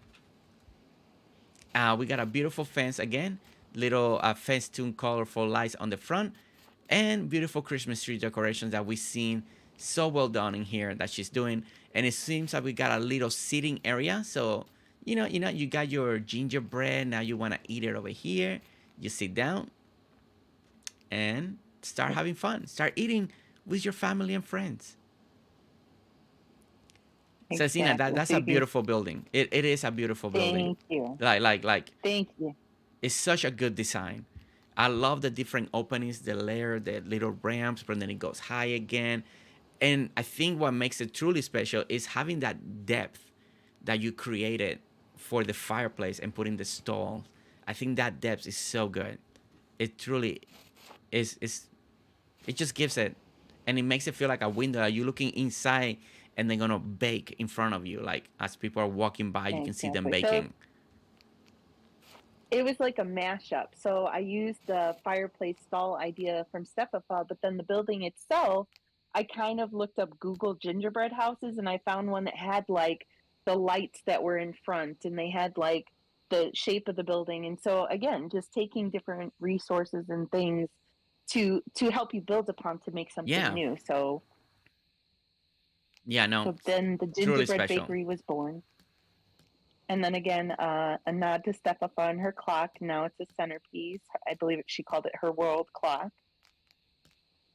We got a beautiful fence again, little festoon colorful lights on the front, and beautiful Christmas tree decorations that we've seen so well done in here that she's doing. And it seems like we got a little seating area. So, you got your gingerbread. Now you want to eat it over here. You sit down and start having fun. Start eating with your family and friends. Exactly. Cecina, that's a beautiful building. It is a beautiful building. Thank you. Like Thank you. it's such a good design. I love the different openings, the layer, the little ramps, but then it goes high again. And I think what makes it truly special is having that depth that you created for the fireplace and putting the stall. I think that depth is so good. It truly is. It just gives it, and it makes it feel like a window. That you're looking inside, and they're gonna bake in front of you. Like as people are walking by, you can see them Exactly. baking. It was like a mashup. So I used the fireplace stall idea from Stepapa, but then the building itself, I kind of looked up Google gingerbread houses, and I found one that had like the lights that were in front, and they had like the shape of the building. And so again, just taking different resources and things to help you build upon to make something Yeah. new. So Yeah, no, then the truly gingerbread special. bakery was born. And then again, a nod to Stepapa on her clock. Now it's a centerpiece. I believe she called it her world clock.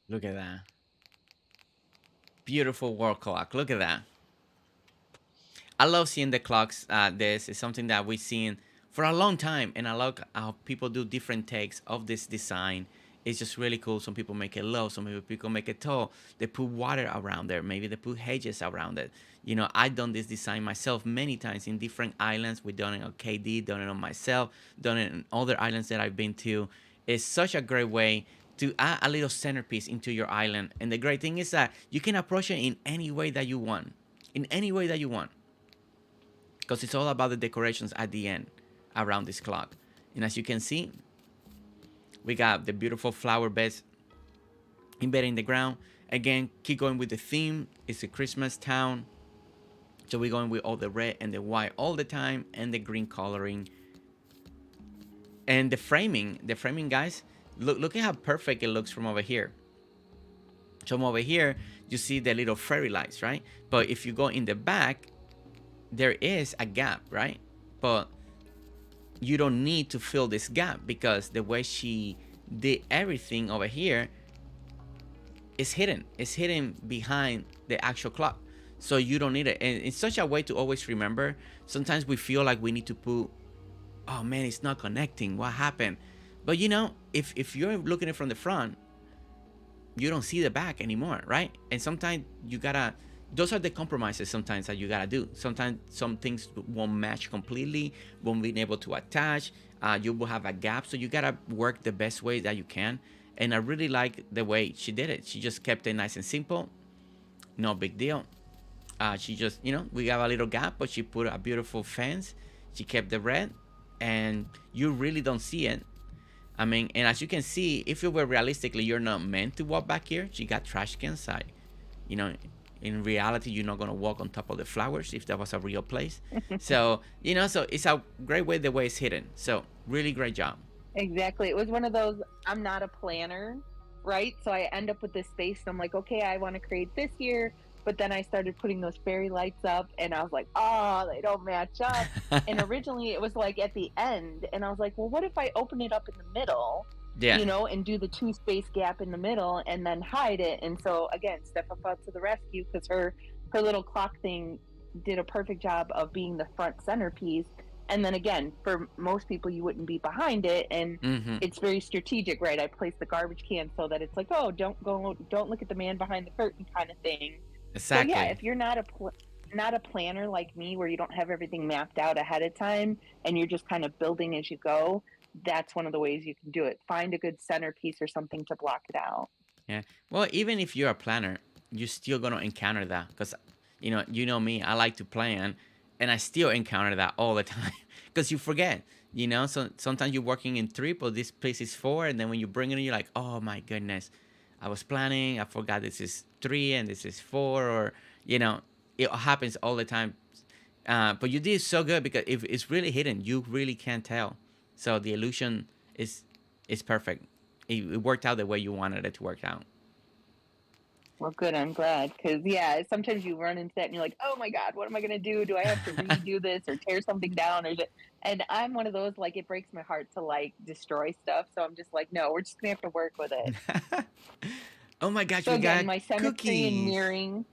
Look at that. Beautiful wall clock. Look at that. I love seeing the clocks. This is something that we've seen for a long time, and I love how people do different takes of this design. It's just really cool. Some people make it low, some people make it tall. They put water around there. Maybe they put hedges around it. I've done this design myself many times in different islands. We've done it on KD, done it on myself, done it in other islands that I've been to. It's such a great way to add a little centerpiece into your island. And the great thing is that you can approach it in any way that you want. In any way that you want. Because it's all about the decorations at the end around this clock. And as you can see, we got the beautiful flower beds embedded in the ground. Again, keep going with the theme. It's a Christmas town. So we're going with all the red and the white all the time, and the green coloring. And the framing, guys, look at how perfect it looks from over here. So from over here, you see the little fairy lights, right? But if you go in the back, there is a gap, right? But you don't need to fill this gap, because the way she did everything over here is hidden. It's hidden behind the actual clock. So you don't need it. And it's such a way to always remember. Sometimes we feel like we need to put, oh man, it's not connecting. What happened? But if you're looking at it from the front, you don't see the back anymore, right? And sometimes you gotta, those are the compromises sometimes that you gotta do. Sometimes some things won't match completely, won't be able to attach. You will have a gap. So you gotta work the best way that you can. And I really like the way she did it. She just kept it nice and simple. No big deal. She just, we got a little gap, but she put a beautiful fence. She kept the red, and you really don't see it. I mean, and as you can see, if you were realistically, you're not meant to walk back here. She got trash cans side. In reality, you're not going to walk on top of the flowers if that was a real place. So, so it's a great way the way it's hidden. So really great job. Exactly. It was one of those, I'm not a planner, right? So I end up with this space, and I'm like, okay, I want to create this here. But then I started putting those fairy lights up, and I was like, they don't match up. And originally it was like at the end, and I was like, well, what if I open it up in the middle? Yeah. And do the 2 space gap in the middle, and then hide it. And so again, Stepapa to the rescue, because her little clock thing did a perfect job of being the front centerpiece. And then again, for most people, you wouldn't be behind it, and it's very strategic, right? I placed the garbage can so that it's like, don't look at the man behind the curtain kind of thing. Exactly. So yeah, if you're not not a planner like me where you don't have everything mapped out ahead of time and you're just kind of building as you go, that's one of the ways you can do it. Find a good centerpiece or something to block it out. Yeah. Well, even if you're a planner, you're still gonna encounter that because, you know me. I like to plan, and I still encounter that all the time because you forget. So sometimes you're working in three, but this place is four, and then when you bring it in, you're like, oh my goodness, I was planning, I forgot this is three and this is four, or it happens all the time. But you did so good because if it's really hidden, you really can't tell. So the illusion is is perfect. It worked out the way you wanted it to work out. Well, good. I'm glad because yeah, sometimes you run into that and you're like, oh my god, what am I gonna do? Do I have to redo this or tear something down and I'm one of those like it breaks my heart to like destroy stuff. So I'm just like, no, we're just gonna have to work with it. Oh my gosh, So we again, got my symmetry and cookies. mirroring.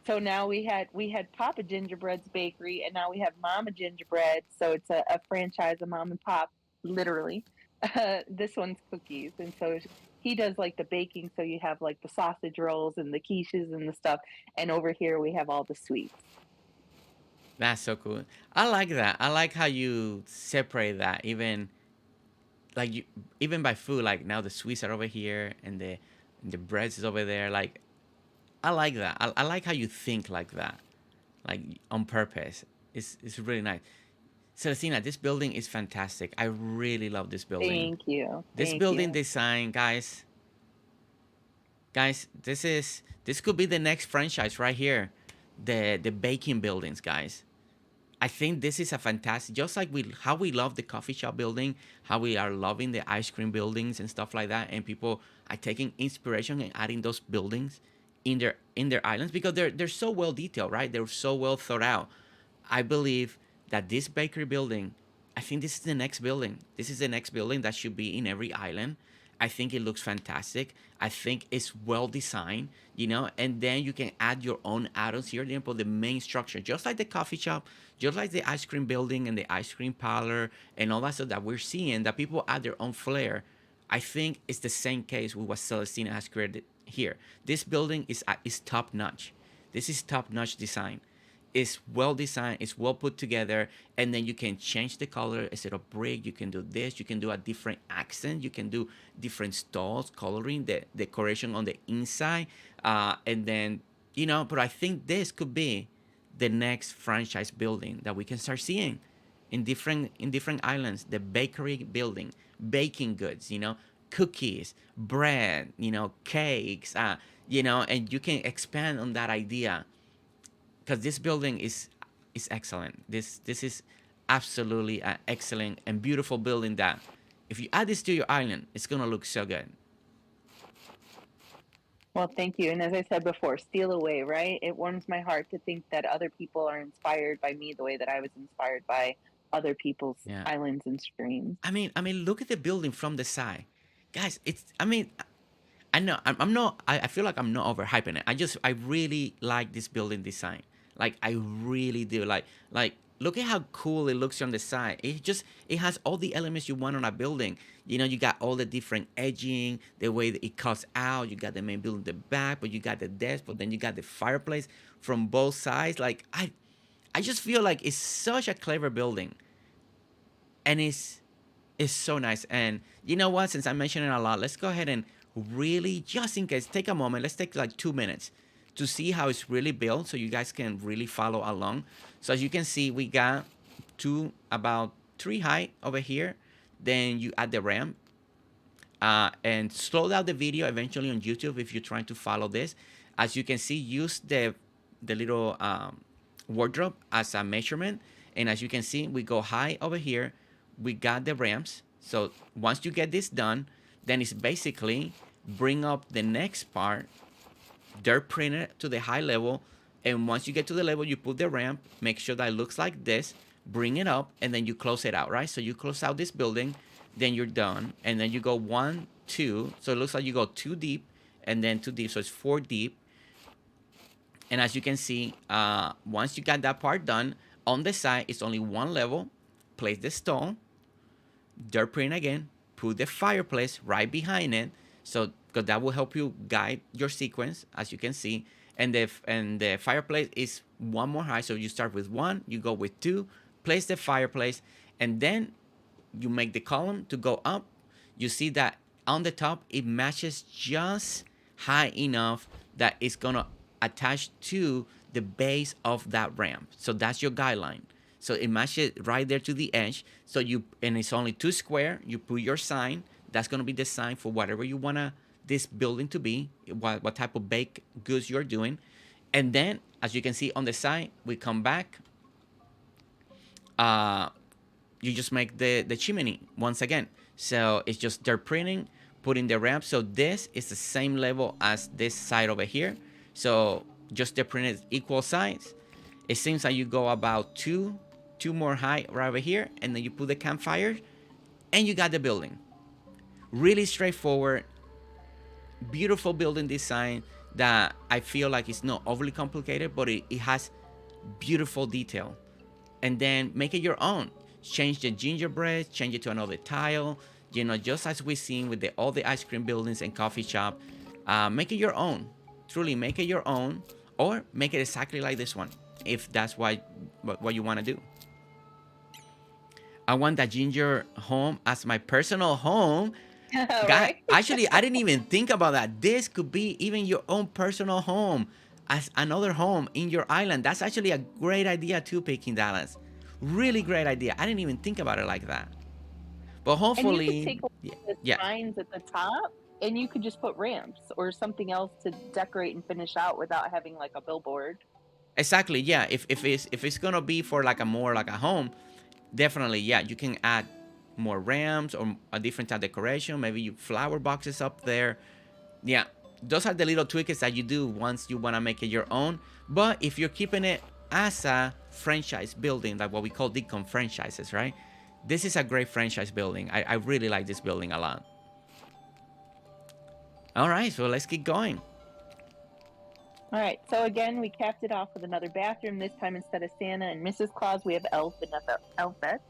So now we had Papa Gingerbread's Bakery, and now we have Mama Gingerbread. So it's a franchise of mom and pop, literally. This one's cookies, and so he does like the baking. So you have like the sausage rolls and the quiches and the stuff, and over here we have all the sweets. That's so cool. I like that. I like how you separate that like you even by food. Like now the sweets are over here and the breads is over there. Like I like that. I like how you think like that, like on purpose. It's really nice. Celestina, this building is fantastic. I really love this building. Thank you, This thank building you. design, guys, this could be the next franchise right here. The baking buildings, guys. I think this is a fantastic, just like how we love the coffee shop building, how we are loving the ice cream buildings and stuff like that, and people are taking inspiration and adding those buildings in their islands because they're so well detailed, right? They're so well thought out. I believe that this bakery building, I think this is the next building. This is the next building that should be in every island. I think it looks fantastic. I think it's well designed, and then you can add your own add-ons here. For the main structure, just like the coffee shop, just like the ice cream building and the ice cream parlor and all that stuff that we're seeing, that people add their own flair. I think it's the same case with what Celestina has created here. This building is top notch. This is top notch design. It's well designed, it's well put together, and then you can change the color instead of brick. You can do this, you can do a different accent, you can do different stalls, coloring, the decoration on the inside, and then But I think this could be the next franchise building that we can start seeing in different islands. The bakery building, baking goods, cookies, bread, cakes, and you can expand on that idea because this building is excellent. This is absolutely an excellent and beautiful building that if you add this to your island, it's gonna look so good. Well, thank you. And as I said before, steal away, right? It warms my heart to think that other people are inspired by me the way that I was inspired by other people's Yeah. islands and streams. I mean, look at the building from the side, guys. I know I'm not. I feel like I'm not overhyping it. I really like this building design. Like I really do. Like look at how cool it looks on the side. It has all the elements you want on a building. You got all the different edging, the way that it cuts out. You got the main building in the back, but you got the desk, but then you got the fireplace from both sides. Like I just feel like it's such a clever building, and it's so nice. And you know what? Since I mentioned it a lot, let's go ahead and really, just in case, take a moment. Let's take like 2 minutes to see how it's really built, so you guys can really follow along. So as you can see, we got about three height over here. Then you add the ramp, and slow down the video eventually on YouTube if you're trying to follow this. As you can see, use the little wardrobe as a measurement. And as you can see, we go high over here. We got the ramps. So once you get this done, then it's basically bring up the next part, dirt printer to the high level. And once you get to the level, you put the ramp, make sure that it looks like this, bring it up, and then you close it out, right? So you close out this building, then you're done. And then you go 1, 2. So it looks like you go 2 deep and then 2 deep. So it's 4 deep. And as you can see, once you got that part done, on the side, it's only one level. Place the stone, dirt print again, put the fireplace right behind it. So because that will help you guide your sequence, as you can see. And the fireplace is one more high. So you start with one, you go with two, place the fireplace, and then you make the column to go up. You see that on the top it matches just high enough that it's gonna attach to the base of that ramp. So that's your guideline. So it matches right there to the edge. So and it's only 2 square. You put your sign. That's gonna be the sign for whatever you wanna this building to be, what type of baked goods you're doing. And then, as you can see on the side, we come back. You just make the chimney once again. So it's just they're printing, putting the ramp. So this is the same level as this side over here. So just the printed equal size. It seems like you go about two more high right over here, and then you put the campfire, and you got the building. Really straightforward, beautiful building design that I feel like it's not overly complicated, but it has beautiful detail. And then make it your own. Change the gingerbread, change it to another tile. You know, just as we've seen with all the ice cream buildings and coffee shop. Make it your own. Truly make it your own, or make it exactly like this one, if that's what you want to do. I want that ginger home as my personal home. Right? Actually, I didn't even think about that. This could be even your own personal home as another home in your island. That's actually a great idea too, Peking Dallas. Really great idea. I didn't even think about it like that. But hopefully, and you could take away the signs at the top, and you could just put ramps or something else to decorate and finish out without having like a billboard. Exactly, yeah. If it's gonna be for like a more like a home, definitely, yeah. You can add more ramps or a different type of decoration. Maybe you flower boxes up there. Yeah, those are the little tweaks that you do once you wanna make it your own. But if you're keeping it as a franchise building, like what we call Dinkum franchises, right? This is a great franchise building. I really like this building a lot. All right, so let's keep going. All right, so again, we capped it off with another bathroom. This time, instead of Santa and Mrs. Claus, we have Elf and Elfettes.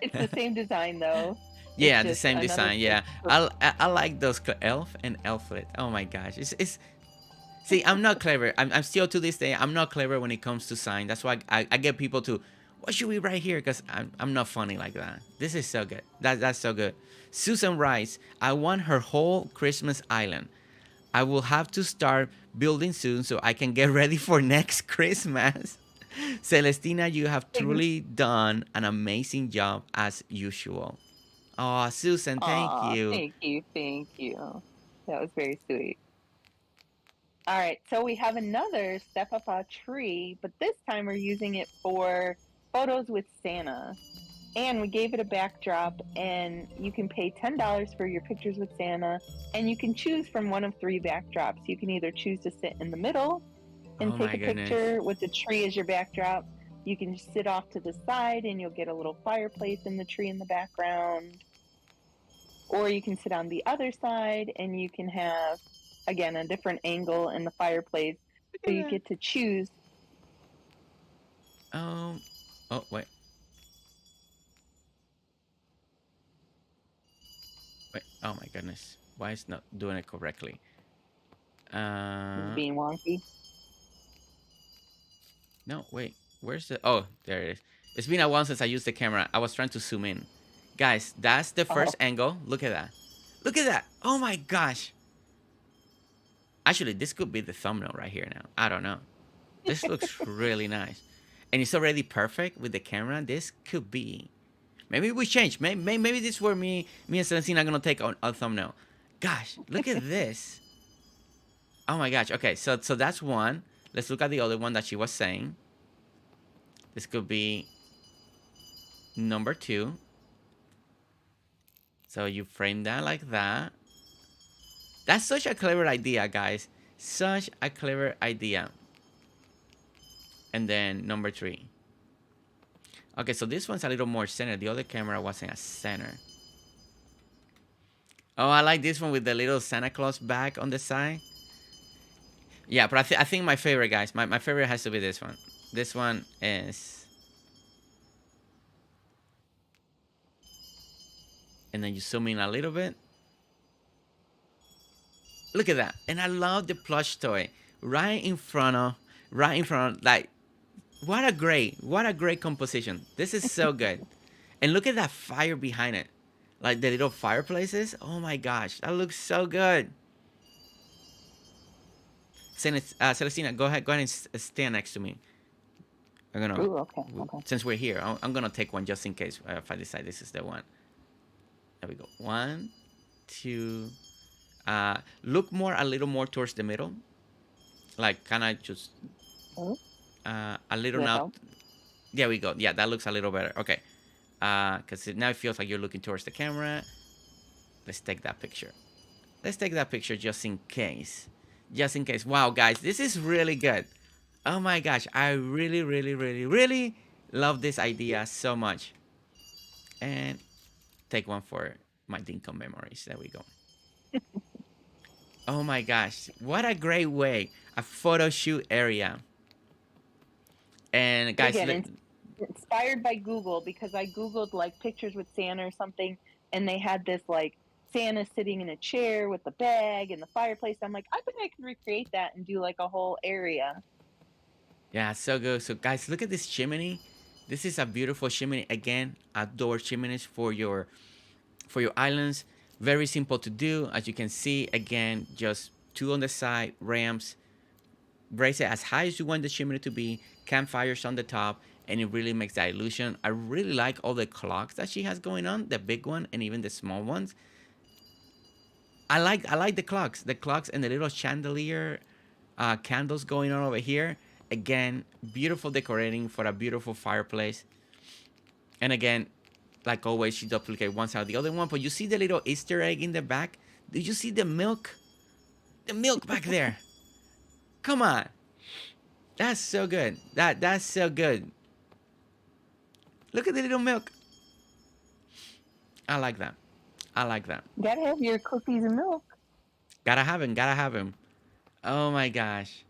It's the same design, though. Yeah, the same design. Yeah, I like those elf and elflet. Oh my gosh, it's. See, I'm not clever. I'm still to this day. I'm not clever when it comes to sign. That's why I get people to, what should we write here? Because I'm not funny like that. This is so good. That's so good. Susan writes, I want her whole Christmas island. I will have to start building soon so I can get ready for next Christmas. Celestina, you have truly done an amazing job as usual. Oh, Susan, thank you. Thank you. That was very sweet. All right, so we have another Step Up a Tree, but this time we're using it for photos with Santa. And we gave it a backdrop, and you can pay $10 for your pictures with Santa, and you can choose from one of 3 backdrops. You can either choose to sit in the middle and take a picture with the tree as your backdrop. You can just sit off to the side, and you'll get a little fireplace in the tree in the background. Or you can sit on the other side, and you can have, again, a different angle in the fireplace. So you get to choose. Oh, wait. Wait, oh my goodness. Why is it not doing it correctly? Being wonky. No, wait. Where's the... Oh, there it is. It's been a while since I used the camera. I was trying to zoom in. Guys, that's the first angle. Look at that. Look at that. Oh my gosh. Actually, this could be the thumbnail right here now. I don't know. This looks really nice. And it's already perfect with the camera. This could be... Maybe we change. Maybe this is where me and Celestina are going to take a thumbnail. Gosh, look at this. Oh my gosh. Okay, so that's one. Let's look at the other one that she was saying. This could be number 2. So you frame that like that. That's such a clever idea, guys. Such a clever idea. And then number 3. Okay, so this one's a little more center. The other camera wasn't a center. Oh, I like this one with the little Santa Claus bag on the side. Yeah, but I think my favorite, guys, my favorite has to be this one. This one is... And then you zoom in a little bit. Look at that. And I love the plush toy right in front of, right in front of, like, what a great composition. This is so good. And look at that fire behind it. Like the little fireplaces. Oh my gosh, that looks so good. Celestina, go ahead and stand next to me. I'm gonna, Ooh, okay, okay. since we're here, I'm gonna take one just in case if I decide this is the one. There we go. One, two. Look more, a little more towards the middle. Like kind of just Oh, a little that now. helps. There we go. Yeah, that looks a little better. Okay. Because now it feels like you're looking towards the camera. Let's take that picture. Let's take that picture just in case. Just in case. Wow, guys, this is really good. Oh my gosh, I really, really, really, really love this idea so much. And take one for my Dinkum memories. There we go. Oh my gosh, what a great way. A photo shoot area. And guys, Again, inspired by Google, because I Googled like pictures with Santa or something, and they had this like Santa sitting in a chair with the bag and the fireplace. I'm like, I think I can recreate that and do like a whole area. yeah, so good. So guys, look at this chimney. This is a beautiful chimney. Again, outdoor chimneys for your islands. Very simple to do. As you can see, again, just two on the side, ramps. Raise it as high as you want the chimney to be. Campfires on the top, and it really makes that illusion. I really like all the clocks that she has going on, the big one and even the small ones. I like the clocks and the little chandelier candles going on over here. Again, beautiful decorating for a beautiful fireplace. And again, like always, she duplicates one side of the other one. But you see the little Easter egg in the back? Did you see the milk? The milk back there. Come on. That's so good. That's so good. Look at the little milk. I like that. I like that. Gotta have your cookies and milk. Gotta have him. Gotta have him. Oh my gosh.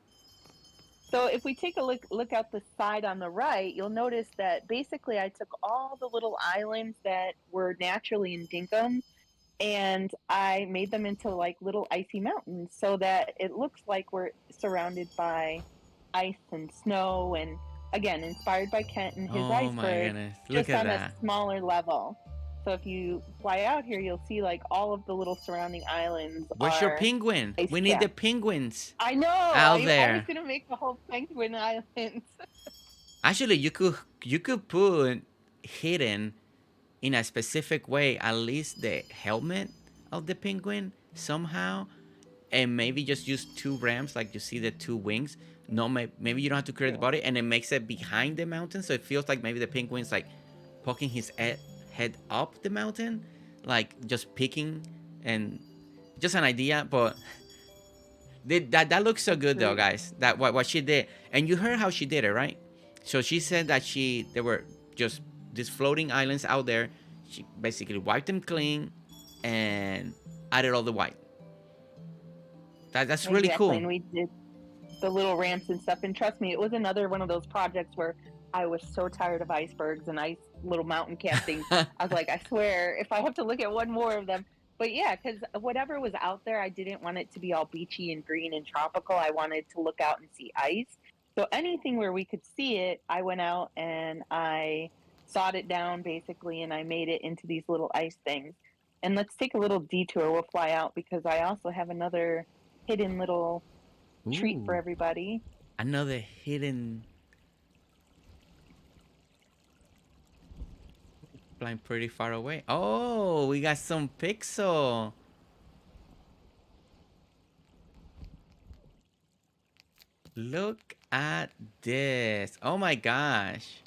So if we take a look out the side on the right, you'll notice that basically I took all the little islands that were naturally in Dinkum, and I made them into like little icy mountains so that it looks like we're surrounded by ice and snow, and again, inspired by Kent and his Oh my iceberg, goodness. Look just at on that. a smaller level. So if you fly out here, you'll see like all of the little surrounding islands. Where's your penguin? ice We need the capped. penguins I know. out I there. was gonna make the whole penguin island. Actually, you could put hidden in a specific way at least the helmet of the penguin somehow, and maybe just use two ramps like you see the two wings. No, maybe you don't have to create the body, and it makes it behind the mountain, so it feels like maybe the penguin's like poking his head up the mountain, like just peeking, and just an idea. But that looks so good though, guys. That what she did, and you heard how she did it, right? So she said that there were just these floating islands out there. She basically wiped them clean and added all the white. That's really cool. And we did the little ramps and stuff. And trust me, it was another one of those projects where I was so tired of icebergs and little mountain cap things. I was like, I swear, if I have to look at one more of them. But yeah, because whatever was out there, I didn't want it to be all beachy and green and tropical. I wanted to look out and see ice. So anything where we could see it, I went out and I sawed it down basically, and I made it into these little ice things. And let's take a little detour. We'll fly out because I also have another hidden little treat for everybody. Another hidden. Flying pretty far away. Oh, we got some pixel. Look at this. Oh my gosh.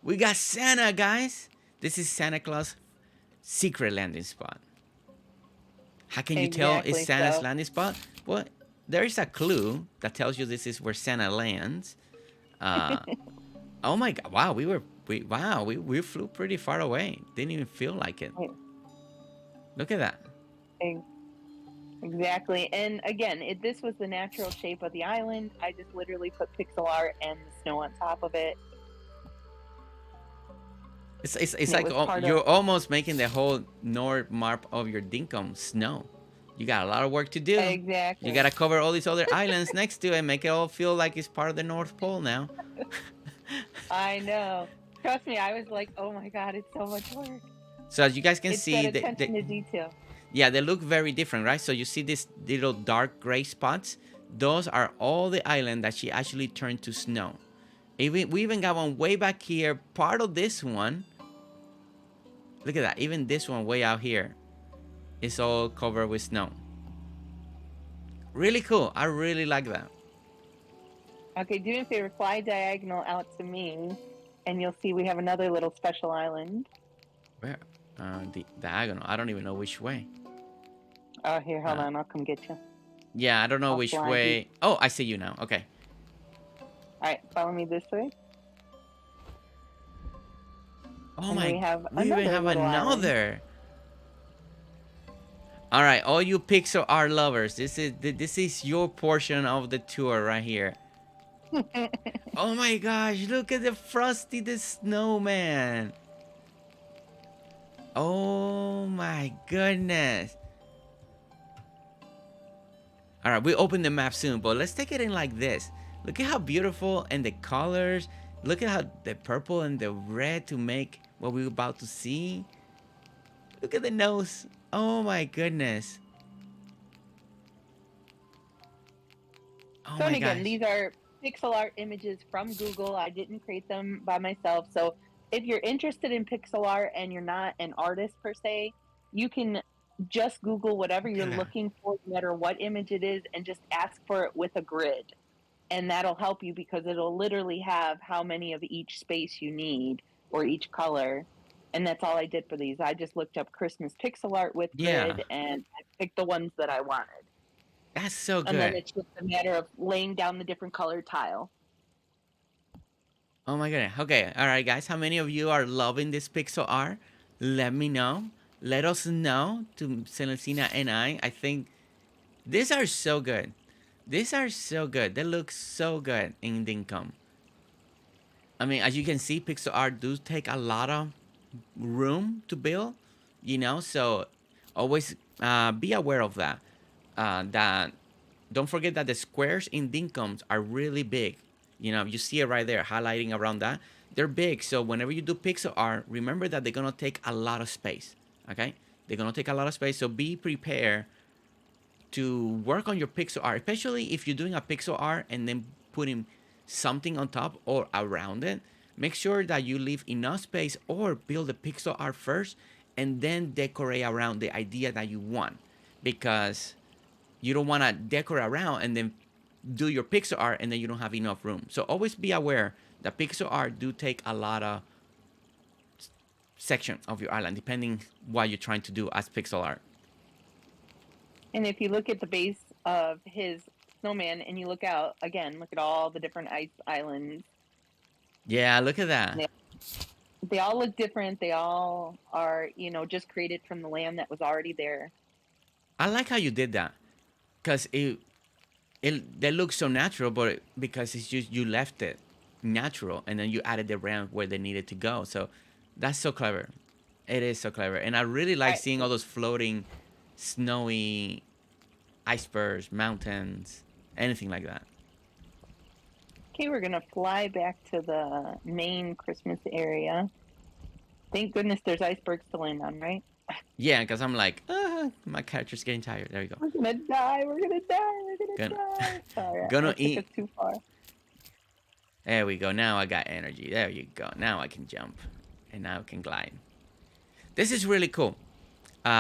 We got Santa, guys. This is Santa Claus secret landing spot. How can you tell it's Santa's landing spot? Well, there is a clue that tells you this is where Santa lands. Oh my god! Wow, we flew pretty far away. Didn't even feel like it. Look at that. Exactly. And again, this was the natural shape of the island. I just literally put pixel art and the snow on top of it. It's like you're almost making the whole north map of your Dinkum snow. You got a lot of work to do. You Exactly. got to cover all these other islands next to it and make it all feel like it's part of the North Pole now. I know. Trust me, I was like, oh my God, it's so much work. So as you guys can It's that see, attention to detail. yeah, they look very different, right? So you see these little dark gray spots? Those are all the island that she actually turned to snow. We even got one way back here. Part of this one, look at that. Even this one way out here is all covered with snow. Really cool. I really like that. Okay, do me a favor, fly diagonal out to me, and you'll see we have another little special island. Where? The diagonal. I don't even know which way. Oh, here, hold on. I'll come get you. Yeah, I don't know which way. Oh, I see you now. Okay. All right, follow me this way. Oh and my! We even have another. All right, all you pixel art lovers, this is your portion of the tour right here. Oh my gosh! Look at the Frosty the Snowman. Oh my goodness. All right, we'll open the map soon, but let's take it in like this. Look at how beautiful and the colors. Look at how the purple and the red to make what we're about to see. Look at the nose. Oh my goodness. Oh so my again, gosh. These are pixel art images from Google. I didn't create them by myself. So if you're interested in pixel art and you're not an artist per se, you can just Google whatever you're looking for, no matter what image it is, and just ask for it with a grid. And that'll help you because it'll literally have how many of each space you need or each color. And that's all I did for these. I just looked up Christmas pixel art with grid and I picked the ones that I wanted. That's so good. And then it's just a matter of laying down the different colored tile. Oh my goodness. Okay. All right, guys. How many of you are loving this pixel art? Let me know. Let us know to Celestina and I. I think these are so good. These are so good. They look so good in Dinkum. I mean, as you can see, pixel art does take a lot of room to build, you know, so always be aware of that. That don't forget that the squares in Dinkums are really big. You know, you see it right there, highlighting around that. They're big, so whenever you do pixel art, remember that they're gonna take a lot of space. Okay, they're gonna take a lot of space, so be prepared to work on your pixel art, especially if you're doing a pixel art and then putting something on top or around it. Make sure that you leave enough space or build the pixel art first and then decorate around the idea that you want, because you don't want to decorate around and then do your pixel art and then you don't have enough room. So always be aware that pixel art do take a lot of section of your island depending what you're trying to do as pixel art. And if you look at the base of his snowman and you look out again, look at all the different ice islands. Yeah, look at that. They all look different. They all are, you know, just created from the land that was already there. I like how you did that, because they look so natural, but because it's just you left it natural and then you added the ramp where they needed to go. So that's so clever. It is so clever, and I really like seeing all those floating, snowy icebergs, mountains, anything like that. Okay, we're gonna fly back to the main Christmas area. Thank goodness there's icebergs to land on, right? Yeah, because I'm like, my character's getting tired. There you go. We're gonna die. We're gonna die. We're gonna die. Sorry, gonna eat. Took us too far. There we go. Now I got energy. There you go. Now I can jump, and now I can glide. This is really cool.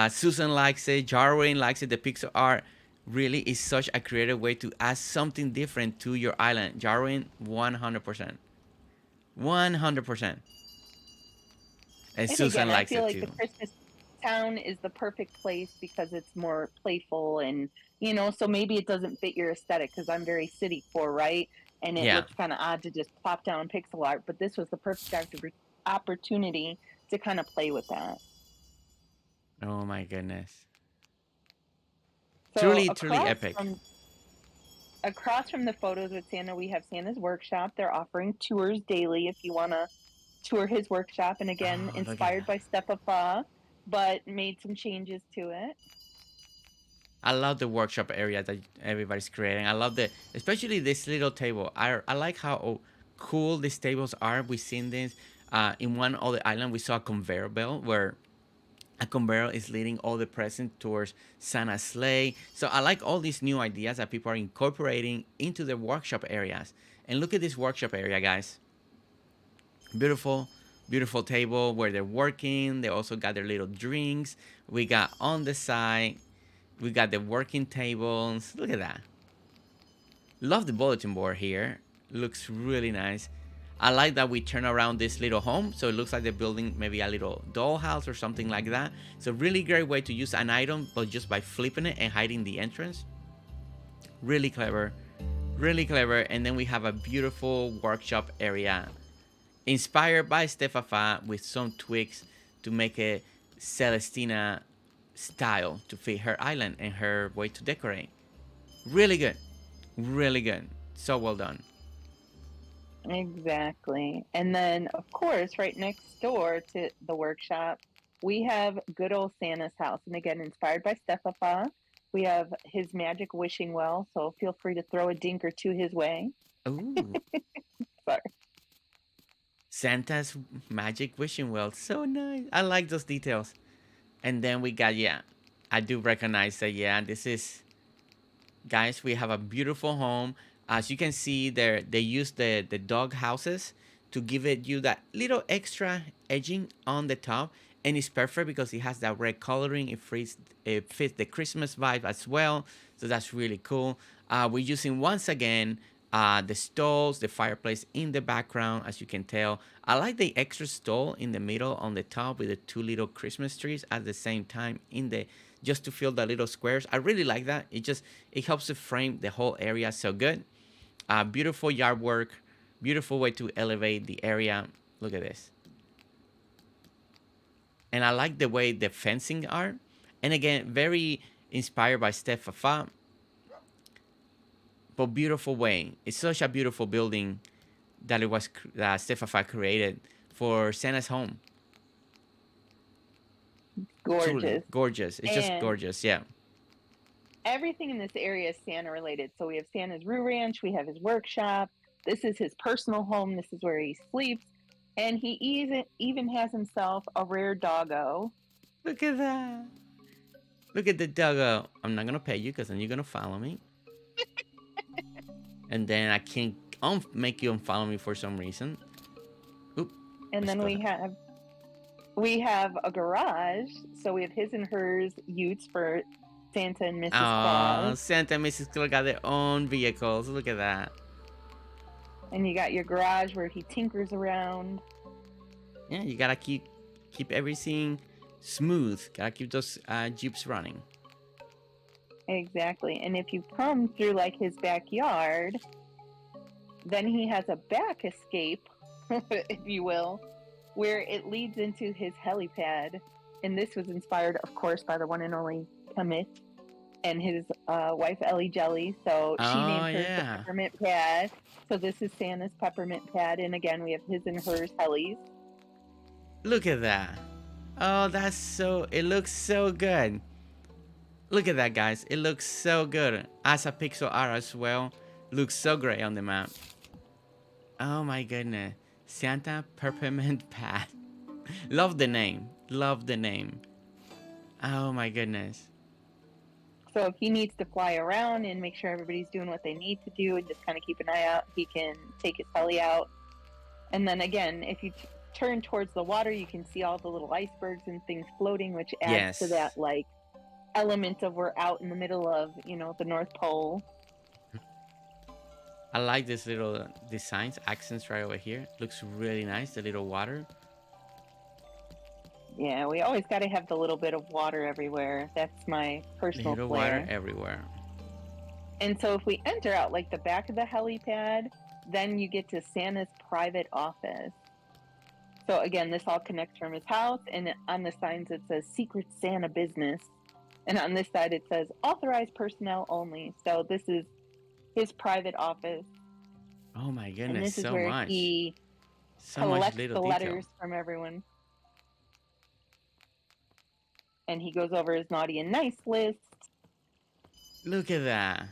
Susan likes it. Jarwin likes it. The pixel art really is such a creative way to add something different to your island. Jarwin, 100%. 100%. And Susan likes it too. I feel like the Christmas town is the perfect place because it's more playful and, you know, so maybe it doesn't fit your aesthetic because I'm very city core, right? And it looks kind of odd to just plop down pixel art, but this was the perfect opportunity to kind of play with that. Oh my goodness. So truly epic. Across from the photos with Santa, we have Santa's workshop. They're offering tours daily if you want to tour his workshop. And again, inspired by Step Fa, but made some changes to it. I love the workshop area that everybody's creating. I love especially this little table. I like how cool these tables are. We've seen this in one other island. We saw a conveyor belt where a conveyor is leading all the presents towards Santa's sleigh. So I like all these new ideas that people are incorporating into the workshop areas. And look at this workshop area, guys. Beautiful, beautiful table where they're working. They also got their little drinks. We got on the side, we got the working tables. Look at that. Love the bulletin board here. Looks really nice. I like that we turn around this little home, so it looks like they're building maybe a little dollhouse or something like that. It's a really great way to use an item, but just by flipping it and hiding the entrance. Really clever, really clever. And then we have a beautiful workshop area inspired by Stefafa with some tweaks to make it Celestina style to fit her island and her way to decorate. Really good, really good. So well done. Exactly. And then, of course, right next door to the workshop, we have good old Santa's house. And again, inspired by Stefafa, we have his magic wishing well. So feel free to throw a dink or two his way. Ooh. Sorry. Santa's magic wishing well. So nice. I like those details. And then we got, yeah, I do recognize that, yeah, this is, guys, we have a beautiful home. As you can see there, they use the dog houses to give it you that little extra edging on the top. And it's perfect because it has that red coloring. It fits the Christmas vibe as well. So that's really cool. We're using, once again, the stalls, the fireplace in the background, as you can tell. I like the extra stall in the middle on the top with the two little Christmas trees at the same time just to fill the little squares. I really like that. It helps to frame the whole area so good. Beautiful yard work, beautiful way to elevate the area. Look at this. And I like the way the fencing are. And again, very inspired by Stefafa. But beautiful way. It's such a beautiful building that Stefafa created for Santa's home. Gorgeous. Truly gorgeous. It's just gorgeous, yeah. Everything in this area is Santa related. So we have Santa's Roo Ranch, we have his workshop. This is his personal home. This is where he sleeps. And he even has himself a rare doggo. Look at that. Look at the doggo. I'm not going to pay you because then you're going to follow me. And then I can't make you unfollow me for some reason. Oop. And then we have a garage. So we have his and hers utes for Santa and Mrs. Claus. Santa and Mrs. Claus got their own vehicles. Look at that. And you got your garage where he tinkers around. Yeah, you gotta keep everything smooth. Gotta keep those jeeps running. Exactly. And if you come through like his backyard, then he has a back escape, if you will, where it leads into his helipad. And this was inspired, of course, by the one and only Commit and his wife Ellie Jelly. So she named hers the Peppermint Pad. So this is Santa's Peppermint Pad. And again, we have his and hers helis. Look at that. Oh, it looks so good. Look at that, guys. It looks so good. As a pixel art as well. Looks so great on the map. Oh my goodness. Santa Peppermint Pad. Love the name. Love the name. Oh my goodness. So if he needs to fly around and make sure everybody's doing what they need to do and just kind of keep an eye out, he can take his heli out. And then again, if you turn towards the water, you can see all the little icebergs and things floating, which adds to that like element of we're out in the middle of, the North Pole. I like this little designs, accents right over here. Looks really nice, the little water. Yeah, we always got to have the little bit of water everywhere. That's my personal little flair. Water everywhere. And so if we enter out like the back of the helipad, then you get to Santa's private office. So again, this all connects from his house, and on the signs it says Secret Santa Business. And on this side it says authorized personnel only. So this is his private office. Oh my goodness, and this is so where much. he collects the letters from everyone. And he goes over his naughty and nice list. Look at that.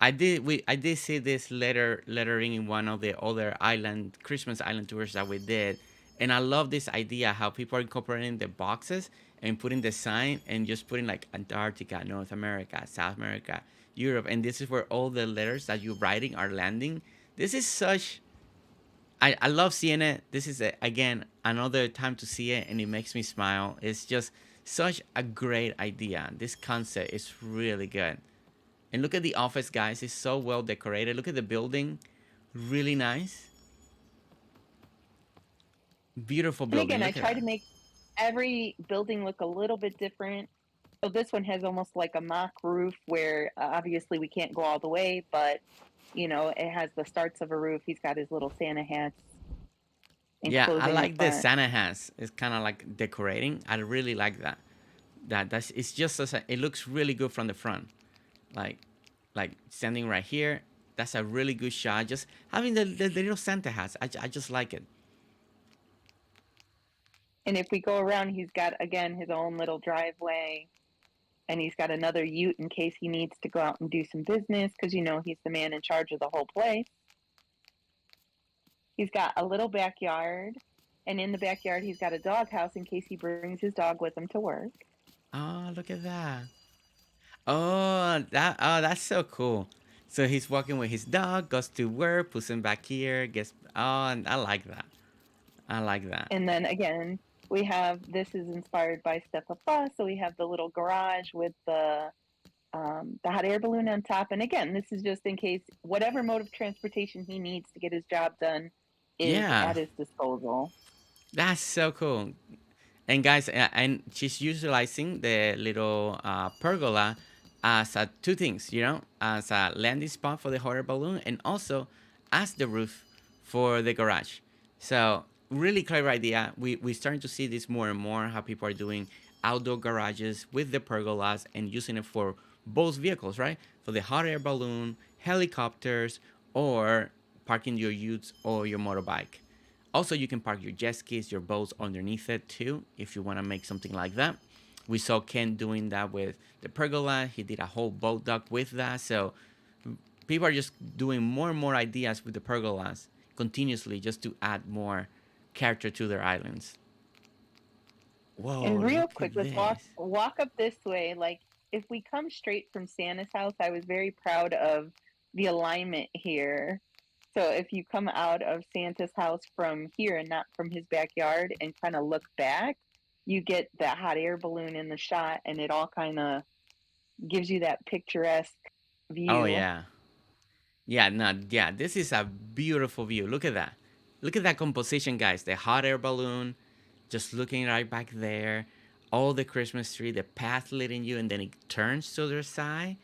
I did see this lettering in one of the other island Christmas island tours that we did, and I love this idea how people are incorporating the boxes and putting the sign and just putting like Antarctica, North America, South America, Europe, and this is where all the letters that you're writing are landing. This is such I love seeing it. This is again another time to see it, and it makes me smile. It's just such a great idea. This concept is really good. And look at the office, guys. It's so well decorated. Look at the building. Really nice. Beautiful And building. again, I Look at try to that. make every building look a little bit different. So this one has almost like a mock roof where obviously we can't go all the way, but it has the starts of a roof. He's got his little Santa hats Yeah, I enclosing the like the front. Santa hats. It's kind of like decorating. I really like that. That's it's just it looks really good from the front. Like like standing right here. That's a really good shot. Just having the little Santa hats. I just like it. And if we go around, he's got again his own little driveway, and he's got another ute in case he needs to go out and do some business because he's the man in charge of the whole place. He's got a little backyard, and in the backyard he's got a doghouse in case he brings his dog with him to work. Oh, look at that. That's so cool. So he's walking with his dog, goes to work, puts him back here, gets and I like that. I like that. And then again, we have this is inspired by Step Up Bus, so we have the little garage with the hot air balloon on top. And again, this is just in case whatever mode of transportation he needs to get his job done is Yeah, at his disposal. that's so cool. And guys, and she's utilizing the little pergola as two things, as a landing spot for the hot air balloon and also as the roof for the garage. So really clever idea. We're starting to see this more and more, how people are doing outdoor garages with the pergolas and using it for both vehicles, right? For the hot air balloon, helicopters, or parking your utes or your motorbike. Also, you can park your jet skis, your boats underneath it too, if you want to make something like that. We saw Ken doing that with the pergola. He did a whole boat dock with that. So people are just doing more and more ideas with the pergolas continuously just to add more character to their islands. Whoa, And real look quick, at let's walk this. walk up this way. Like if we come straight from Santa's house, I was very proud of the alignment here. So if you come out of Santa's house from here and not from his backyard and kind of look back, you get that hot air balloon in the shot and it all kind of gives you that picturesque Oh, view. yeah. Yeah, no, yeah, this is a beautiful view. Look at that. Look at that composition, guys. The hot air balloon, just looking right back there. All the Christmas tree, the path leading you, and then it turns to the side.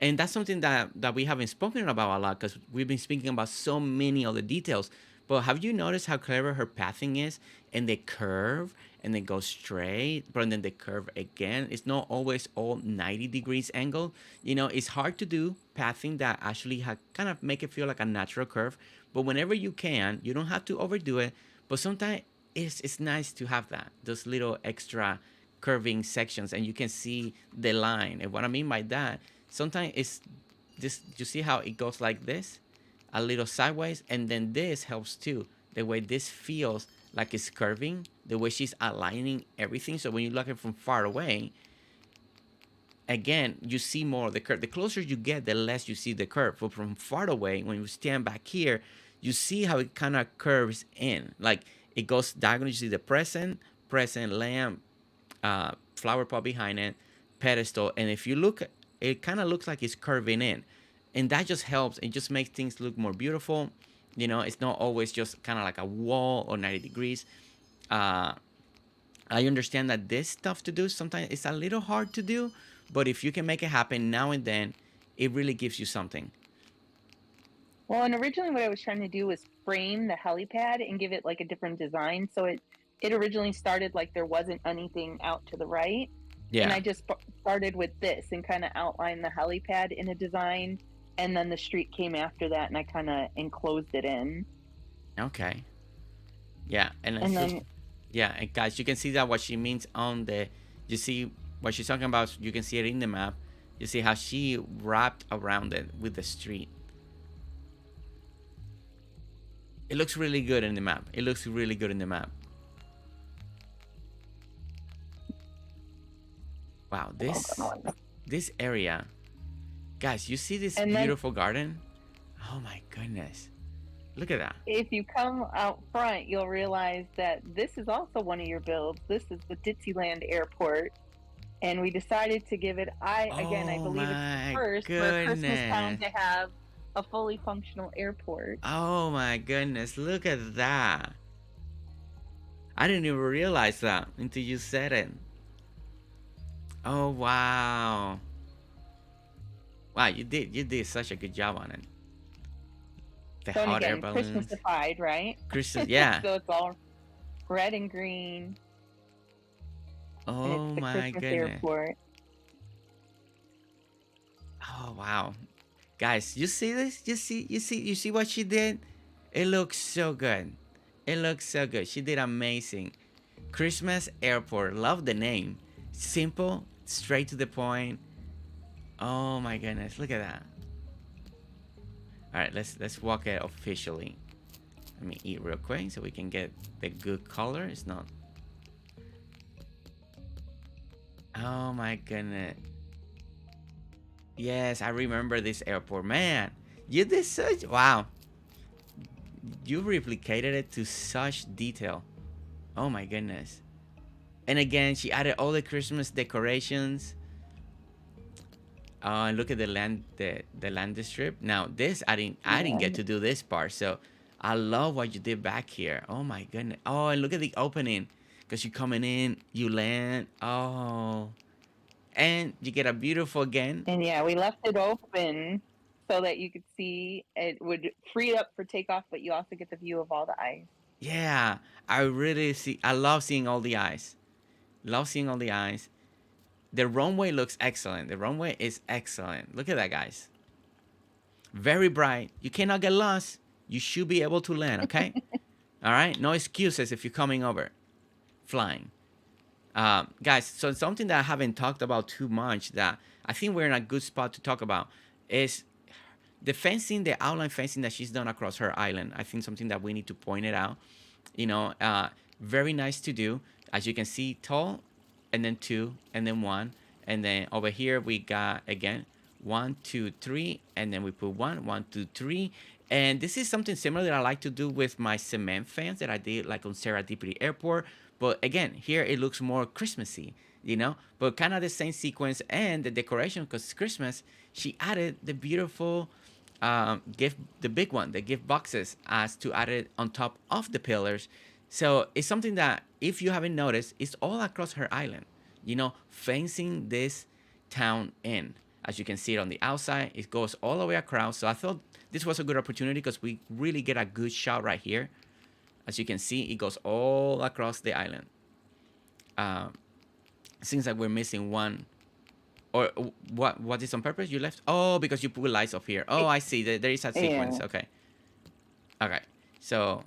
And that's something that we haven't spoken about a lot because we've been speaking about so many of the details. But have you noticed how clever her pathing is? And they curve and then go straight, but then they curve again. It's not always all 90 degrees angle. It's hard to do pathing that actually kind of make it feel like a natural curve. But whenever you can, you don't have to overdo it. But sometimes it's nice to have that, those little extra curving sections, and you can see the line. And what I mean by that, sometimes it's this. You see how it goes like this, a little sideways, and then this helps too. The way this feels like it's curving, the way she's aligning everything. So when you look at it from far away, again, you see more of the curve. The closer you get, the less you see the curve. But from far away, when you stand back here, you see how it kind of curves in. Like it goes diagonal. You see the present lamp, flower pot behind it, pedestal. And if you look, it kind of looks like it's curving in. And that just helps. It just makes things look more beautiful. It's not always just kind of like a wall or 90 degrees. Uh, I understand that this stuff to do sometimes it's a little hard to do, but if you can make it happen now and then, it really gives you something. Well, and originally what I was trying to do was frame the helipad and give it like a different design. So it originally started like there wasn't anything out to the right. And Yeah. I just started with this and kind of outlined the helipad in a design. And then the street came after that and I kind of enclosed it in. Okay. Yeah, and it's And just then, yeah, and guys, you can see that what she means on the. You see what she's talking about. You can see it in the map. You see how she wrapped around it with the street. It looks really good in the map. It looks really good in the map. Wow, this area, guys, you see this And then beautiful garden? Oh my goodness. Look at that. if you come out front, you'll realize that this is also one of your builds. This is the Dixieland Airport. And we decided to give it, I Oh believe it's the my first for a Christmas town goodness. to have a fully functional airport. Oh my goodness. Look at that. I didn't even realize that until you said it. Oh wow. Wow, you did such a good job on it. The So, and hot air again, balloons. Christmasified, right? Christmas, yeah. So it's all red and green, and it's Oh the my Christmas goodness. airport. Oh wow. Guys, you see this? You see what she did? It looks so good. It looks so good. She did amazing. Christmas Airport. Love the name. Simple, straight to the point. Oh my goodness. Look at that. All right, let's walk it officially. Let me eat real quick so we can get the good color. It's not. Oh my goodness. Yes, I remember this airport. Man, you did such. Wow. You replicated it to such detail. Oh my goodness. And again, she added all the Christmas decorations. And look at the land strip. Now this I didn't get to do this part, so I love what you did back here. Oh my goodness. Oh, and look at the opening. Because you're coming in, you land. Oh. And you get a beautiful again. And yeah, we left it open so that you could see it would free it up for takeoff, but you also get the view of all the ice. Yeah. I love seeing all the eyes. Love seeing all the eyes. The runway looks excellent. The runway is excellent. Look at that, guys. Very bright. You cannot get lost. You should be able to land, okay? All right? No excuses if you're coming over. Flying. Guys, so something that I haven't talked about too much that I think we're in a good spot to talk about is the fencing, the outline fencing that she's done across her island. I think something that we need to point it out. You know, very nice to do. As you can see, tall, and then two, and then one. And then over here, we got, again, 1, 2, 3, and then we put 1, 1, 2, 3. And this is something similar that I like to do with my cement fence that I did like on Serendipity Airport. But again, here it looks more Christmassy, you know, but kind of the same sequence and the decoration because it's Christmas. She added the beautiful gift, the big one, the gift boxes, as to add it on top of the pillars. So it's something that, if you haven't noticed, it's all across her island, you know, fencing this town in. As you can see it on the outside, it goes all the way across. So I thought this was a good opportunity because we really get a good shot right here. As you can see, it goes all across the island. Seems like we're missing one. Or what is on purpose? You left? Oh, because you put lights up here. Oh, I see. There is a sequence. Yeah. Okay. Okay. So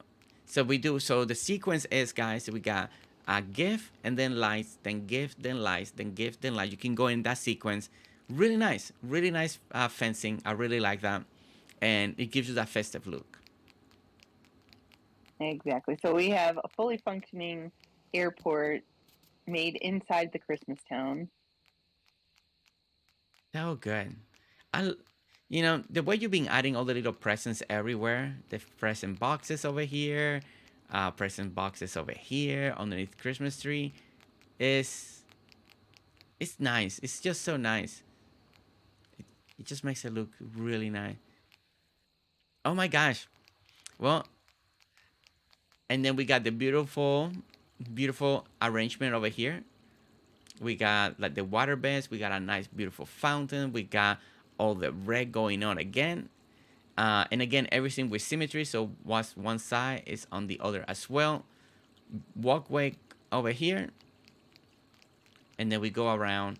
we do. So the sequence is, guys, we got a gift and then lights, then gift, then lights, then gift, then light. You can go in that sequence. Really nice. Really nice fencing. I really like that. And it gives you that festive look. Exactly. So we have a fully functioning airport made inside the Christmas town. So good. I, you know, the way you've been adding all the little presents everywhere, the present boxes over here, present boxes over here underneath Christmas tree, is it's nice. It's just so nice. It just makes it look really nice. Oh my gosh. Well, and then we got the beautiful arrangement over here. We got like the water beds. We got a nice, beautiful fountain. We got all the red going on again. And again, everything with symmetry. So what's one side is on the other as well. Walkway over here. And then we go around.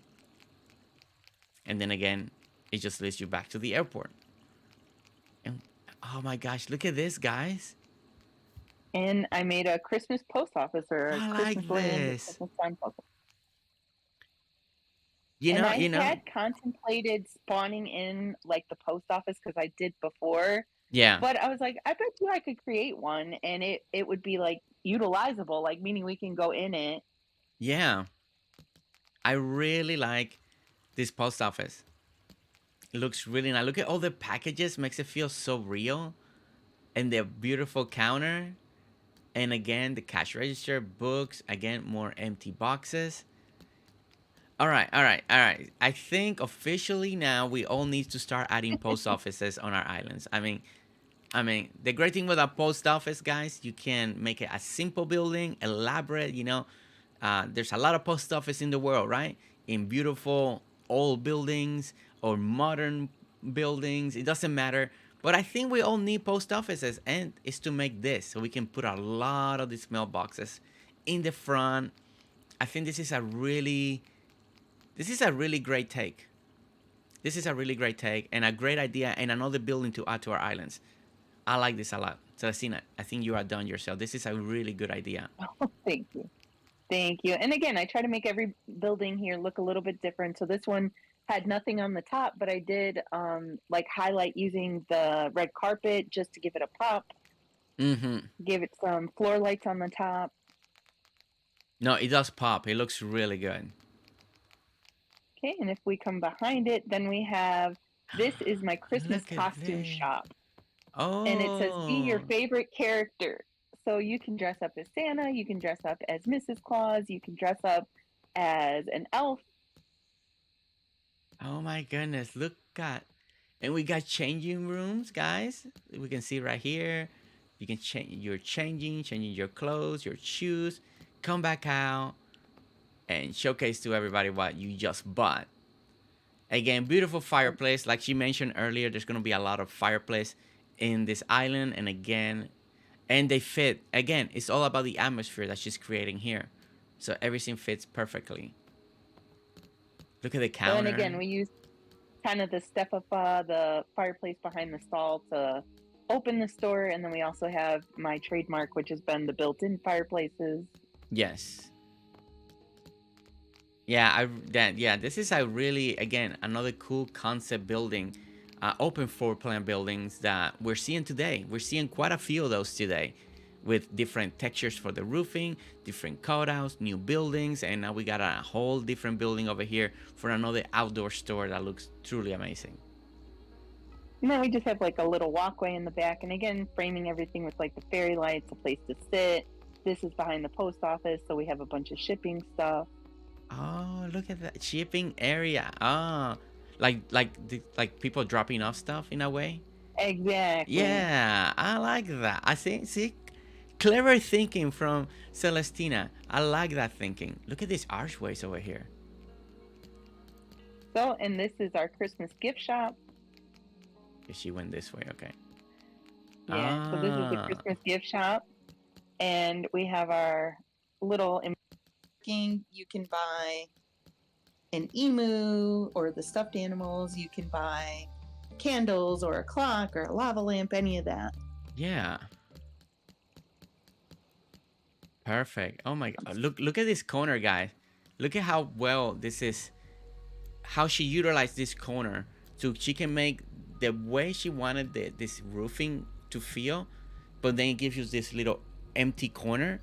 And then again, it just leads you back to the airport. And oh my gosh, look at this, guys. And I made a Christmas post office or a I Christmas like Lane, this. Christmas time post office. And I you know. had contemplated spawning in like the post office because I did before, Yeah, but I was like, I bet you I could create one and it would be like utilizable, like meaning we can go in it. yeah. I really like this post office. It looks really nice. Look at all the packages, makes it feel so real. And the beautiful counter. And again, the cash register, books, again, more empty boxes. All right, all right, all right. I think officially now we all need to start adding post offices on our islands. I mean, the great thing with a post office, guys, you can make it a simple building, elaborate. There's a lot of post office in the world, right? In beautiful old buildings or modern buildings, it doesn't matter. But I think we all need post offices, and it's to make this so we can put a lot of these mailboxes in the front. I think this is a really great take. This is a really great take and a great idea and another building to add to our islands. I like this a lot. Celestina, I think you are done yourself. This is a really good idea. Thank you. Thank you. And again, I try to make every building here look a little bit different. So this one had nothing on the top, but I did like highlight using the red carpet just to give it a pop, Mm-hmm. give it some floor lights on the top. No, it does pop. It looks really good. Okay, and if we come behind it, then we have this is my Christmas Look at costume this. shop. And it says be your Oh. favorite character. So you can dress up as Santa, you can dress up as Mrs. Claus, you can dress up as an elf. Oh my goodness. Look at. And we got changing rooms, guys. We can see right here. You can change. You're changing your clothes, your shoes. Come back out and showcase to everybody what you just bought. Again, beautiful fireplace. Like she mentioned earlier, there's gonna be a lot of fireplace in this island, and again, and they fit. Again, it's all about the atmosphere that she's creating here, so everything fits perfectly. Look at the So, and counter. again, we use kind of the step up the fireplace behind the stall to open the store. And then we also have my trademark, which has been the built in fireplaces. Yes. Yeah, this is a really, again, another cool concept building, open floor plan buildings that we're seeing today. We're seeing quite a few of those today, with different textures for the roofing, different cutouts, new buildings, and now we got a whole different building over here for another outdoor store that looks truly amazing. And then we just have like a little walkway in the back. And again, framing everything with like the fairy lights, a place to sit. This is behind the post office. So we have a bunch of shipping stuff. Oh, look at that shipping area. Like people dropping off stuff in a way. Exactly. Yeah, I like that. I see, clever thinking from Celestina. I like that thinking. Look at these archways over here. So, and this is our Christmas gift shop. She went this way, okay. Yeah, so this is the Christmas gift shop. And we have our little. You can buy an emu or the stuffed animals. You can buy candles or a clock or a lava lamp, any of that. Yeah. Perfect. Oh my god. Look at this corner, guys. Look at how well this is, how she utilized this corner so she can make the way she wanted this roofing to feel, but then it gives you this little empty corner.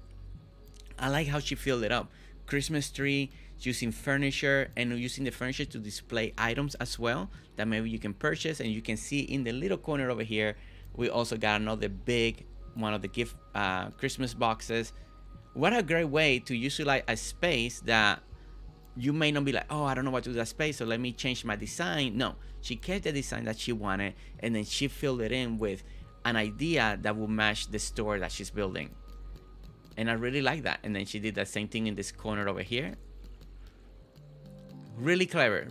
I like how she filled it up. Christmas tree, using furniture, and using the furniture to display items as well that maybe you can purchase. And you can see in the little corner over here, we also got another big one of the gift Christmas boxes. What a great way to utilize a space that you may not be like, oh, I don't know what to do with that space, so let me change my design. No, she kept the design that she wanted, and then she filled it in with an idea that will match the store that she's building. And I really like that. And then she did that same thing in this corner over here. Really clever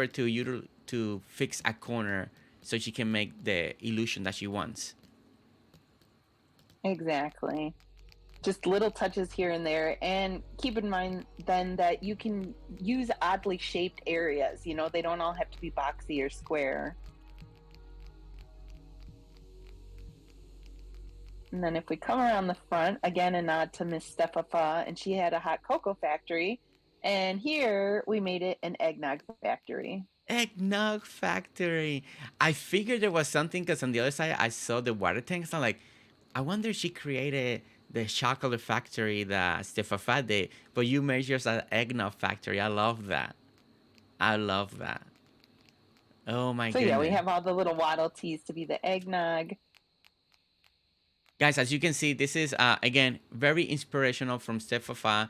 to fix a corner so she can make the illusion that she wants. Exactly. Just little touches here and there. And keep in mind then that you can use oddly shaped areas. You know, they don't all have to be boxy or square. And then if we come around the front, again, a nod to Miss Stefafa, and she had a hot cocoa factory. And here we made it an eggnog factory. Eggnog factory. I figured there was something because on the other side I saw the water tanks. I'm like, I wonder if she created the chocolate factory that Stefafa did, but you made yours an eggnog factory. I love that. I love that. Oh my So yeah, we goodness. have all the little Waddle Teas to be the eggnog. Guys, as you can see, this is again very inspirational from Stefafa.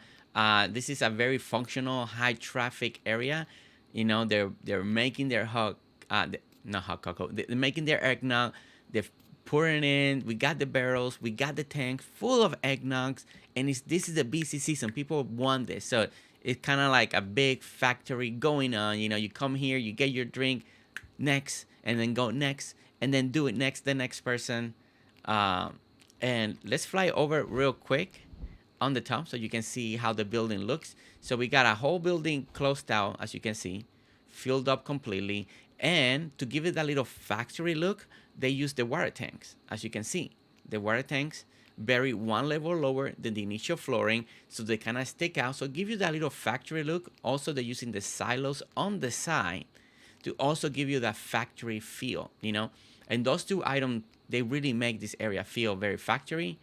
This is a very functional, high traffic area. You know, they're making their not hot cocoa. They're making their eggnog. They're pouring in. We got the barrels. We got the tank full of eggnogs, and this is a busy season. People want this, so it's kind of like a big factory going on. You know, you come here, you get your drink, next, and then go next, and then do it next, the next person. Um, and let's fly over real quick on the top so you can see how the building looks. So we got a whole building closed out, as you can see, filled up completely. And to give it a little factory look, they use the water tanks, as you can see. The water tanks bury one level lower than the initial flooring, so they kind of stick out. So give you that little factory look. Also, they're using the silos on the side to also give you that factory feel, you know. And those two items, they really make this area feel very factory.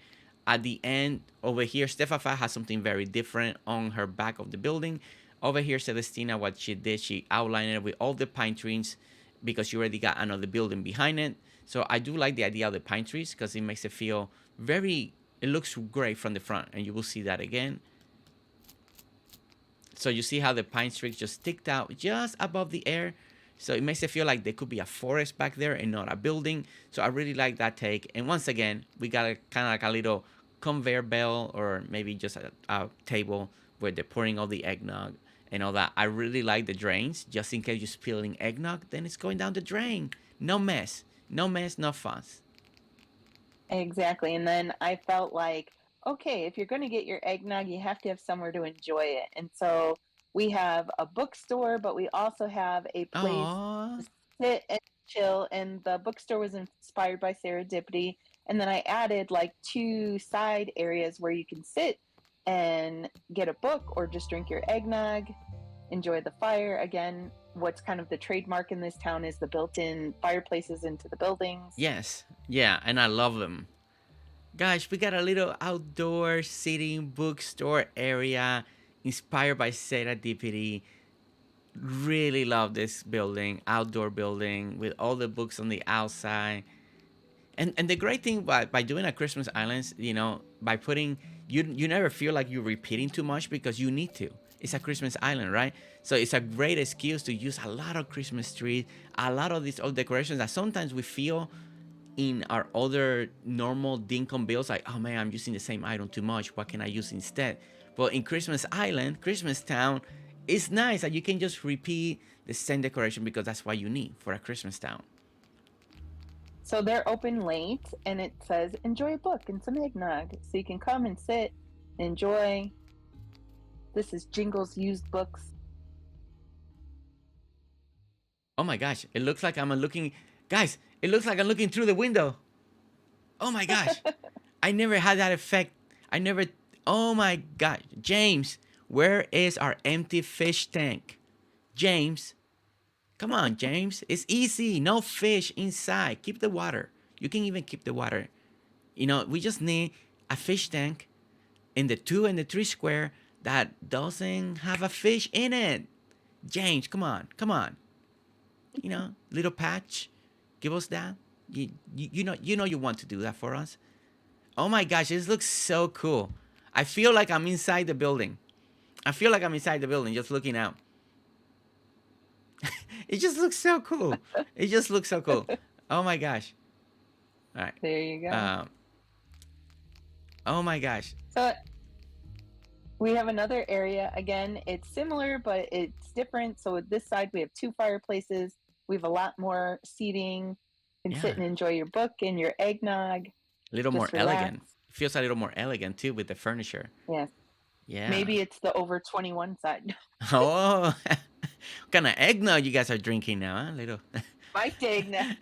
At the end, over here, Stefafa has something very different on her back of the building. Over here, Celestina, what she did, she outlined it with all the pine trees because she already got another building behind it. So I do like the idea of the pine trees because it makes it feel very, it looks great from the front. And you will see that again. So you see how the pine trees just sticked out just above the air. So it makes it feel like there could be a forest back there and not a building. So I really like that take. And once again, we got a kind of like a little conveyor belt or maybe just a table where they're pouring all the eggnog and all that. I really like the drains. Just in case you're spilling eggnog, then it's going down the drain. No mess. No mess, no fuss. Exactly. And then I felt like, okay, if you're going to get your eggnog, you have to have somewhere to enjoy it. And so we have a bookstore, but we also have a place Aww. to sit and chill. And the bookstore was inspired by Serendipity. And then I added like two side areas where you can sit and get a book or just drink your eggnog, enjoy the fire. Again, what's kind of the trademark in this town is the built-in fireplaces into the buildings. Yes. Yeah, and I love them. Guys, we got a little outdoor seating bookstore area inspired by Serendipity. Really love this building, outdoor building with all the books on the outside. And the great thing by doing a Christmas Islands, you know, by putting you never feel like you're repeating too much because you need to. It's a Christmas island, right? So it's a great excuse to use a lot of Christmas trees, a lot of these old decorations that sometimes we feel in our other normal Dinkum bills, like, oh man, I'm using the same item too much. What can I use instead? But in Christmas Island, Christmas Town, it's nice that you can just repeat the same decoration because that's what you need for a Christmas town. So they're open late and it says enjoy a book and some eggnog. So you can come and sit, enjoy. This is Jingle's used books. Oh my gosh, it looks like I'm looking, guys, it looks like I'm looking through the window. Oh my gosh, I never had that effect. I never, oh my god, James, where is our empty fish tank? James, come on, James, it's easy, no fish inside, keep the water. You can even keep the water. You know, we just need a fish tank in the 2 and the 3 square that doesn't have a fish in it. James, come on, come on. You know, little patch, give us that. You know you want to do that for us. Oh my gosh, this looks so cool. I feel like I'm inside the building. I feel like I'm inside the building just looking out. It just looks so cool. It just looks so cool. Oh my gosh. All right. There you go. Oh my gosh. So we have another area. Again, it's similar, but it's different. So with this side, we have 2 fireplaces. We have a lot more seating. You can sit and enjoy your book and your eggnog. A little more elegant. Feels a little more elegant too with the furniture. Yes. Yeah. Maybe it's the over 21 side. Oh, what kind of eggnog you guys are drinking now, huh? Little. Mike eggnog.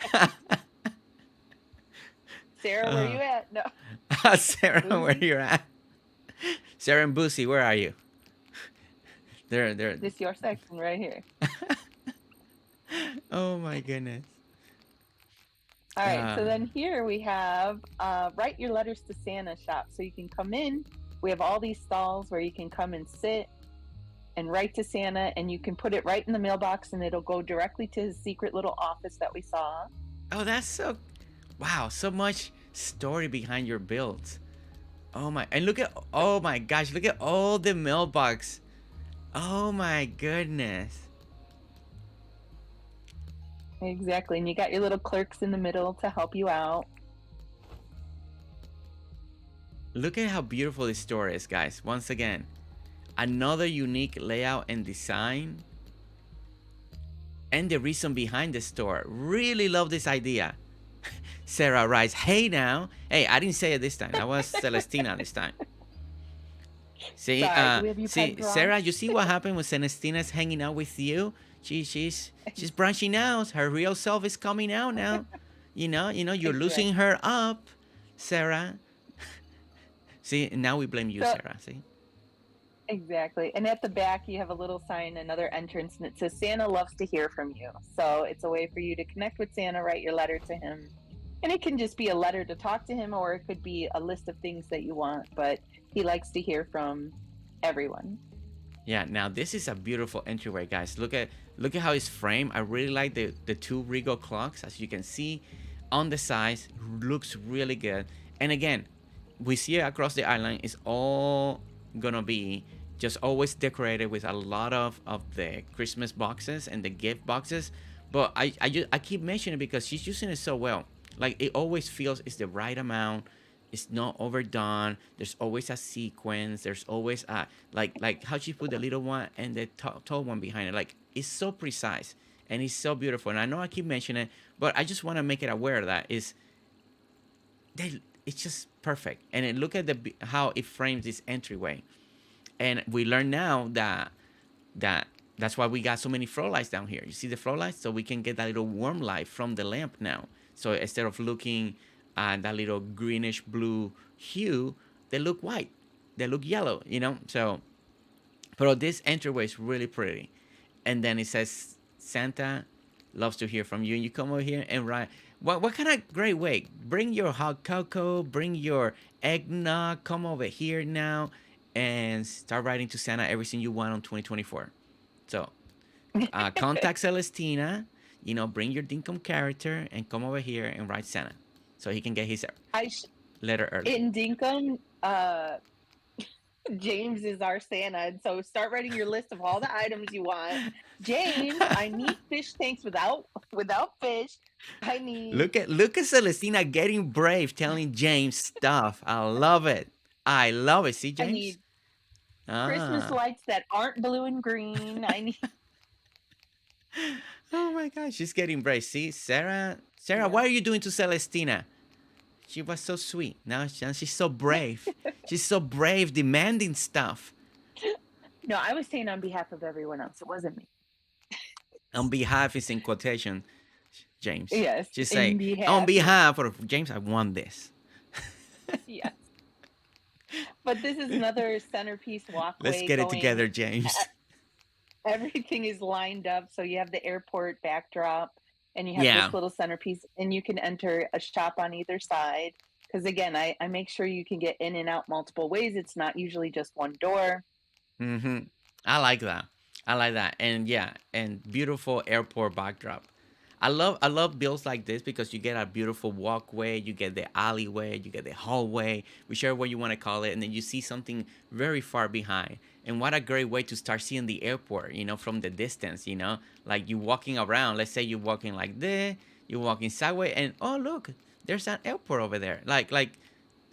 Sarah, where you at? No. Sarah, where you at? Sarah and Boosie, where are you? they're. This your section right here. Oh my goodness. All right, Uh, so then here we have write your letters to Santa shop. So you can come in. We have all these stalls where you can come and sit and write to Santa, and you can put it right in the mailbox, and it'll go directly to his secret little office that we saw. oh, that's so. Wow, so much story behind your builds. Oh my, and look at. Oh my gosh, look at all the mailbox. Oh my goodness. Exactly, and you got your little clerks in the middle to help you out. Look at how beautiful this store is, guys. Once again, another unique layout and design. And the reason behind the store. Really love this idea. Sarah writes, hey now. Hey, I didn't say it this time. That was Celestina this time. See, Sorry, see, Sarah, you see what happened when Celestina's hanging out with you? She's branching out. Her real self is coming out now. You're losing her up, Sarah. See, now we blame you, Sarah. See? Exactly. And at the back, you have a little sign, another entrance, and it says Santa loves to hear from you. So it's a way for you to connect with Santa, write your letter to him. And it can just be a letter to talk to him, or it could be a list of things that you want. But he likes to hear from everyone. Yeah, now this is a beautiful entryway, guys. Look at how it's framed. I really like the two Regal clocks, as you can see on the sides. Looks really good. And again, we see it across the island. It's all gonna be just always decorated with a lot of the Christmas boxes and the gift boxes. But I keep mentioning it because she's using it so well. Like, it always feels it's the right amount. It's not overdone. There's always a sequence. There's always a like how she put the little one and the tall one behind it. Like, it's so precise and it's so beautiful. And I know I keep mentioning it, but I just want to make it aware that it's just perfect. And look at how it frames this entryway. And we learn now that's why we got so many floodlights down here. You see the floodlights? So we can get that little warm light from the lamp now. So instead of looking at that little greenish blue hue, they look white. They look yellow, So, but this entryway is really pretty. And then it says, Santa loves to hear from you. And you come over here and write. What kind of great way? Bring your hot cocoa. Bring your eggnog. Come over here now and start writing to Santa everything you want on 2024. So, contact Celestina. Bring your Dinkum character and come over here and write Santa, so he can get his letter early. In Dinkum, James is our Santa, and so start writing your list of all the items you want. James, I need fish tanks without fish. I need. Look at Celestina getting brave, telling James stuff. I love it. See, James? I need Christmas lights that aren't blue and green. I need. Oh my gosh, she's getting brave. See, Sarah, yeah. What are you doing to Celestina? She was so sweet. Now she's so brave. She's so brave, demanding stuff. No, I was saying on behalf of everyone else. It wasn't me. On behalf is in quotation, James. Yes. She's saying, on behalf of James, I want this. Yes. But this is another centerpiece walkway. Let's get it together, James. Everything is lined up. So you have the airport backdrop and you have this little centerpiece, and you can enter a shop on either side. Because again, I make sure you can get in and out multiple ways. It's not usually just one door. Mm-hmm. I like that. And and beautiful airport backdrop. I love builds like this because you get a beautiful walkway, you get the alleyway, you get the hallway, whichever way you want to call it, and then you see something very far behind. And what a great way to start seeing the airport, from the distance, like you walking around. Let's say you're walking like this, you're walking sideways, and oh look, there's an airport over there. Like,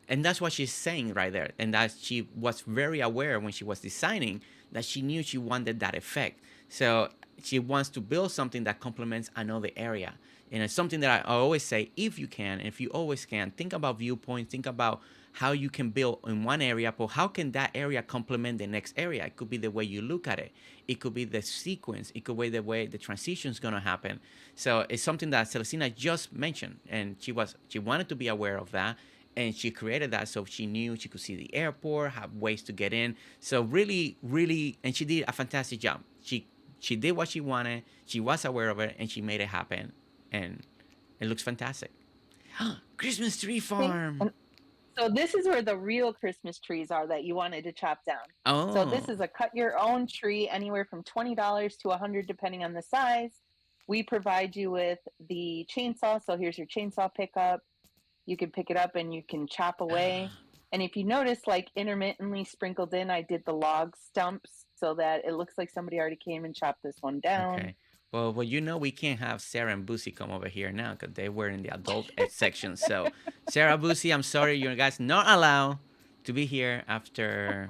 and that's what she's saying right there. And that she was very aware when she was designing that she knew she wanted that effect. So she wants to build something that complements another area. And it's something that I always say, if you can, and if you always can, think about viewpoints, think about how you can build in one area, but how can that area complement the next area? It could be the way you look at it. It could be the sequence. It could be the way the transition is going to happen. So it's something that Celestina just mentioned, and she wanted to be aware of that. and she created that so she knew she could see the airport, have ways to get in. So really, really, and she did a fantastic job. She did what she wanted. She was aware of it, and she made it happen, and it looks fantastic. Christmas tree farm. And so this is where the real Christmas trees are that you wanted to chop down. So this Oh, is a cut your own tree, anywhere from $20 to $100 depending on the size. We provide you with the chainsaw. So here's your chainsaw pickup. You can pick it up and you can chop away. And if you notice, like intermittently sprinkled in, I did the log stumps so that it looks like somebody already came and chopped this one down. okay. Well, we can't have Sarah and Boosie come over here now because they were in the adult section. So, Sarah, Boosie, I'm sorry, you guys not allowed to be here after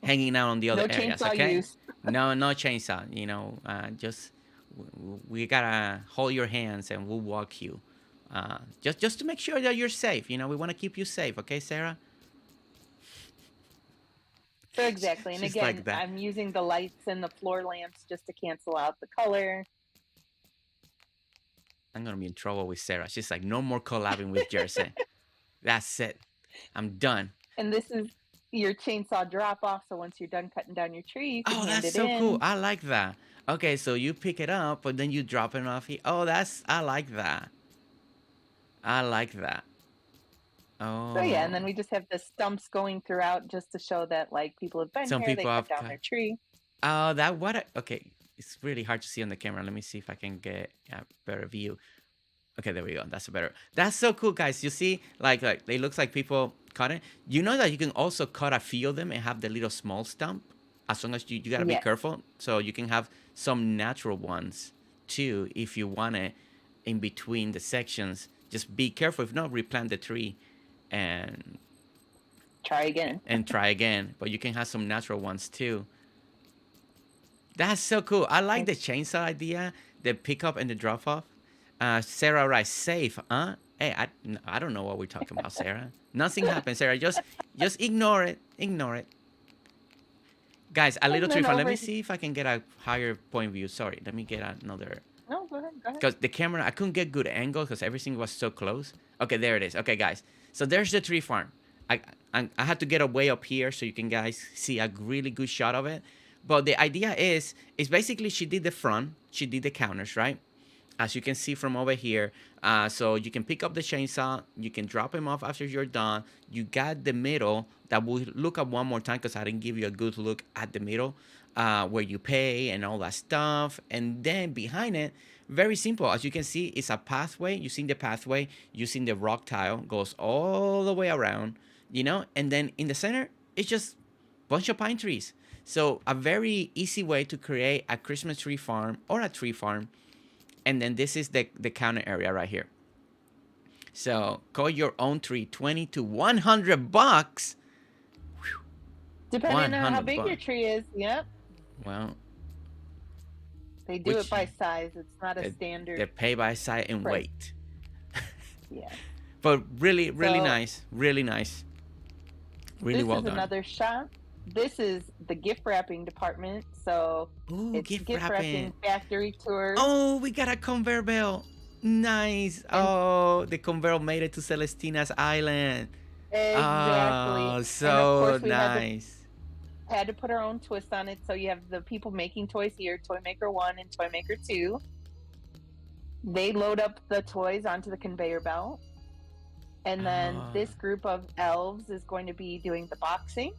hanging out on the other No areas. chainsaw Okay? use. No, no chainsaw. Just we gotta hold your hands and we'll walk you. Just to make sure that you're safe. We want to keep you safe. Okay, Sarah? So exactly. And She's again, like that. I'm using the lights and the floor lamps just to cancel out the color. I'm gonna be in trouble with Sarah. She's like, no more collabing with Jersey. That's it. I'm done. And this is your chainsaw drop off. So once you're done cutting down your tree, you can Oh, hand that's it so cool. in. I like that. Okay, so you pick it up, but then you drop it off here. Oh, I like that. I like that. So yeah, Oh, and then we just have the stumps going throughout just to show that like people have been some here, they people cut have down cut. their tree. Oh, that what? Okay, it's really hard to see on the camera. Let me see if I can get a better view. Okay, there we go. That's better. That's so cool, guys. You see, like it looks like people cut it. You know that you can also cut a few of them and have the little small stump. As long as you gotta be Yes. careful, so you can have some natural ones too if you want it in between the sections. Just be careful. If not, replant the tree and Try again. try again. But you can have some natural ones too. That's so cool. I like the chainsaw idea, the pickup and the drop off. Sarah, right? Safe, huh? Hey, I don't know what we're talking about, Sarah. Nothing happened, Sarah. Just ignore it. Ignore it. Guys, a little And tree then farm. Let over me see if I can get a higher point view. Sorry, let me get another. No, go ahead, go ahead. Because the camera, I couldn't get good angle because everything was so close. Okay, there it is. Okay, guys. So there's the tree farm. I had to get a way up here so you can guys see a really good shot of it. But the idea is basically she did the front, she did the counters, right? As you can see from over here. So you can pick up the chainsaw, you can drop him off after you're done. You got the middle that we'll look at one more time because I didn't give you a good look at the middle where you pay and all that stuff. And then behind it, very simple. As you can see, it's a pathway. You see the pathway using the rock tile, goes all the way around, and then in the center, it's just a bunch of pine trees. So a very easy way to create a Christmas tree farm or a tree farm. And then this is the counter area right here. So call your own tree, 20 to $100. Depending on how big your $100. tree is, yep. Well, They do it by size. It's not a standard. They pay by size and price. weight. Yeah. But really, really So- nice. Really nice. Really well This is done. another shop. This is the gift wrapping department. So Ooh, it's gift gift wrapping factory tours. Oh, we got a conveyor belt. Nice. Oh, the conveyor made it to Celestina's island. Exactly. Oh, And of so course we nice. had to put our own twist on it. So you have the people making toys here, Toy Maker 1 and Toy Maker 2. They load up the toys onto the conveyor belt. And then this group of elves is going to be doing the boxing.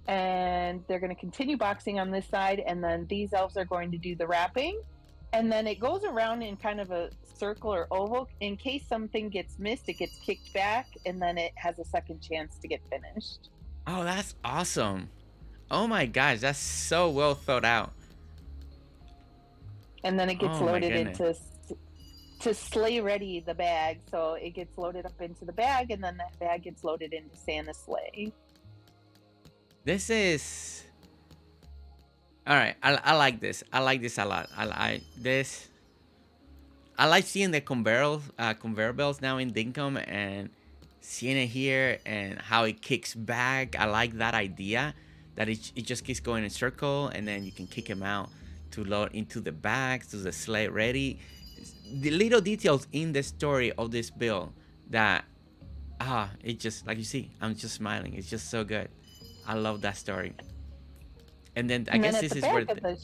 And they're going to continue boxing on this side. And then these elves are going to do the wrapping. And then it goes around in kind of a circle or oval. In case something gets missed, it gets kicked back. And then it has a second chance to get finished. Oh, that's awesome. Oh my gosh, that's so well thought out. And then it gets Oh my loaded goodness. into to sleigh ready the bag. So it gets loaded up into the bag, and then that bag gets loaded into Santa's sleigh. This is all right. I like this. I like this a lot. I like seeing the conveyor belts now in Dinkum and seeing it here and how it kicks back. I like that idea that it just keeps going in a circle and then you can kick them out to load into the bags to the sleigh ready. The little details in the story of this build that it just like you see, I'm just smiling. It's just so good. I love that story. And then I And then guess at this the is where back of the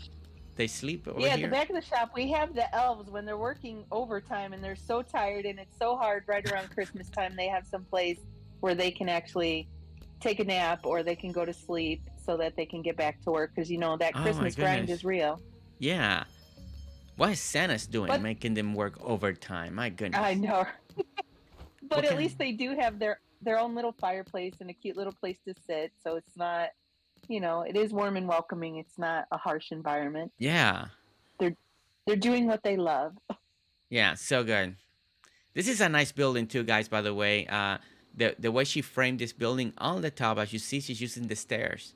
they sleep over yeah, at the here. back of the shop, we have the elves when they're working overtime and they're so tired and it's so hard right around Christmas time. They have some place where they can actually take a nap or they can go to sleep so that they can get back to work because that Oh my Christmas grind goodness. is real. Yeah. What is Santa's doing, But making them work overtime? My I goodness. know, What but at kind of? least they do have their own little fireplace and a cute little place to sit. So it's not, it is warm and welcoming. It's not a harsh environment. Yeah. They're they're doing what they love. Yeah. So good. This is a nice building too, guys. By the way, the way she framed this building on the top, as you see, she's using the stairs,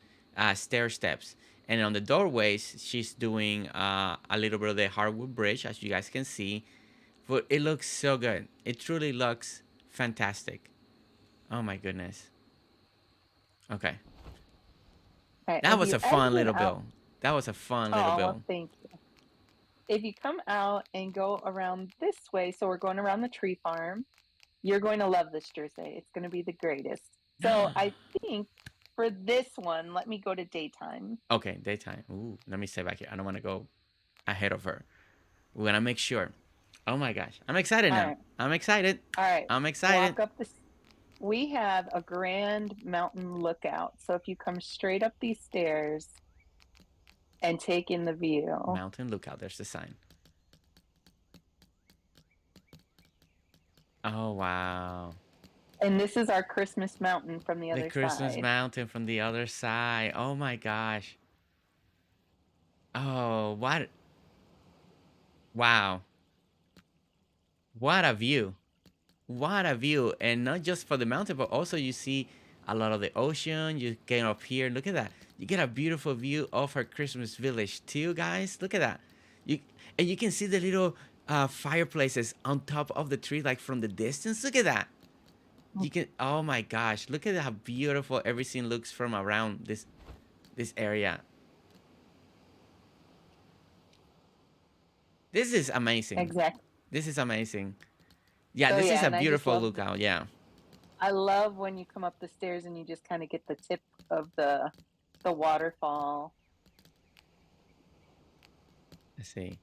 stair steps, and on the doorways, she's doing a little bit of the hardwood bridge, as you guys can see. But it looks so good. It truly looks fantastic. Oh my goodness. Okay, All right, that if was you a fun exit little out, bill. That was a fun little oh well, bill. thank you. If you come out and go around this way, so we're going around the tree farm, you're going to love this Jersey. It's going to be the greatest. So I think for this one, let me go to daytime. Okay, daytime. Ooh, let me stay back here. I don't want to go ahead of her. We're gonna make sure. Oh my gosh, I'm excited All now. right. I'm excited. All right. I'm excited. Walk up this. We have a grand mountain lookout. So if you come straight up these stairs and take in the view. Mountain lookout. There's the sign. Oh wow. And this is our Christmas mountain from the The other Christmas side. mountain from the other side. Oh my gosh. Oh, what? Wow. What a view. What a view. And not just for the mountain, but also you see a lot of the ocean. You get up here. Look at that. You get a beautiful view of her Christmas village too, guys. Look at that. You and you can see the little fireplaces on top of the tree, like from the distance. Look at that. You can. Oh my gosh! Look at how beautiful everything looks from around this area. This is amazing. Exactly. This is amazing. Yeah, So this is yeah, a and I just beautiful love lookout. Yeah. I love when you come up the stairs and you just kind of get the tip of the waterfall. Let's see.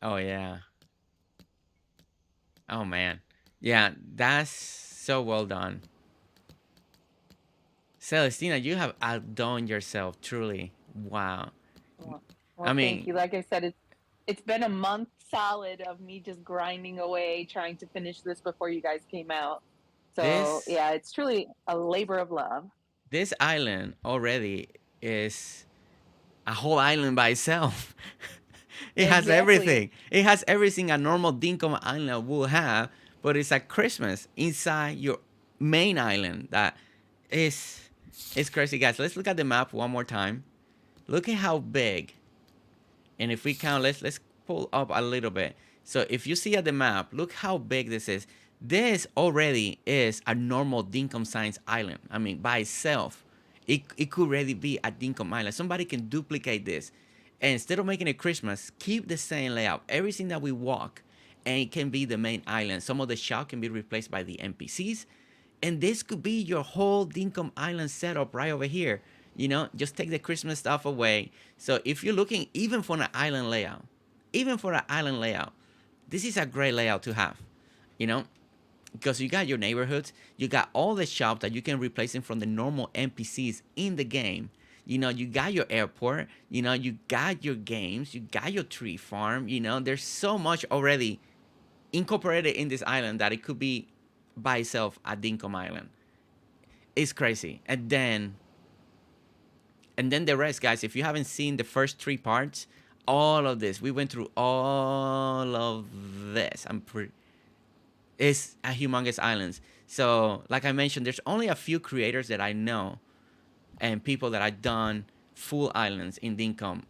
Oh yeah. Oh man. Yeah, that's so well done. Celestina, you have outdone yourself, truly. Wow. Well, I thank mean, you. Like I said, it's been a month solid of me just grinding away trying to finish this before you guys came out. So this yeah, it's truly a labor of love. this island already is a whole island by itself. It has Exactly. everything. It has everything a normal Dinkum island will have, but it's a Christmas inside your main island. That is, it's crazy, guys. Let's look at the map one more time. Look at how big. And if we count, let's pull up a little bit. So if you see at the map, look how big this is. This already is a normal Dinkum Science Island. I mean, by itself, it could already be a Dinkum Island. Somebody can duplicate this. And instead of making it Christmas, keep the same layout. Everything that we walk, and it can be the main island. Some of the shop can be replaced by the NPCs. And this could be your whole Dinkum Island setup right over here. Just take the Christmas stuff away. So if you're looking even for an island layout, this is a great layout to have. You know, because you got your neighborhoods, you got all the shops that you can replace them from the normal NPCs in the game. You got your airport, you got your games, you got your tree farm, there's so much already incorporated in this island that it could be by itself a Dinkum Island. It's crazy. And then the rest, guys, if you haven't seen the first three parts, all of this, we went through all of this. It's a humongous island. So, like I mentioned, there's only a few creators that I know and people that have done full islands in Dinkum.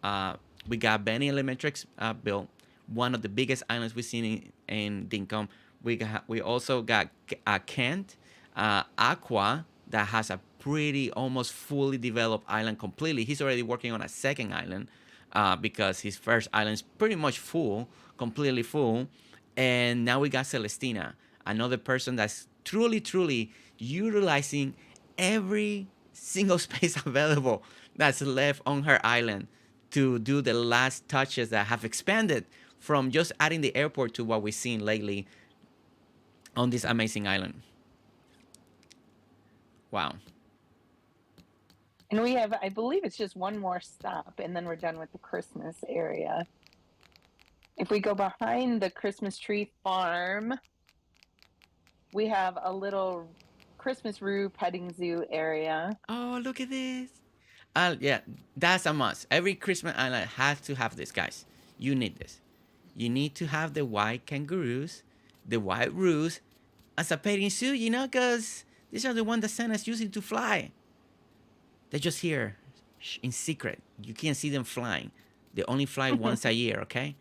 We got Benny Elementrix built one of the biggest islands we've seen in Dinkum. We also got Kent, Aqua, that has a pretty almost fully developed island completely. He's already working on a second island because his first island is pretty much full, completely full. And now we got Celestina, another person that's truly utilizing every single space available that's left on her island to do the last touches that have expanded from just adding the airport to what we've seen lately on this amazing island. Wow. And we have, I believe it's just one more stop, and then we're done with the Christmas area. If we go behind the Christmas tree farm, we have a little Christmas roof petting zoo area. Oh, look at this. Yeah, that's a must. Every Christmas island has to have this, guys. You need this. You need to have the white kangaroos, the white roos, as a petting zoo, you know, because these are the ones that Santa's using to fly. They're just here in secret. You can't see them flying. They only fly once a year, okay?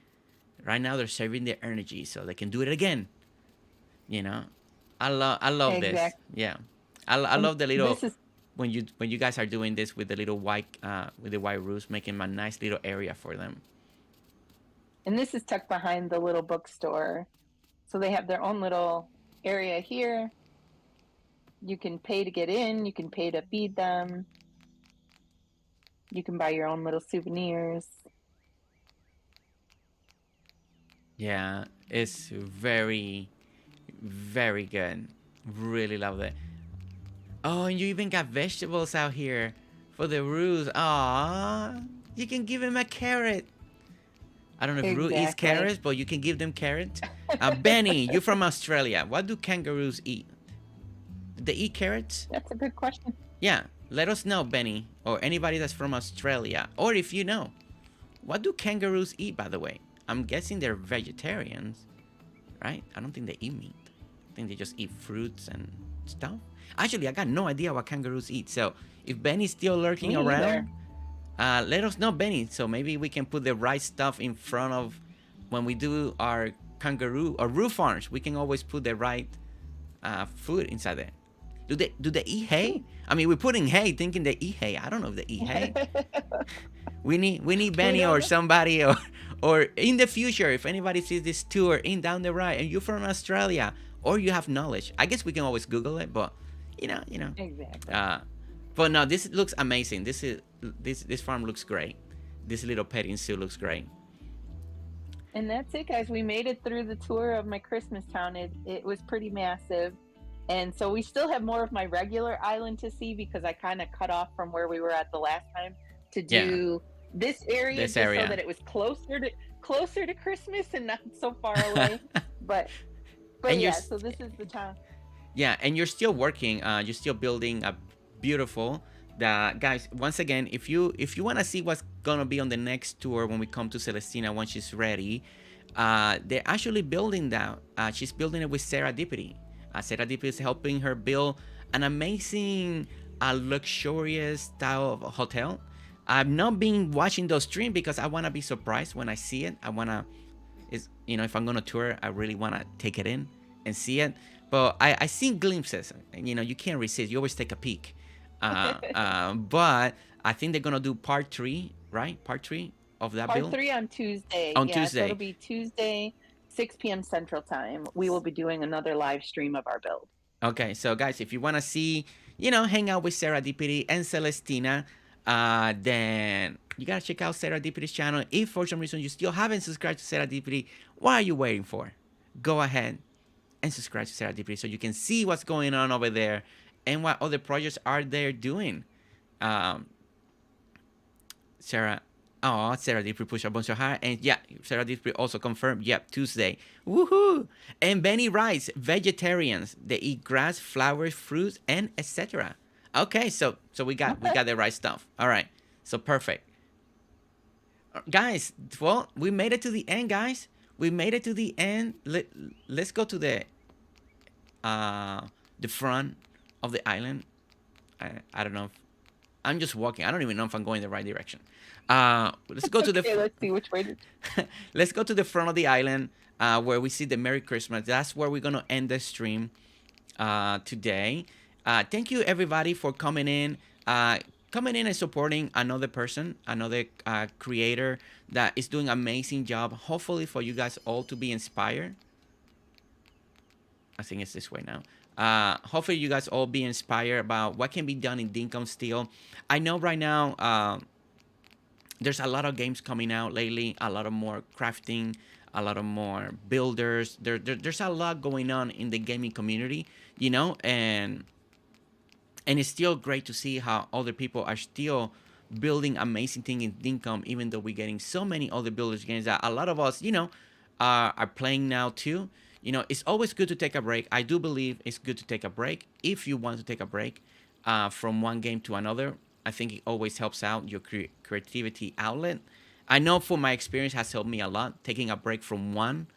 Right now they're saving their energy so they can do it again. You know, I love Exactly. this. Yeah, I love the little This is, when you guys are doing this with the little white with the white roofs, making a nice little area for them. and this is tucked behind the little bookstore. So they have their own little area here. You can pay to get in, you can pay to feed them. You can buy your own little souvenirs. Yeah, it's very good. Really love it. Oh, and you even got vegetables out here for the roos. Aw, you can give him a carrot. I don't know if Roo eats Exactly. carrots, but you can give them carrots. Benny, you're from Australia. What do kangaroos eat? Do they eat carrots? That's a good question. Yeah, let us know, Benny, or anybody that's from Australia, or if you know. What do kangaroos eat, by the way? I'm guessing they're vegetarians, right? I don't think they eat meat. I think they just eat fruits and stuff. Actually, I got no idea what kangaroos eat. So if Benny's still lurking Me around, let us know, Benny. So maybe we can put the right stuff in front of when we do our kangaroo or roof farms. We can always put the right food inside there. Do they eat hay? I mean, we're putting hay, thinking they eat hay. I don't know if they eat hay. We need Benny or somebody or in the future, if anybody sees this tour in down the road and you're from Australia or you have knowledge, I guess we can always Google it. But you know. Exactly. But no, this looks amazing. This farm looks great. This little petting zoo looks great. And that's it, guys. We made it through the tour of my Christmas town. It was pretty massive. And so we still have more of my regular island to see because I kind of cut off from where we were at the last time to do this area This just area. so that it was closer to Christmas and not so far away. but And yeah, so this is the town. Yeah, and you're still working. You're still building a beautiful. Guys, once again, if you want to see what's gonna be on the next tour when we come to Celestina once she's ready, they're actually building that. She's building it with Sarah Dippity. Sarah Dippity is helping her build an amazing, luxurious style of hotel. I've not been watching those streams because I want to be surprised when I see it. I want to, if I'm going to tour, I really want to take it in and see it. But I seen glimpses. You can't resist. You always take a peek. But I think they're going to do part 3, right? Part 3 of that build? Part 3 on Tuesday. On Tuesday. So Tuesday. it'll be Tuesday, 6 p.m. Central Time. We will be doing another live stream of our build. Okay, so guys, if you want to see, hang out with Sarah Dippity and Celestina, then you got to check out Sarah Dippity's channel. If for some reason you still haven't subscribed to Sarah Dippity, what are you waiting for? Go ahead and subscribe to Sarah Dippity so you can see what's going on over there and what other projects are they doing. Sarah Dippity push a bunch of high, and yeah, Sarah Dippity also confirmed. Yep, Tuesday. Woohoo! And Benny writes, vegetarians, they eat grass, flowers, fruits, and etc. Okay, so we got the right stuff. All right, so perfect, guys. Well, we made it to the end, guys. We made it to the end. Let's go to the front of the island. I don't know if I'm just walking. I don't even know if I'm going the right direction. Let's go to the. Let's see which way. Let's go to the front of the island where we see the Merry Christmas. That's where we're gonna end the stream today. Thank you everybody for coming in and supporting another person, another creator that is doing an amazing job. Hopefully for you guys all to be inspired. I think it's this way now. Hopefully you guys all be inspired about what can be done in Dinkum still. I know right now there's a lot of games coming out lately, a lot of more crafting, a lot of more builders. There's a lot going on in the gaming community, and it's still great to see how other people are still building amazing things in Dinkum, even though we're getting so many other builders games that a lot of us, are playing now too. It's always good to take a break. I do believe it's good to take a break if you want to take a break from one game to another. I think it always helps out your creativity outlet. I know from my experience has helped me a lot taking a break from one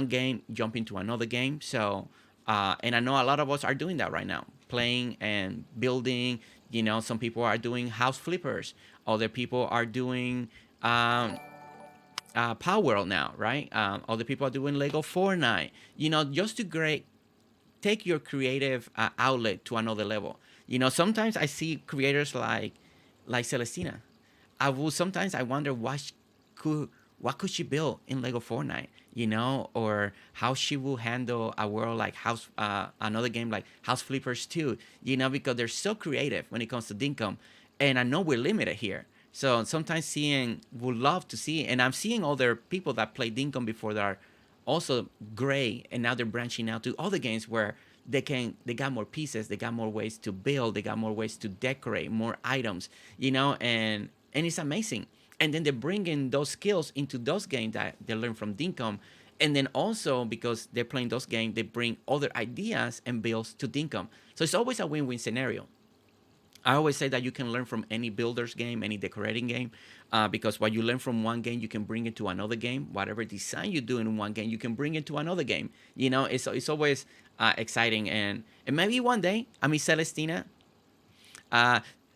game, jumping to another game. So, and I know a lot of us are doing that right now, playing and building. Some people are doing house flippers. Other people are doing Power World now, right? Other people are doing Lego Fortnite. Just to take your creative outlet to another level. Sometimes I see creators like Celestina. Sometimes I wonder what could she build in Lego Fortnite, or how she will handle a world like another game like House Flippers 2, because they're so creative when it comes to Dinkum, and I know we're limited here. So sometimes would love to see, and I'm seeing other people that play Dinkum before that are also great, and now they're branching out to other games where they got more pieces, they got more ways to build, they got more ways to decorate, more items, and it's amazing. And then they bring in those skills into those games that they learn from Dinkum, and then also because they're playing those games, they bring other ideas and builds to Dinkum. So it's always a win-win scenario. I always say that you can learn from any builder's game, any decorating game, because what you learn from one game, you can bring it to another game. Whatever design you do in one game, you can bring it to another game. It's always exciting, and maybe one day, Celestina.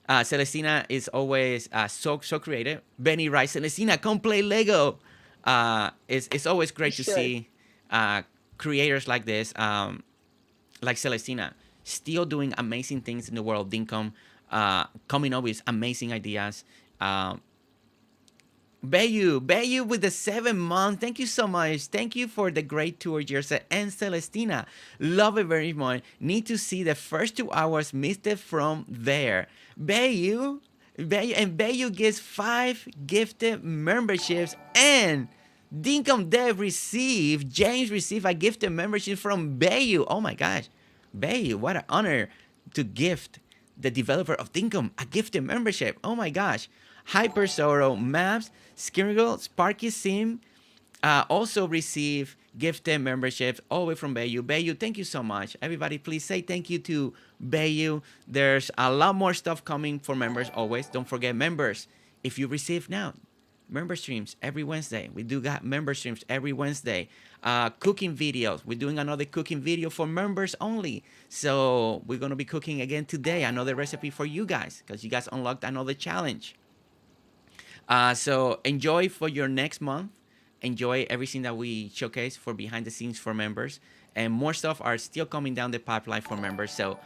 Celestina is always so creative. Benny writes, Celestina, come play Lego. It's always great to see creators like this, like Celestina, still doing amazing things in the world of Dinkum, coming up with amazing ideas. Bayu with the 7 months. Thank you so much. Thank you for the great tour, Jersey and Celestina. Love it very much. Need to see the first 2 hours. Missed it from there. Bayu gets 5 gifted memberships, and Dinkum Dev James received a gifted membership from Bayu. Oh my gosh. Bayu, what an honor to gift the developer of Dinkum a gifted membership. Oh my gosh. Hyper Sorrow, Maps, Skirgle, Sparky Sim also receive gifted memberships all the way from Bayu. Bayu, thank you so much. Everybody, please say thank you to Bayu. There's a lot more stuff coming for members always. Don't forget members. If you receive now, member streams every Wednesday. We do got member streams every Wednesday. Cooking videos. We're doing another cooking video for members only. So we're going to be cooking again today. Another recipe for you guys because you guys unlocked another challenge. So enjoy for your next month. Enjoy everything that we showcase for behind the scenes for members. And more stuff are still coming down the pipeline for members. So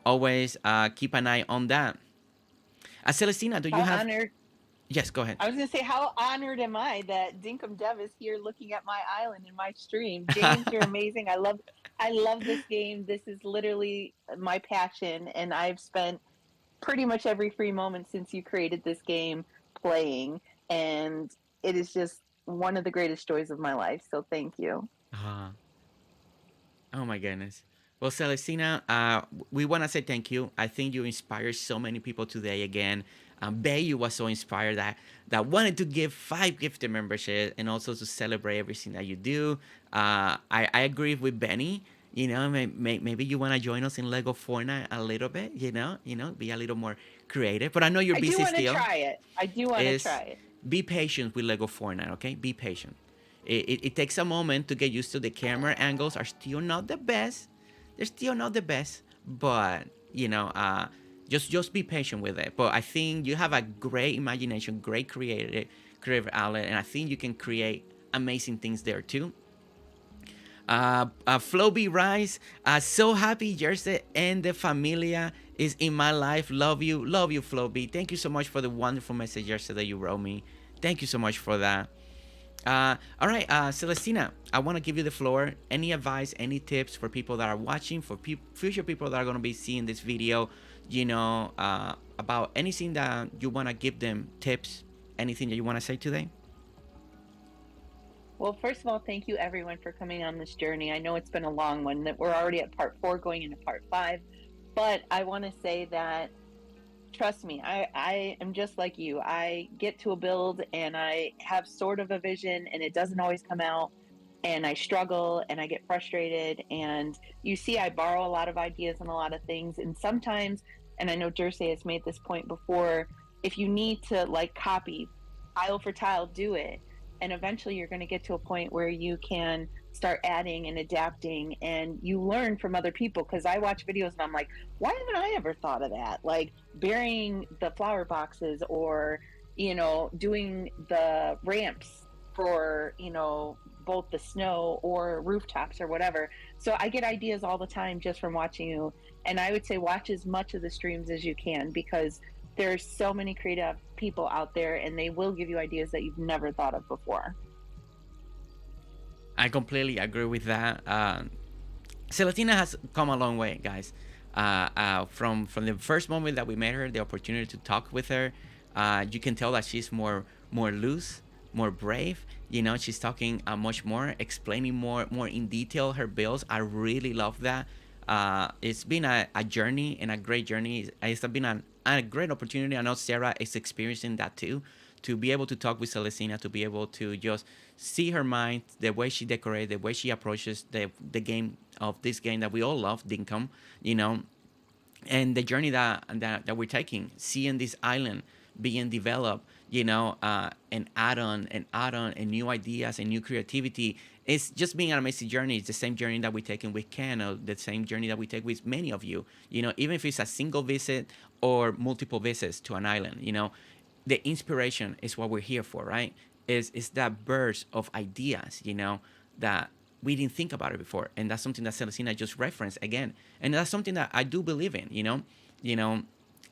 always keep an eye on that. Celestina, do you have... Honored. Yes, go ahead. I was going to say, how honored am I that Dinkum Dev is here looking at my island in my stream. James, you're amazing. I love this game. This is literally my passion, and I've spent pretty much every free moment since you created this game playing, and it is just one of the greatest joys of my life. So thank you. Oh my goodness. Well, Celestina, we want to say thank you. I think you inspired so many people today again. Bayu was so inspired that wanted to give 5 gifted memberships and also to celebrate everything that you do. I agree with Benny. Maybe you want to join us in Lego Fortnite a little bit. Be a little more creative. But I know you're busy still. I do want to try it. Be patient with Lego Fortnite, okay? Be patient. It takes a moment to get used to the camera angles are still not the best. They're still not the best, but just be patient with it. But I think you have a great imagination, great creative outlet, and I think you can create amazing things there too. Floby Rice, so happy Jersey and the familia is in my life. Love you, Floby. Thank you so much for the wonderful message yesterday you wrote me. Thank you so much for that. All right, Celestina, I want to give you the floor. Any advice, any tips for people that are watching, for future people that are going to be seeing this video, about anything that you want to give them tips, anything that you want to say today? Well, first of all, thank you everyone for coming on this journey. I know it's been a long one, that we're already at part 4 going into part 5, but I want to say that trust me, I am just like you. I get to a build and I have sort of a vision and it doesn't always come out, and I struggle and I get frustrated, and you see I borrow a lot of ideas and a lot of things, and sometimes, and I know Jersey has made this point before, if you need to like copy tile for tile, do it. And eventually you're going to get to a point where you can start adding and adapting, and you learn from other people. Because I watch videos and I'm like, why haven't I ever thought of that? Like burying the flower boxes, or doing the ramps for both the snow or rooftops or whatever. So I get ideas all the time just from watching you. And I would say watch as much of the streams as you can, because there's so many creative people out there and they will give you ideas that you've never thought of before. I completely agree with that. Celestina has come a long way, guys. From the first moment that we met her, the opportunity to talk with her, you can tell that she's more loose, more brave. She's talking much more, explaining more in detail her builds. I really love that. It's been a journey, and a great journey. It's been a great opportunity. I know Sarah is experiencing that too, to be able to talk with Celestina, to be able to just see her mind, the way she decorates, the way she approaches the game of this game that we all love, Dinkum, and the journey that we're taking, seeing this island being developed, and add on and new ideas and new creativity. It's just being an amazing journey. It's the same journey that we're taking with Ken, or the same journey that we take with many of you. Even if it's a single visit or multiple visits to an island, the inspiration is what we're here for, right? Is that burst of ideas, that we didn't think about it before, and that's something that Celestina just referenced again, and that's something that I do believe in. You know,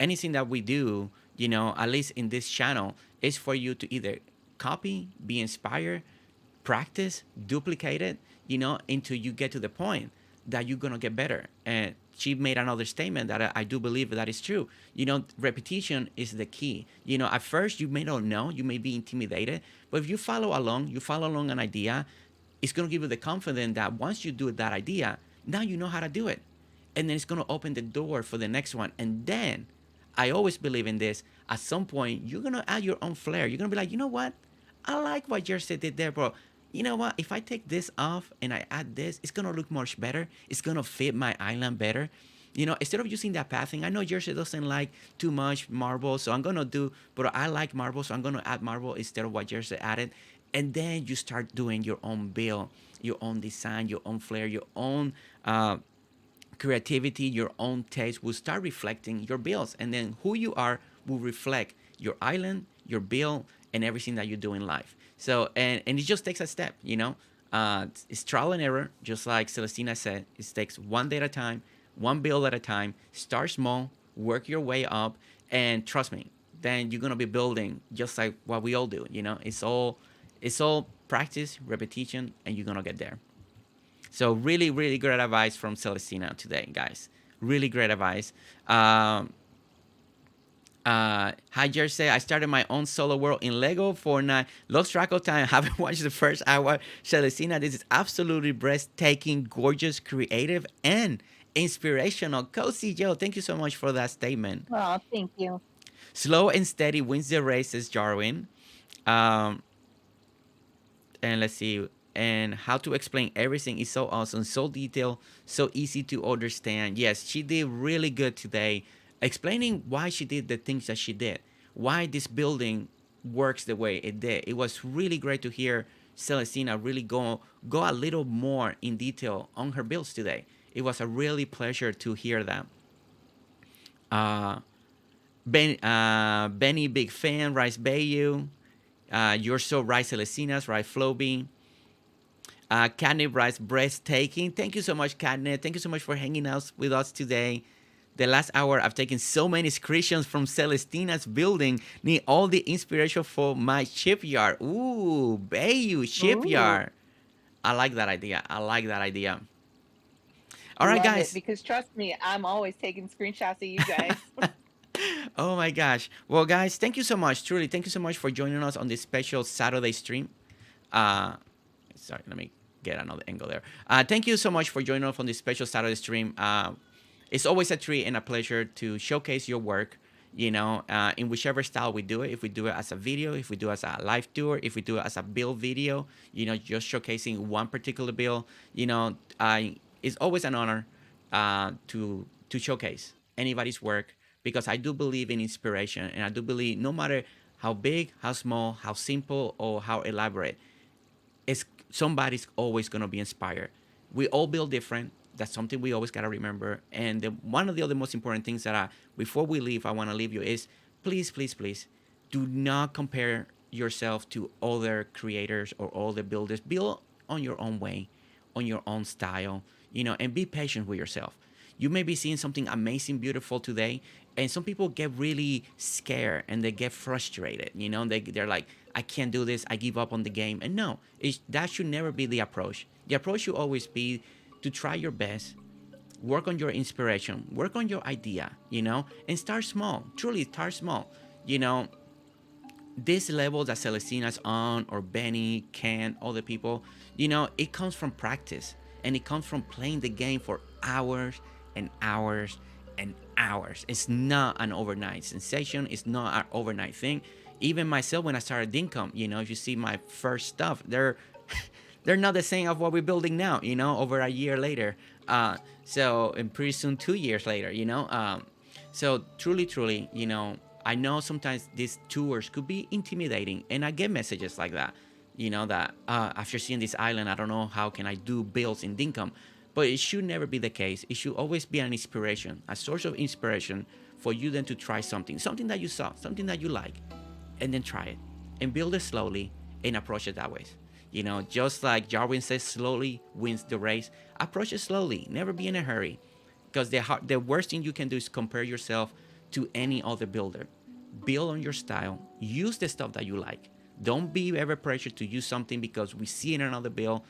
anything that we do, at least in this channel, is for you to either copy, be inspired, practice, duplicate it, until you get to the point that you're gonna get better. And she made another statement that I do believe that is true. Repetition is the key. At first you may not know, you may be intimidated, but if you follow along an idea, it's gonna give you the confidence that once you do that idea, now you know how to do it, and then it's gonna open the door for the next one. And then I always believe in this. At some point, you're gonna add your own flair. You're gonna be like, you know what? I like what Jersey did there, bro. You know what? If I take this off and I add this, it's gonna look much better. It's gonna fit my island better. Instead of using that pathing, I know Jersey doesn't like too much marble, so I'm gonna do. But I like marble, so I'm gonna add marble instead of what Jersey added. And then you start doing your own build, your own design, your own flair, your own creativity, your own taste will start reflecting your builds, and then who you are will reflect your island, your build, and everything that you do in life. So, and it just takes a step. It's trial and error, just like Celestina said. It takes one day at a time, one build at a time. Start small, work your way up, and trust me, then you're gonna be building just like what we all do. It's all practice, repetition, and you're gonna get there. So really, really great advice from Celestina today, guys. Really great advice. Hi, Jersey. I started my own solo world in Lego Fortnite. Lost track of time. Haven't watched the first hour. Celestina, this is absolutely breathtaking, gorgeous, creative, and inspirational. Cozy Joe, thank you so much for that statement. Well, thank you. Slow and steady wins the race, says Jarwin. And let's see. And how to explain everything is so awesome, so detailed, so easy to understand. Yes, she did really good today, explaining why she did the things that she did, why this building works the way it did. It was really great to hear Celestina really go a little more in detail on her builds today. It was a really pleasure to hear that. Benny, big fan. Rice Bayou. You're so right, Celestina's right, Floby. Catnip writes, breathtaking. Thank you so much, Catnip. Thank you so much for hanging out with us today. the last hour, I've taken so many screenshots from Celestina's building. Need all the inspiration for my shipyard. Ooh, Bayou Ooh, shipyard. I like that idea. I like that idea. All right, love it guys. because trust me, I'm always taking screenshots of you guys. Oh my gosh. Well, guys, thank you so much. Truly, thank you so much for joining us on this special Saturday stream. Uh, Sorry, let me get another angle there. Thank you so much for joining us on this special Saturday stream. It's always a treat and a pleasure to showcase your work. In whichever style we do it. If we do it as a video, if we do it as a live tour, if we do it as a build video, just showcasing one particular build. It's always an honor to showcase anybody's work because I do believe in inspiration, and I do believe no matter how big, how small, how simple, or how elaborate, it's somebody's always gonna be inspired. We all build different. That's something we always gotta remember. And one of the other most important things that before we leave, I want to leave you is please, please, please, do not compare yourself to other creators or other builders. Build on your own way, on your own style, and be patient with yourself. You may be seeing something amazing, beautiful today, and some people get really scared and they get frustrated. They're like, I can't do this. I give up on the game. And no, that should never be the approach. The approach should always be to try your best, work on your inspiration, work on your idea, and start small. Truly, start small. You know, this level that Celestina's on, or Benny, Ken, other people, it comes from practice, and it comes from playing the game for hours and hours and hours. It's not an overnight sensation. It's not an overnight thing. Even myself, when I started Dinkum, if you see my first stuff, they're not the same of what we're building now. Over a year later, and pretty soon 2 years later. So truly, truly, I know sometimes these tours could be intimidating, and I get messages like that. That after seeing this island, I don't know how can I do builds in Dinkum. But it should never be the case. It should always be an inspiration, a source of inspiration for you then to try something that you saw, something that you like, and then try it and build it slowly and approach it that way. Just like Jarwin says, slowly wins the race. Approach it slowly, never be in a hurry, because the worst thing you can do is compare yourself to any other builder. Build on your style, use the stuff that you like. Don't be ever pressured to use something because we see in another build.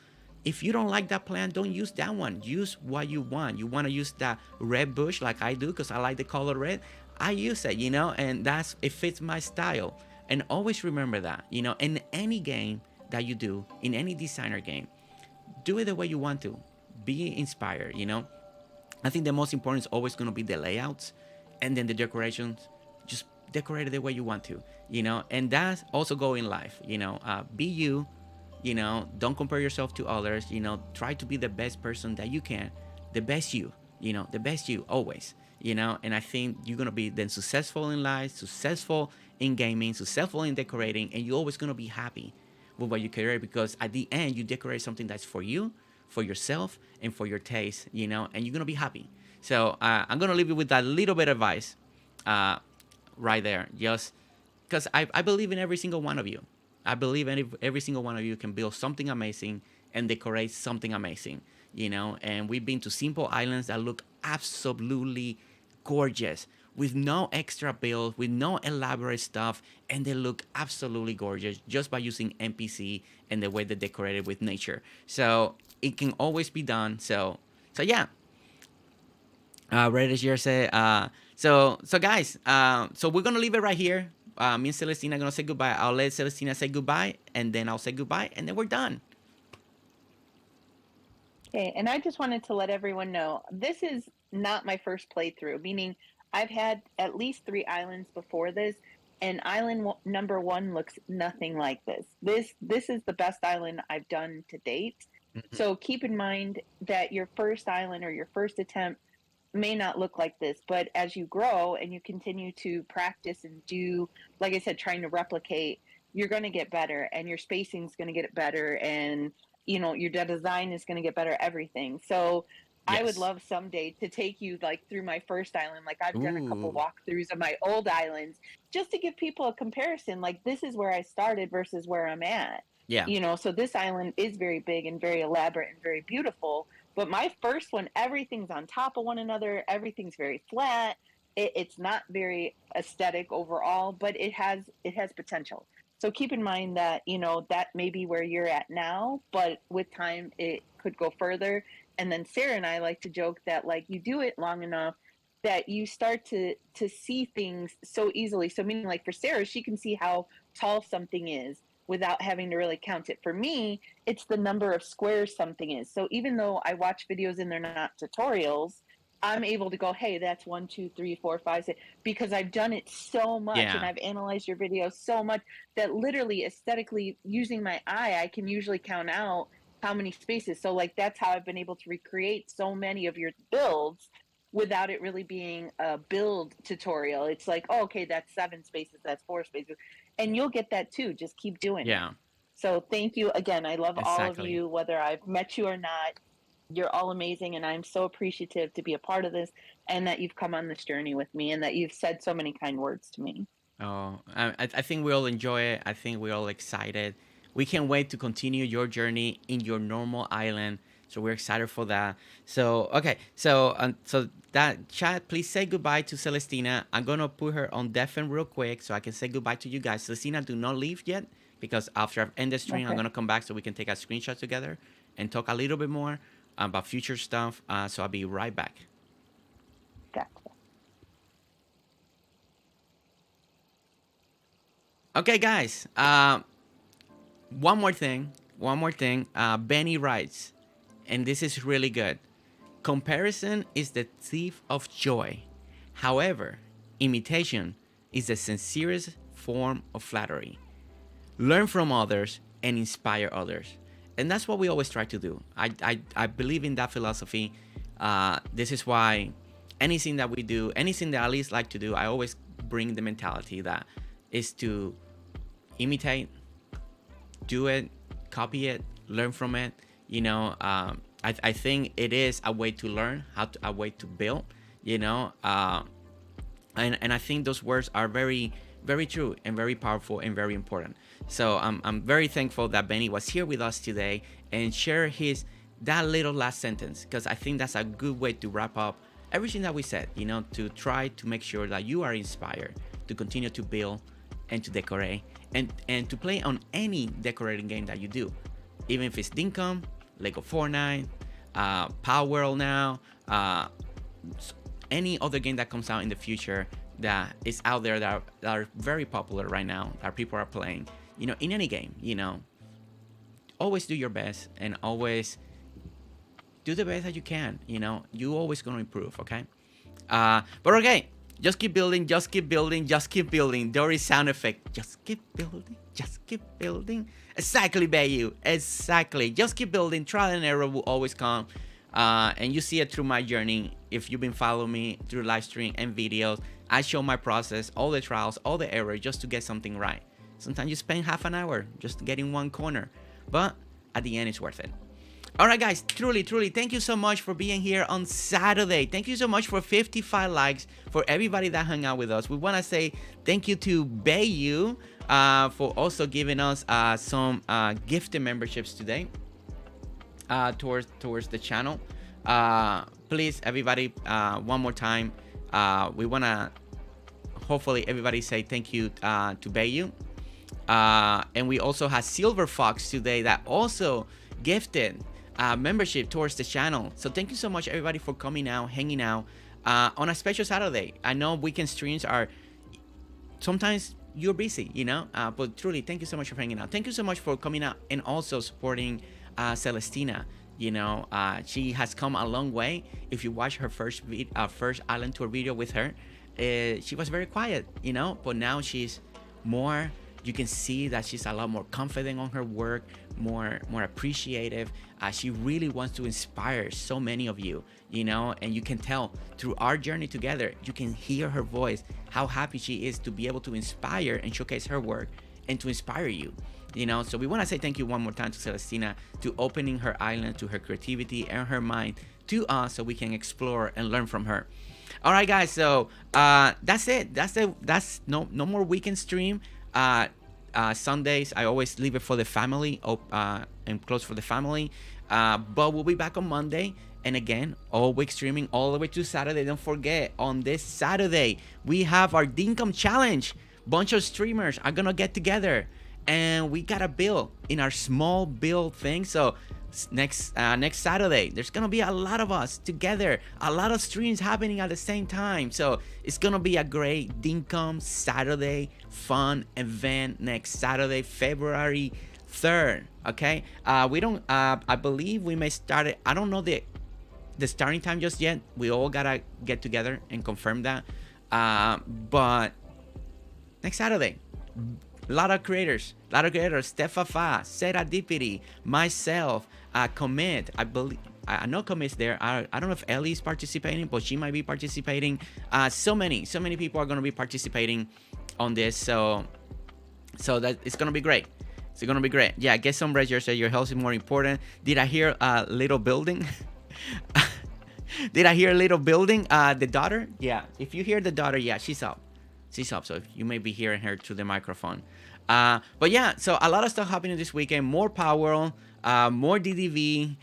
If you don't like that plant, don't use that one. Use what you want. You want to use that red bush like I do because I like the color red. I use it, and it fits my style. And always remember that, in any game that you do, in any designer game, do it the way you want to. Be inspired, I think the most important is always going to be the layouts, and then the decorations. Just decorate it the way you want to, and that's also go in life, be you. Don't compare yourself to others. Try to be the best person that you can, the best you, the best you always, and I think you're going to be then successful in life, successful in gaming, successful in decorating, and you're always going to be happy with what you create because at the end, you decorate something that's for you, for yourself, and for your taste, and you're going to be happy. So I'm going to leave you with that little bit of advice right there, just because I believe in every single one of you. I believe every single one of you can build something amazing and decorate something amazing, and we've been to simple islands that look absolutely gorgeous with no extra build, with no elaborate stuff, and they look absolutely gorgeous just by using NPC and the way they decorated with nature. So it can always be done. So yeah. Ready to say, so guys, so we're gonna leave it right here. Me and Celestina are gonna say goodbye. I'll let Celestina say goodbye, and then I'll say goodbye, and then we're done. Okay, and I just wanted to let everyone know this is not my first playthrough, meaning I've had at least 3 islands before this, and number 1 looks nothing like this. This is the best island I've done to date. Mm-hmm. So keep in mind that your first island or your first attempt may not look like this, but as you grow and you continue to practice and do, like I said, trying to replicate, you're going to get better, and your spacing is going to get better, and your design is going to get better, everything. So I would Yes. love someday to take you like through my first island. Like I've done a couple Ooh. walkthroughs of my old islands just to give people a comparison. Like this is where I started versus where I'm at. Yeah. So this island is very big and very elaborate and very beautiful, But my first one, everything's on top of one another. Everything's very flat. It's not very aesthetic overall, but it has potential. So keep in mind that, that may be where you're at now, but with time it could go further. And then Sarah and I like to joke that, like, you do it long enough that you start to see things so easily. So meaning, like, for Sarah, she can see how tall something is without having to really count it. For me, it's the number of squares something is. So even though I watch videos and they're not tutorials, I'm able to go, hey, that's 1, 2, 3, 4, 5, 6, because I've done it so much and Yeah. I've analyzed your video so much that literally aesthetically, using my eye, I can usually count out how many spaces. So, like, that's how I've been able to recreate so many of your builds without it really being a build tutorial. It's like, oh, okay, that's 7 spaces, that's 4 spaces. And you'll get that too. Just keep doing it. Yeah. So thank you again. I love all of Exactly. you, whether I've met you or not. You're all amazing, and I'm so appreciative to be a part of this, and that you've come on this journey with me, and that you've said so many kind words to me. Oh, I think we all enjoy it. I think we're all excited. We can't wait to continue your journey in your normal island. So we're excited for that. So okay, so that chat, please say goodbye to Celestina. I'm gonna put her on deafen real quick so I can say goodbye to you guys. Celestina, do not leave yet because after I end the stream, I'm Okay. gonna come back so we can take a screenshot together and talk a little bit more about future stuff. So I'll be right back. Gotcha. Okay, guys. One more thing. One more thing. Benny writes, and this is really good. Comparison is the thief of joy. However, imitation is the sincerest form of flattery. Learn from others and inspire others. And that's what we always try to do. I believe in that philosophy. This is why anything that we do, anything that I at least like to do, I always bring the mentality that is to imitate, do it, copy it, learn from it. I think it is a way to learn, a way to build. And I think those words are very, very true and very powerful and very important. So I'm very thankful that Benny was here with us today and share that little last sentence, because I think that's a good way to wrap up everything that we said. To try to make sure that you are inspired to continue to build and to decorate and to play on any decorating game that you do, even if it's Dinkum, Lego Fortnite, Power World now, any other game that comes out in the future that is out there that are very popular right now that people are playing. In any game, always do your best and always do the best that you can. You always gonna improve, okay? But okay, just keep building, just keep building, just keep building. Dory's sound effect. Just keep building, just keep building. Exactly, Bayu. Exactly. Just keep building. Trial and error will always come. And you see it through my journey. If you've been following me through live stream and videos, I show my process, all the trials, all the errors, just to get something right. Sometimes you spend half an hour just getting one corner, but at the end, it's worth it. All right, guys, truly, thank you so much for being here on Saturday. Thank you so much for 55 likes for everybody that hung out with us. We want to say thank you to Bayu for also giving us some gifted memberships today towards the channel. Please, everybody, one more time, we want to hopefully everybody say thank you to Bayu. And we also have Silver Fox today that also gifted membership towards the channel. So thank you so much, everybody, for coming out, hanging out on a special Saturday. I know weekend streams are sometimes you're busy, but truly, thank you so much for hanging out. Thank you so much for coming out and also supporting Celestina. She has come a long way. If you watch her first island tour video with her, she was very quiet, but now she's more. You can see that she's a lot more confident on her work, more appreciative. She really wants to inspire so many of you, and you can tell through our journey together, you can hear her voice, how happy she is to be able to inspire and showcase her work and to inspire you. So we want to say thank you one more time to Celestina to opening her island to her creativity and her mind to us so we can explore and learn from her. All right, guys, so that's it. That's no more weekend stream. Sundays I always leave it for the family and close for the family. But we'll be back on Monday. And again, all week streaming all the way to Saturday. Don't forget, on this Saturday, we have our Dinkum challenge. Bunch of streamers are gonna get together, and we gotta build in our small build thing. So next Saturday, there's gonna be a lot of us together, a lot of streams happening at the same time. So it's gonna be a great Dinkum Saturday fun event next Saturday, February 3rd. Okay, we don't I believe we may start it. I don't know the starting time just yet. We all gotta get together and confirm that, but next Saturday, a lot of creators, Stefafa, Serendipity, myself, Commit, I know Commit's there. I don't know if Ellie's participating, but she might be participating. So many people are going to be participating on this, so that it's going to be great. It's going to be great. Yeah, get some rest. Your health is more important. Did I hear a little building? Did I hear a little building? The daughter? Yeah, if you hear the daughter, yeah, she's up. So you may be hearing her through the microphone. But yeah, so a lot of stuff happening this weekend. More Power, more DDV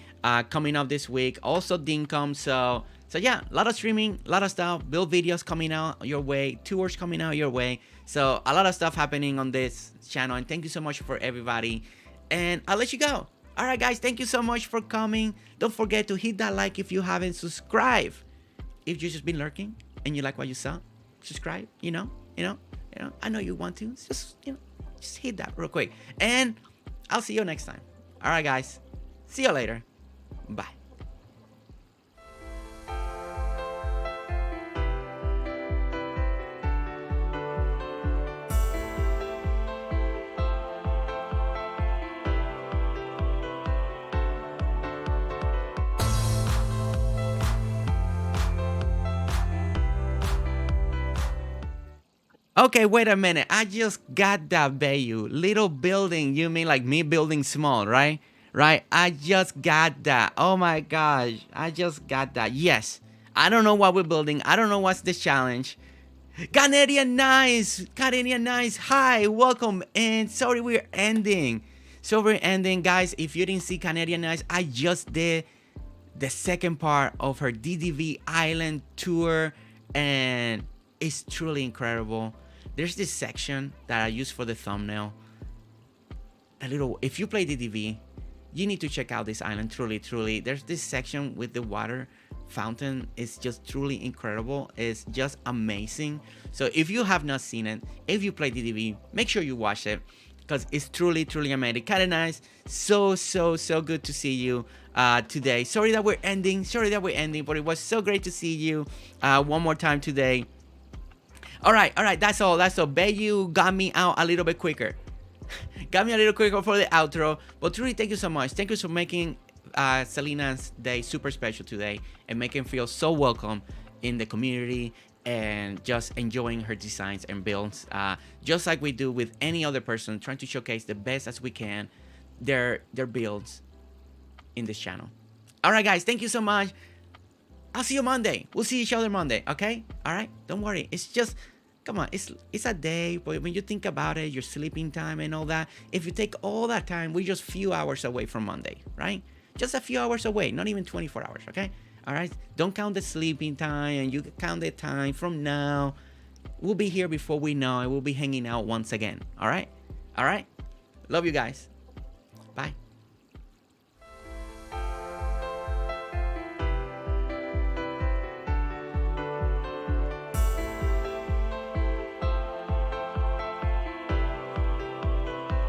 coming up this week. Also Dinkum. So yeah, a lot of streaming, a lot of stuff. Build videos coming out your way. Tours coming out your way. So a lot of stuff happening on this channel. And thank you so much for everybody. And I'll let you go. All right, guys. Thank you so much for coming. Don't forget to hit that like if you haven't subscribed. If you've just been lurking and you like what you saw, subscribe. You know. I know you want to. Just hit that real quick. And I'll see you next time. All right, guys. See you later. Bye. Okay, wait a minute. I just got that, Bayu. Little building. You mean like me building small, right? Right? I just got that. Oh my gosh. I just got that. Yes. I don't know what we're building. I don't know what's the challenge. Canadian Nice. Hi, welcome. And sorry we're ending. Guys. If you didn't see Canadian Nice, I just did the second part of her DDV Island tour. And it's truly incredible. There's this section that I use for the thumbnail. If you play DDV, you need to check out this island. Truly. There's this section with the water fountain. It's just truly incredible. It's just amazing. So if you have not seen it, if you play DDV, make sure you watch it, because it's truly amazing. Kind of nice. So good to see you today. Sorry that we're ending, but it was so great to see you one more time today. All right, that's all. Bayu got me out a little bit quicker. For the outro. But truly, thank you so much. Thank you for making Selena's day super special today and making her feel so welcome in the community and just enjoying her designs and builds. Just like we do with any other person, trying to showcase the best as we can their builds in this channel. All right, guys, thank you so much. I'll see you Monday. We'll see each other Monday, okay? All right? Don't worry. It's just, come on, it's a day, but when you think about it, your sleeping time and all that, if you take all that time, we're just a few hours away from Monday, right? Just a few hours away, not even 24 hours, okay? All right? Don't count the sleeping time, and you count the time from now. We'll be here before we know it. We'll be hanging out once again, all right? All right? Love you guys.